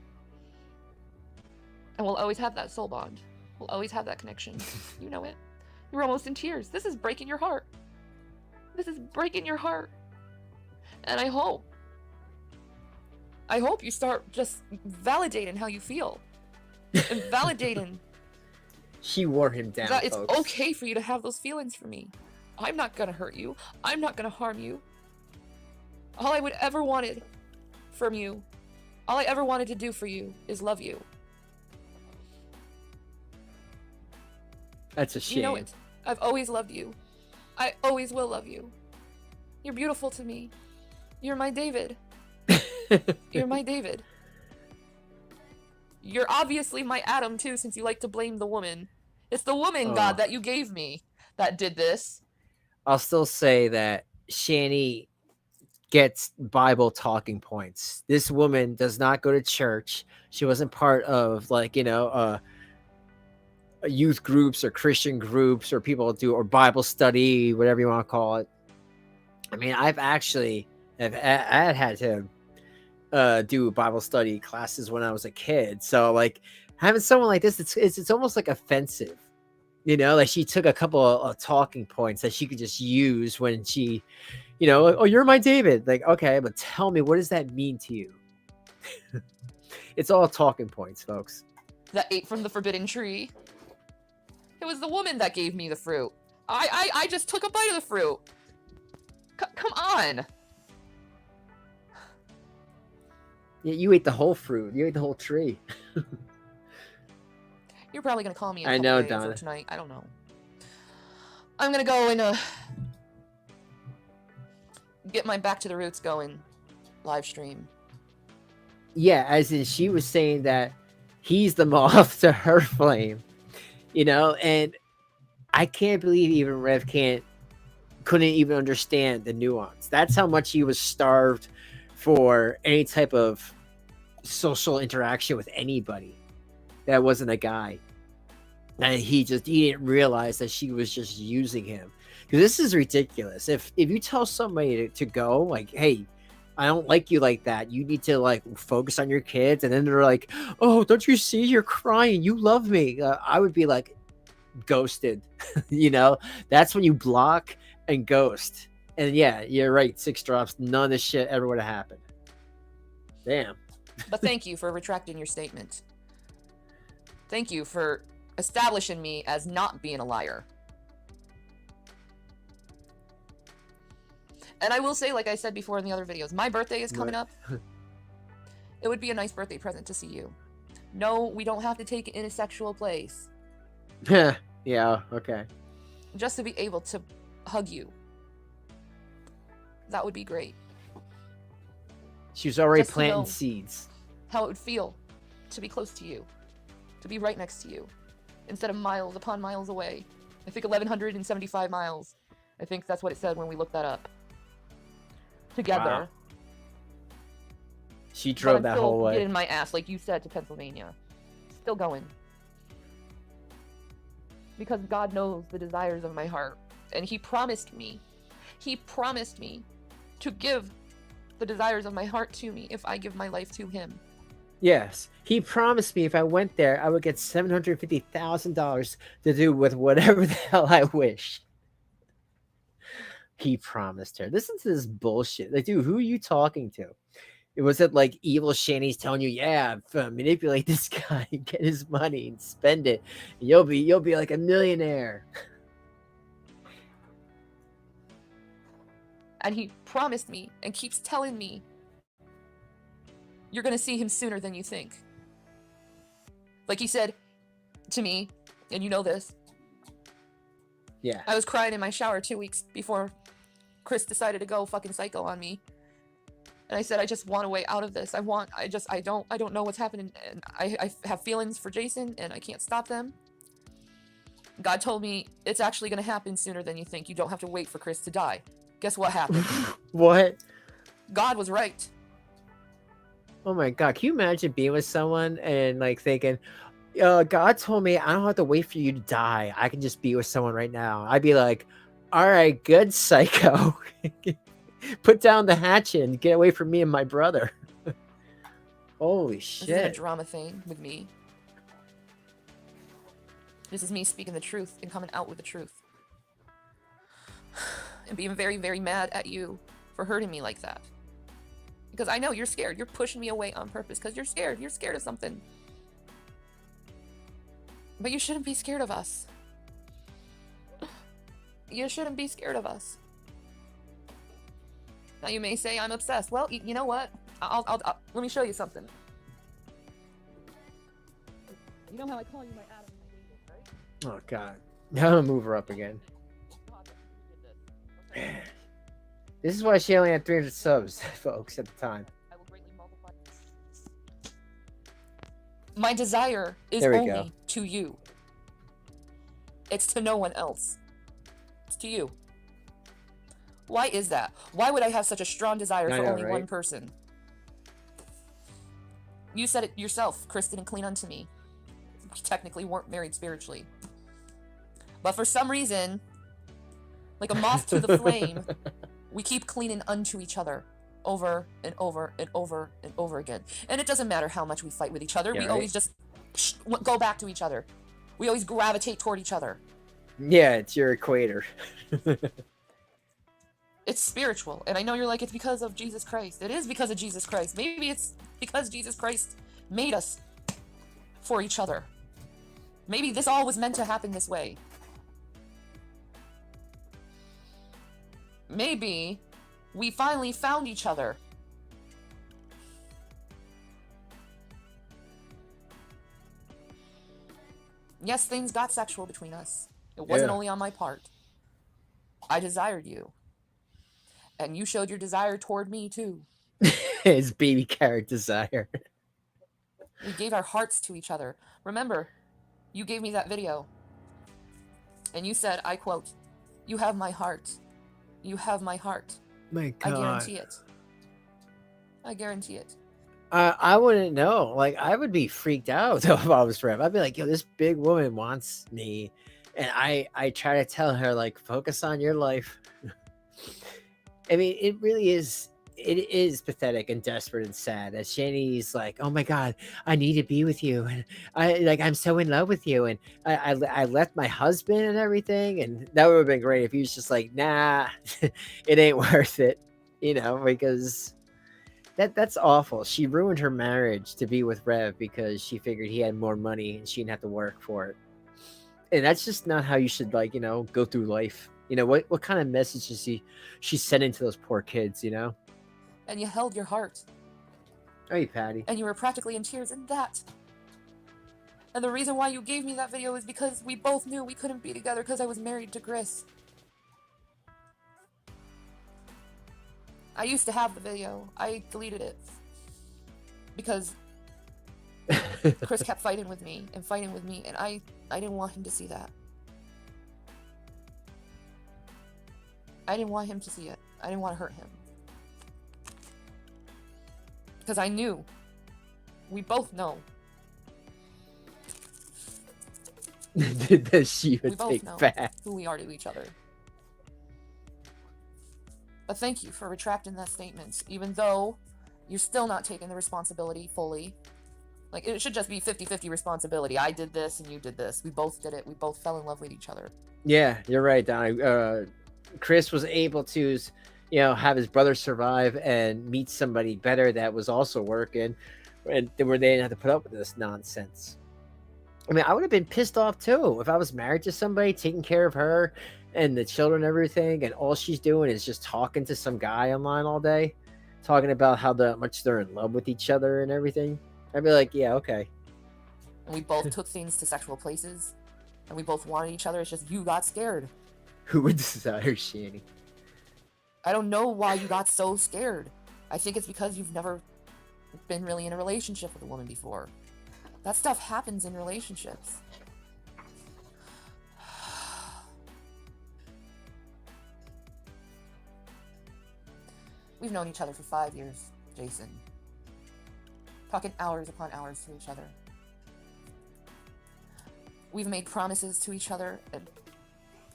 And we'll always have that soul bond. We'll always have that connection. You know it. You're almost in tears. This is breaking your heart. This is breaking your heart. And I hope you start just validating how you feel. And validating She wore him down, that it's folks. okay for you to have those feelings for me. I'm not gonna hurt you. I'm not gonna harm you. All I would ever wanted from you, all I ever wanted to do for you is love you. That's a shame. You know it. I've always loved you. I always will love you. You're beautiful to me. You're my David. You're my David. You're obviously my Adam too, since you like to blame the woman. It's the woman, God, that you gave me that did this. I'll still say that Shanny gets Bible talking points. This woman does not go to church. She wasn't part of, like, you know, youth groups or Christian groups or people do, or Bible study, whatever you want to call it. I mean, I've actually I had to do Bible study classes when I was a kid. So like having someone like this, it's almost like offensive, you know, like she took a couple of talking points that she could just use when she, you know, oh, you're my David. Like, okay, but tell me, what does that mean to you? It's all talking points, folks. That ate from the forbidden tree. It was the woman that gave me the fruit. I just took a bite of the fruit. Come on. Yeah, you ate the whole fruit. You ate the whole tree. You're probably gonna call me in a I couple know, days or Donna. tonight. I don't know. I'm gonna go and get my Back to the Roots going live stream. Yeah, as in she was saying that he's the moth to her flame, you know, and I can't believe even Rev couldn't even understand the nuance. That's how much he was starved for any type of social interaction with anybody that wasn't a guy. And he didn't realize that she was just using him. Because this is ridiculous. If you tell somebody to go, like, hey, I don't like you like that, you need to like focus on your kids, and then they're like, oh, don't you see, you're crying, you love me, I would be like, ghosted. You know, that's when you block and ghost. And yeah, you're right, 6 drops, none of this shit ever would have happened. Damn. But thank you for retracting your statement. Thank you for establishing me as not being a liar. And I will say, like I said before in the other videos, my birthday is coming up. It would be a nice birthday present to see you. No, we don't have to take it in a sexual place. Yeah, okay. Just to be able to hug you. That would be great. She was already Just to planting know seeds. how it would feel to be close to you. To be right next to you. Instead of miles upon miles away. I think 1,175 miles. I think that's what it said when we looked that up. Together. Wow. She drove that whole way. Getting my ass, like you said, to Pennsylvania. Still going. Because God knows the desires of my heart. And He promised me to give the desires of my heart to me if I give my life to Him. Yes, he promised me if I went there, I would get $750,000 to do with whatever the hell I wish. He promised her. Listen to this bullshit. Like, dude, who are you talking to? Was it like evil Shanny's telling you, yeah, manipulate this guy, get his money and spend it. And you'll be like a millionaire. And he promised me and keeps telling me, you're going to see him sooner than you think. Like he said to me, and you know this. Yeah. I was crying in my shower 2 weeks before Chris decided to go fucking psycho on me. And I said, I just want a way out of this. I don't know what's happening. And I have feelings for Jason and I can't stop them. God told me it's actually going to happen sooner than you think. You don't have to wait for Chris to die. Guess what happened? What? God was right. Oh my God. Can you imagine being with someone and like thinking, God told me I don't have to wait for you to die. I can just be with someone right now. I'd be like, all right, good, psycho. Put down the hatchet and get away from me and my brother. Holy shit. This isn't a drama thing with me. This is me speaking the truth and coming out with the truth. And being very, very mad at you for hurting me like that. Because I know you're scared. You're pushing me away on purpose because you're scared. You're scared of something. But you shouldn't be scared of us. You shouldn't be scared of us. Now you may say I'm obsessed. Well, you know what? I'll let me show you something. You know how I call you my Adam and my David, right? Oh God. Now I'm gonna move her up again. This is why she only had 300 subs, folks, at the time. I will greatly multiply. My desire is There we only go. to you. It's to no one else. It's to you. Why is that? Why would I have such a strong desire I for know, only one right? person? You said it yourself. Chris didn't clean unto me. We technically weren't married spiritually. But for some reason, like a moth to the flame, we keep cleaning unto each other over and over and over and over again. And it doesn't matter how much we fight with each other. Yeah, we right. always just go back to each other. We always gravitate toward each other. Yeah, it's your equator. It's spiritual. And I know you're like, it's because of Jesus Christ. It is because of Jesus Christ. Maybe it's because Jesus Christ made us for each other. Maybe this all was meant to happen this way. Maybe we finally found each other. Yes, things got sexual between us. It wasn't Yeah. only on my part. I desired you. And you showed your desire toward me too. His baby carrot desire. We gave our hearts to each other. Remember, you gave me that video. And you said, I quote, "You have my heart. You have my heart." My I God. guarantee it. I guarantee it. I wouldn't know. Like, I would be freaked out if I was Rev. I'd be like, yo, this big woman wants me. And I try to tell her, like, focus on your life. I mean, it really is. It is pathetic and desperate and sad that Shanny's like, oh my God, I need to be with you. And I'm so in love with you. And I left my husband and everything. And that would have been great if he was just like, nah, it ain't worth it, because that's awful. She ruined her marriage to be with Rev because she figured he had more money and she didn't have to work for it. And that's just not how you should, go through life. What kind of message is she's sending to those poor kids, And you held your heart. Hey, Patty. And you were practically in tears in that. And the reason why you gave me that video is because we both knew we couldn't be together because I was married to Chris. I used to have the video. I deleted it. Because Chris kept fighting with me, and I didn't want him to see that. I didn't want him to see it. I didn't want to hurt him. Because I knew. We both know. That she We would both take know back. who we are to each other. But thank you for retracting that statement, even though you're still not taking the responsibility fully. Like, it should just be 50-50 responsibility. I did this and you did this. We both did it. We both fell in love with each other. Yeah, you're right, Donnie. Chris was able to you know, have his brother survive and meet somebody better that was also working, and where they didn't have to put up with this nonsense. I mean, I would have been pissed off too if I was married to somebody, taking care of her and the children and everything, and all she's doing is just talking to some guy online all day, talking about how much they're in love with each other and everything. I'd be like, yeah, okay. And we both took things to sexual places, and we both wanted each other. It's just you got scared. Who would desire Shanny? I don't know why you got so scared. I think it's because you've never been really in a relationship with a woman before. That stuff happens in relationships. We've known each other for 5 years, Jason. Talking hours upon hours to each other. We've made promises to each other, and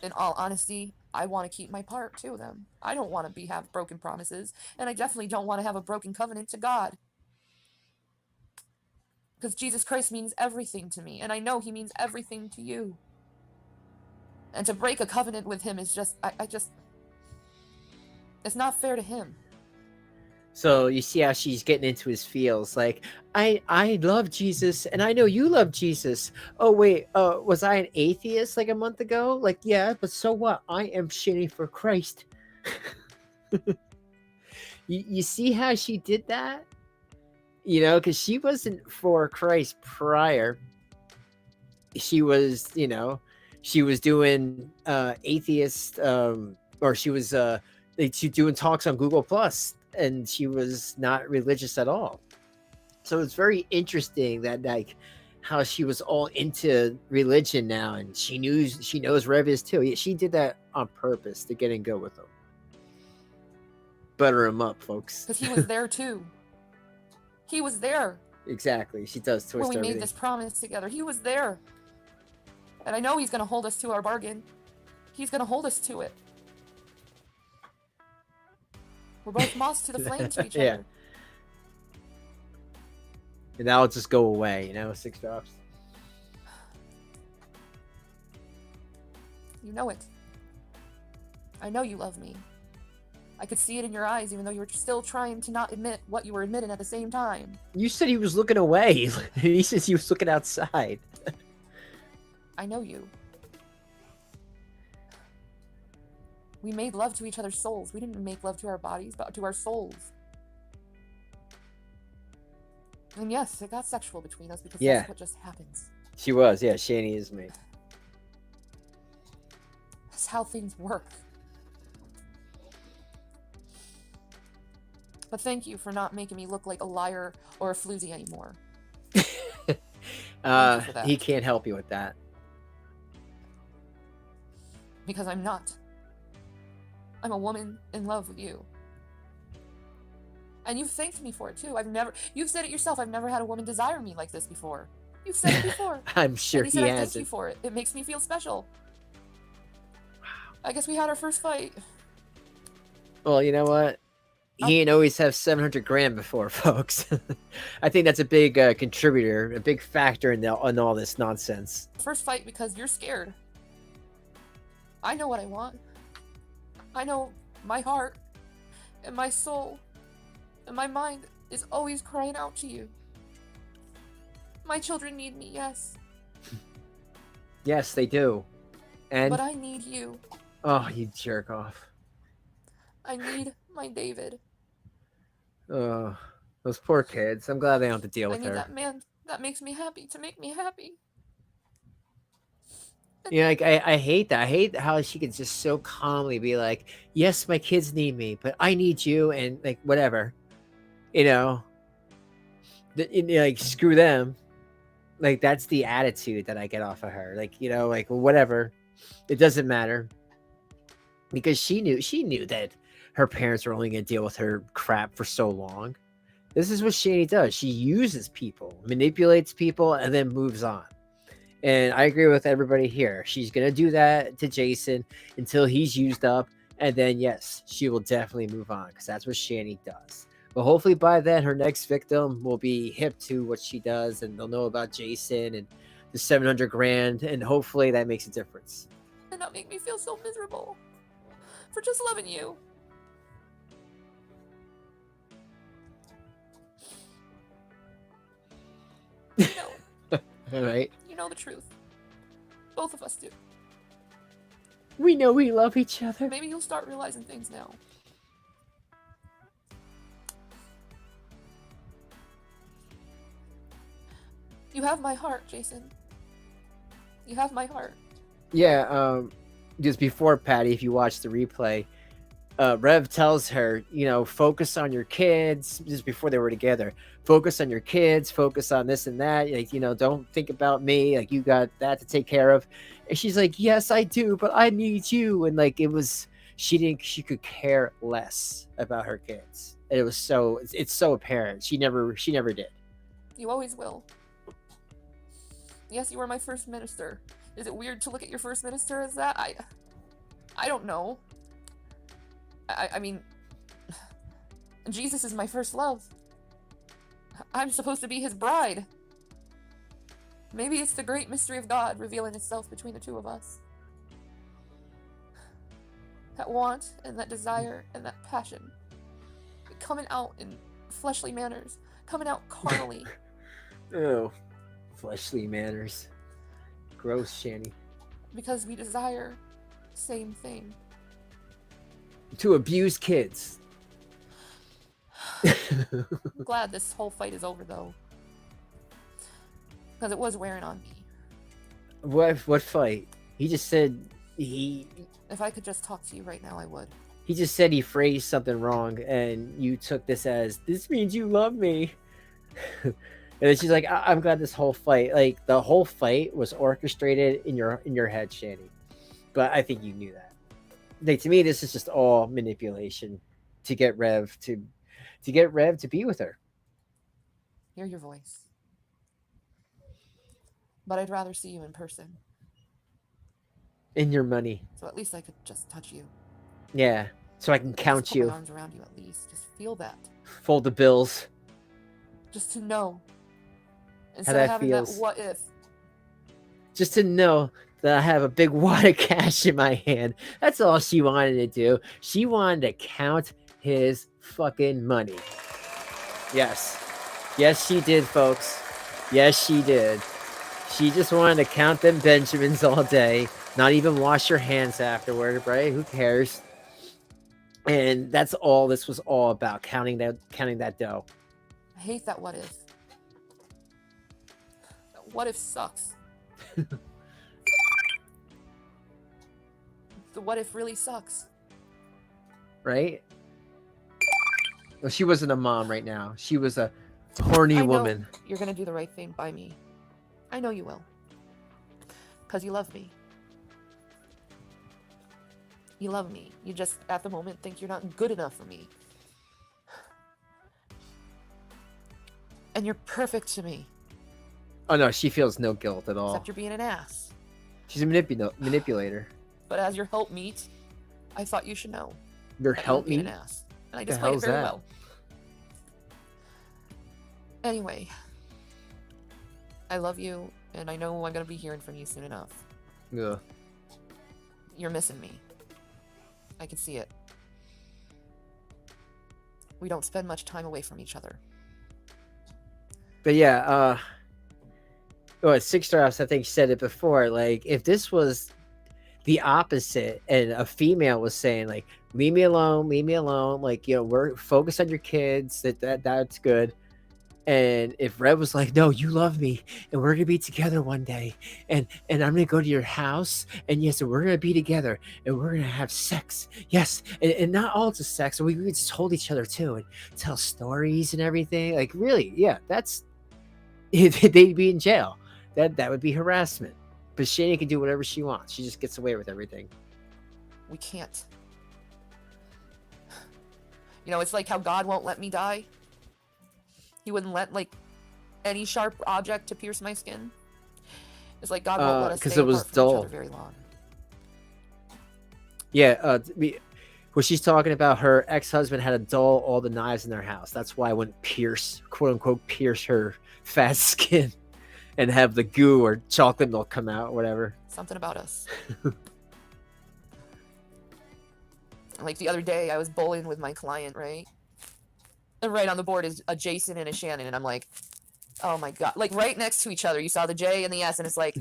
in all honesty, I want to keep my part to them. I don't want to have broken promises, and I definitely don't want to have a broken covenant to God. Because Jesus Christ means everything to me, and I know he means everything to you. And to break a covenant with him is just, it's not fair to him. So you see how she's getting into his feels, like, I love Jesus, and I know you love Jesus. Oh wait, was I an atheist like a month ago? Like, yeah, but so what? I am Shannyforchrist. You see how she did that? You know, because she wasn't for Christ prior. She was, you know, she was doing atheist, or she was doing talks on Google Plus, and she was not religious at all. So it's very interesting that, like, how she was all into religion now, and she knows Rev is too. She did that on purpose to get in good with him. Butter him up, folks. Because he was there too. He was there. Exactly. She does twist when we everything. made this promise together. He was there. And I know he's going to hold us to our bargain. He's going to hold us to it. We're both moths to the flame to each Yeah. other. And that'll just go away, you know, 6 drops. You know it. I know you love me. I could see it in your eyes, even though you were still trying to not admit what you were admitting at the same time. You said he was looking away. He says he was looking outside. I know you. We made love to each other's souls. We didn't make love to our bodies, but to our souls. And yes, it got sexual between us because that's what just happens. She was, yeah. Shanny is me. That's how things work. But thank you for not making me look like a liar or a floozy anymore. He can't help you with that. Because I'm not. I'm a woman in love with you. And you've thanked me for it too. You've said it yourself, I've never had a woman desire me like this before. You've said it before. I'm sure and he said, I hasn't. thank you for it. It makes me feel special. I guess we had our first fight. Well, you know what? He ain't always have 700 grand before, folks. I think that's a big contributor, a big factor in all this nonsense. First fight because you're scared. I know what I want. I know my heart and my soul and my mind is always crying out to you. My children need me, yes. Yes, they do. But I need you. Oh, you jerk off. I need my David. Oh, those poor kids. I'm glad they don't have to deal with I need her. that man that makes me happy to make me happy. Yeah, like, I hate that. I hate how she can just so calmly be like, yes, my kids need me, but I need you, and like, whatever. You know? Like, screw them. Like, that's the attitude that I get off of her. Like, you know, like, whatever. It doesn't matter. Because she knew that her parents were only going to deal with her crap for so long. This is what Shanny does. She uses people, manipulates people, and then moves on. And I agree with everybody here. She's going to do that to Jason until he's used up. And then, yes, she will definitely move on because that's what Shanny does. But hopefully by then, her next victim will be hip to what she does, and they'll know about Jason and the 700 grand. And hopefully that makes a difference. And not make me feel so miserable for just loving you. You know. All right. You know the truth. Both of us do. We know we love each other. Maybe you'll start realizing things now. You have my heart, Jason. You have my heart. Yeah, just before Patty, if you watch the replay, Rev tells her, you know, focus on your kids. Just before they were together, focus on your kids, focus on this and that. Like, you know, don't think about me. Like, you got that to take care of. And she's like, yes, I do, but I need you. And like, she could care less about her kids. And it was it's so apparent. She never did. You always will. Yes, you were my first minister. Is it weird to look at your first minister as that? I don't know. I mean, Jesus is my first love. I'm supposed to be his bride. Maybe it's the great mystery of God revealing itself between the two of us. That want and that desire and that passion coming out in fleshly manners, coming out carnally. Oh, fleshly manners. Gross, Shanny. Because we desire the same thing. To abuse kids. I'm glad this whole fight is over, though. Because it was wearing on me. What fight? He just said If I could just talk to you right now, I would. He just said he phrased something wrong, and you took this as, this means you love me. And then she's like, I'm glad this whole fight, like the whole fight was orchestrated in your head, Shanny. But I think you knew that. Like, to me, this is just all manipulation to get Rev to be with her. Hear your voice. But I'd rather see you in person. In your money. So at least I could just touch you. Yeah. So I can count just put you. my arms around you at least. Just feel that. Fold the bills. Just to know. How Instead that of having feels. that what if. Just to know that I have a big wad of cash in my hand. That's all she wanted to do. She wanted to count his fucking money. Yes. Yes, she did, folks. Yes, she did. She just wanted to count them Benjamins all day. Not even wash your hands afterward, right? Who cares? And that's all this was all about, counting that dough. I hate that what if. That what if sucks. The what if really sucks. Right? Well, she wasn't a mom right now. She was a horny woman. You're gonna do the right thing by me. I know you will. Because you love me. You love me. You just, at the moment, think you're not good enough for me. And you're perfect to me. Oh, no, she feels no guilt at all. Except you're being an ass. She's a manipulator. But as your helpmeet, I thought you should know. Your that you're being helpmeet? an ass. And I displayed it very well. Anyway. I love you, and I know I'm going to be hearing from you soon enough. Yeah. You're missing me. I can see it. We don't spend much time away from each other. But yeah, Six Stars, I think, said it before. Like, if this was the opposite, and a female was saying, like, leave me alone, like, you know, we're focused on your kids, that's good. And if Rev was like, no, you love me, and we're gonna be together one day, and I'm gonna go to your house, and yes, and we're gonna be together, and we're gonna have sex, yes, and not all just sex, and we could just hold each other too, and tell stories and everything. Like, really, yeah, that's they'd be in jail. That would be harassment. But Shanny can do whatever she wants. She just gets away with everything. We can't. You know, it's like how God won't let me die. He wouldn't let, like, any sharp object to pierce my skin. It's like God won't let us stay apart from each other very long. Yeah, when she's talking about her ex-husband had to dull all the knives in their house. That's why I wouldn't pierce, quote-unquote, pierce her fat skin and have the goo or chocolate milk come out or whatever. Something about us. Like the other day, I was bowling with my client, right? And right on the board is a Jason and a Shannon, and I'm like, Oh my god! Like right next to each other, you saw the J and the S, and it's like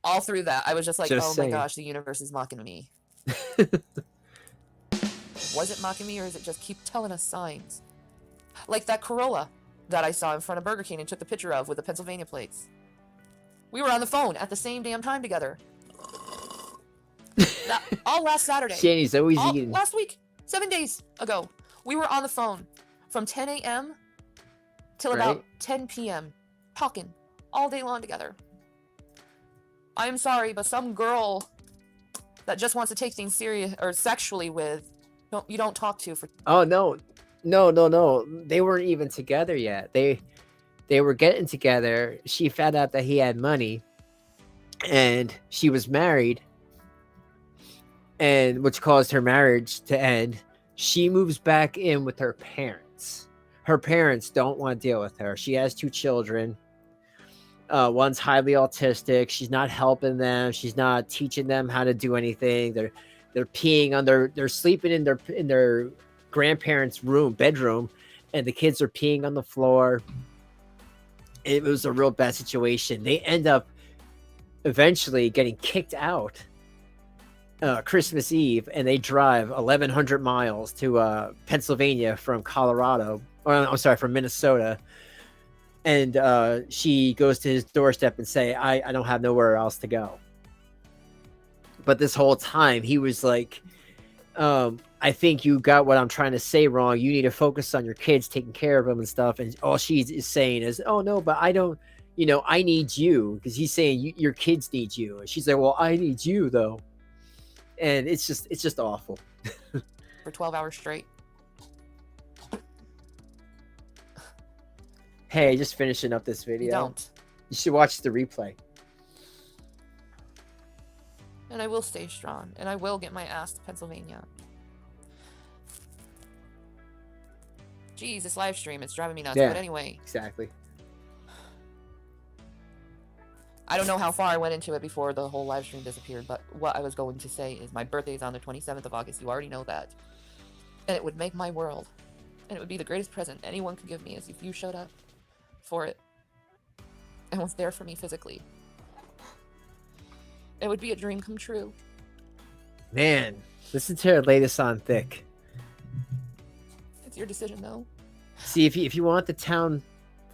all through that. I was just like, Just oh saying. my gosh, the universe is mocking me. Was it mocking me, or is it just keep telling us signs? Like that Corolla that I saw in front of Burger King and took the picture of with the Pennsylvania plates. We were on the phone at the same damn time together. All last Saturday. Shanny's always eating. Last week, 7 days ago, we were on the phone from 10 a.m. till about 10 p.m. talking all day long together. I'm sorry, but some girl that just wants to take things serious or sexually with, you don't talk to for. Oh no. They weren't even together yet. They were getting together. She found out that he had money, and she was married, and which caused her marriage to end. She moves back in with her parents. Her parents don't want to deal with her. She has 2 children. One's highly autistic. She's not helping them. She's not teaching them how to do anything. They're peeing on they're sleeping in their grandparents' bedroom, and the kids are peeing on the floor. It was a real bad situation. They end up eventually getting kicked out Christmas Eve, and they drive 1,100 miles to Pennsylvania from Colorado, or I'm sorry, from Minnesota. And she goes to his doorstep and say, I don't have nowhere else to go. But this whole time he was like, I think you got what I'm trying to say wrong. You need to focus on your kids, taking care of them and stuff. And all she is saying is, oh no, but I don't, I need you. Because he's saying your kids need you. And she's like, well, I need you though. And it's just awful. For 12 hours straight. Hey, just finishing up this video. You don't. You should watch the replay. And I will stay strong. And I will get my ass to Pennsylvania. Jeez, this live stream, it's driving me nuts. Yeah, but anyway. Exactly. I don't know how far I went into it before the whole live stream disappeared, but what I was going to say is my birthday is on the 27th of August. You already know that. And it would make my world. And it would be the greatest present anyone could give me is if you showed up for it and was there for me physically. It would be a dream come true. Man, listen to her latest on Thick. It's your decision, though. See, if you want the town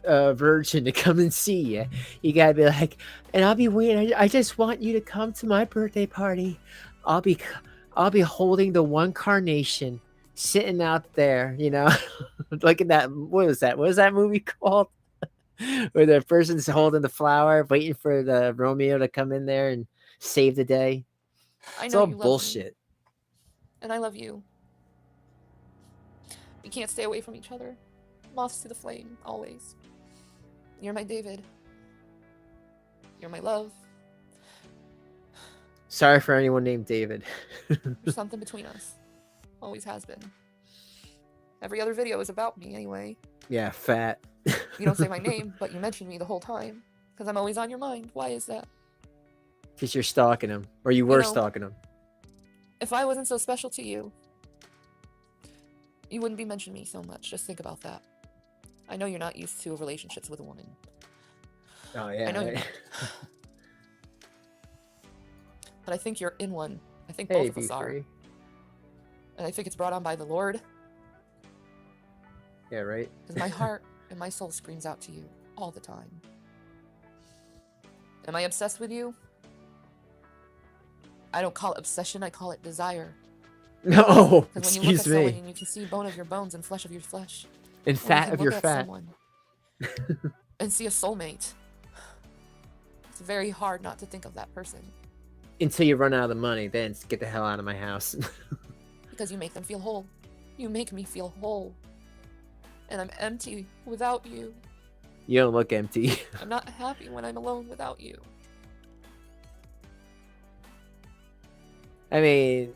virgin to come and see you, you gotta be like, and I'll be waiting. I just want you to come to my birthday party. I'll be holding the one carnation sitting out there, like in that. What was that movie called? Where the person's holding the flower, waiting for the Romeo to come in there and save the day. I know it's all you love bullshit. Me. And I love you. We can't stay away from each other. Moths to the flame, always. You're my David. You're my love. Sorry for anyone named David. There's something between us. Always has been. Every other video is about me anyway. Yeah, fat. You don't say my name, but you mention me the whole time. Because I'm always on your mind. Why is that? Because you're stalking him. Or you were stalking him. If I wasn't so special to you, you wouldn't be mentioning me so much. Just think about that. I know you're not used to relationships with a woman. Oh, yeah. I know you're not. But I think you're in one. I think Hey, both of us are. B3. And I think it's brought on by the Lord. Yeah, right? Because my heart and my soul screams out to you all the time. Am I obsessed with you? I don't call it obsession, I call it desire. No, because when you look at excuse me. someone, you can see bone of your bones and flesh of your flesh. And fat of your fat. And see a soulmate. It's very hard not to think of that person. Until you run out of the money, then get the hell out of my house. Because you make them feel whole. You make me feel whole. And I'm empty without you. You don't look empty. I'm not happy when I'm alone without you. I mean,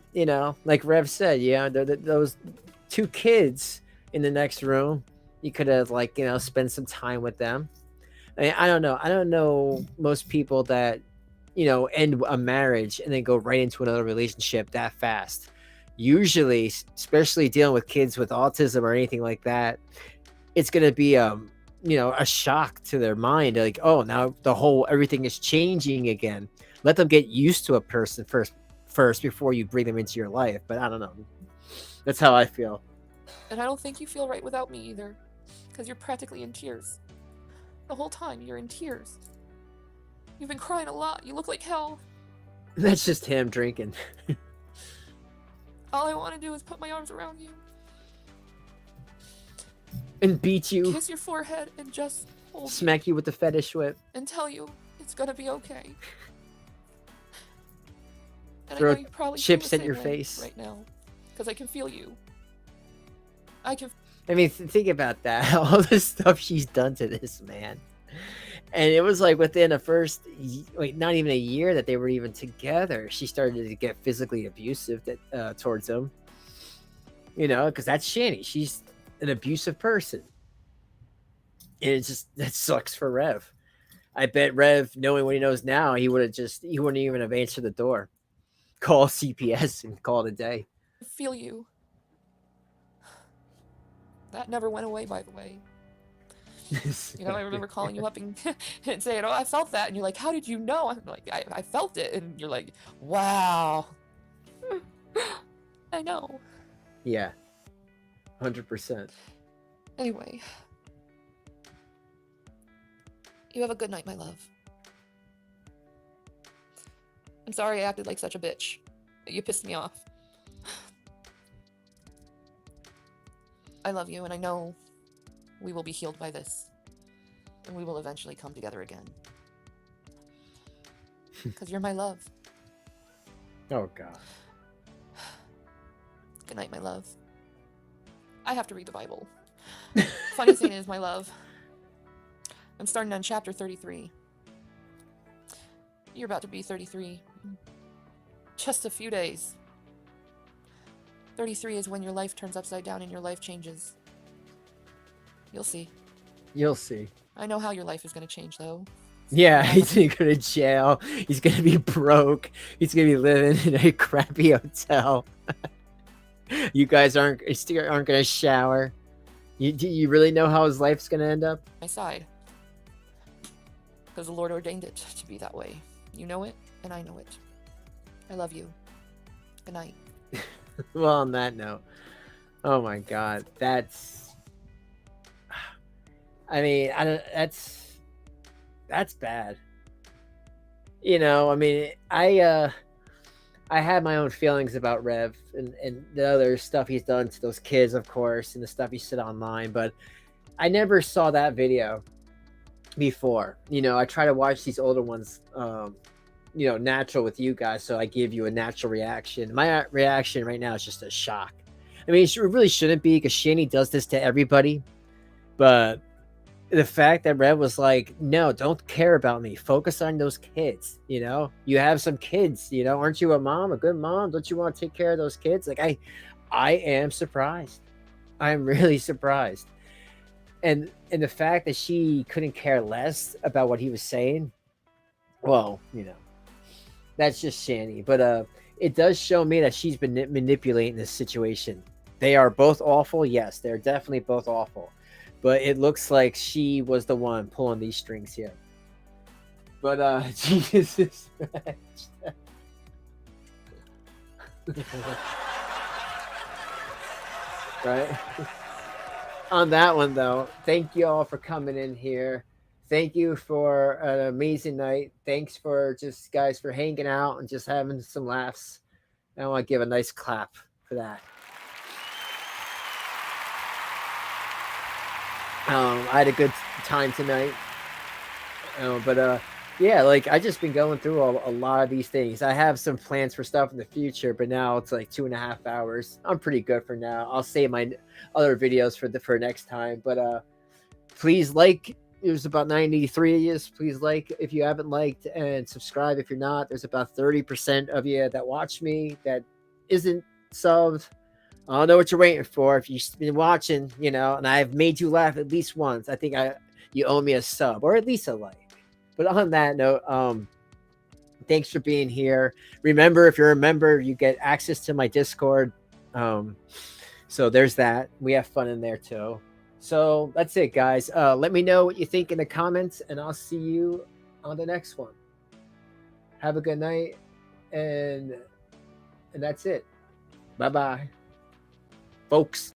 like Rev said, those 2 kids in the next room, you could have, spent some time with them. I mean, I don't know. I don't know most people that, end a marriage and then go right into another relationship that fast. Usually, especially dealing with kids with autism or anything like that, it's going to be a a shock to their mind. Like, oh, now everything is changing again. Let them get used to a person first before you bring them into your life. But I don't know. That's how I feel. And I don't think you feel right without me either, because you're practically in tears. The whole time you're in tears. You've been crying a lot. You look like hell. That's just him drinking. All I want to do is put my arms around you. And beat you. Kiss your forehead and just hold Smack you with the fetish whip. and tell you it's gonna be okay. And Throw I know you probably chips feel the at your same way face. right now, because I can feel you. I mean, think about that. All the stuff she's done to this man. And it was like within the first, not even a year that they were even together, she started to get physically abusive towards him. Because that's Shanny. She's an abusive person. And that sucks for Rev. I bet Rev, knowing what he knows now, he wouldn't even have answered the door. Call CPS and call it a day. I feel you. That never went away, by the way. I remember calling you up and saying, "Oh, I felt that," and you're like, "How did you know?" I'm like, "I felt it," and you're like, "Wow." I know. Yeah. 100%. Anyway, you have a good night, my love. I'm sorry I acted like such a bitch. You pissed me off. I love you, and I know we will be healed by this. And we will eventually come together again. Because you're my love. Oh, God. Good night, my love. I have to read the Bible. Funny thing is, my love, I'm starting on chapter 33. You're about to be 33. Just a few days. 33 is when your life turns upside down and your life changes. You'll see. You'll see. I know how your life is going to change, though. Yeah, he's going to go to jail. He's going to be broke. He's going to be living in a crappy hotel. You guys aren't going to shower. Do you really know how his life's going to end up? My side. Because the Lord ordained it to be that way. You know it, and I know it. I love you. Good night. Well, on that note, oh my God, that's bad. I had my own feelings about Rev and the other stuff he's done to those kids, of course, and the stuff he said online, but I never saw that video before. I try to watch these older ones, natural with you guys, so I give you a natural reaction. My reaction right now is just a shock. I mean, it really shouldn't be, because Shanny does this to everybody, but the fact that Rev was like, no, don't care about me, focus on those kids. You have some kids, aren't you a good mom? Don't you want to take care of those kids? Like, I am surprised. I'm really surprised. And the fact that she couldn't care less about what he was saying, well, that's just Shanny. But it does show me that she's been manipulating this situation. They are both awful. Yes, they're definitely both awful. But it looks like she was the one pulling these strings here. But Jesus Christ. Right? On that one, though, thank you all for coming in here. Thank you for an amazing night. Thanks for guys for hanging out and just having some laughs. I want to give a nice clap for that. I had a good time tonight. Yeah, I just been going through a lot of these things. I have some plans for stuff in the future, but now it's like 2.5 hours. I'm pretty good for now. I'll save my other videos for next time. But please there's about 93 of you. Please if you haven't liked, and subscribe if you're not. There's about 30% of you that watch me that isn't subbed. I don't know what you're waiting for. If you've been watching, and I've made you laugh at least once, I think you owe me a sub or at least a like. But on that note, thanks for being here. Remember, if you're a member, you get access to my Discord. So there's that. We have fun in there too. So that's it, guys. Let me know what you think in the comments, and I'll see you on the next one. Have a good night, and that's it. Bye-bye, folks.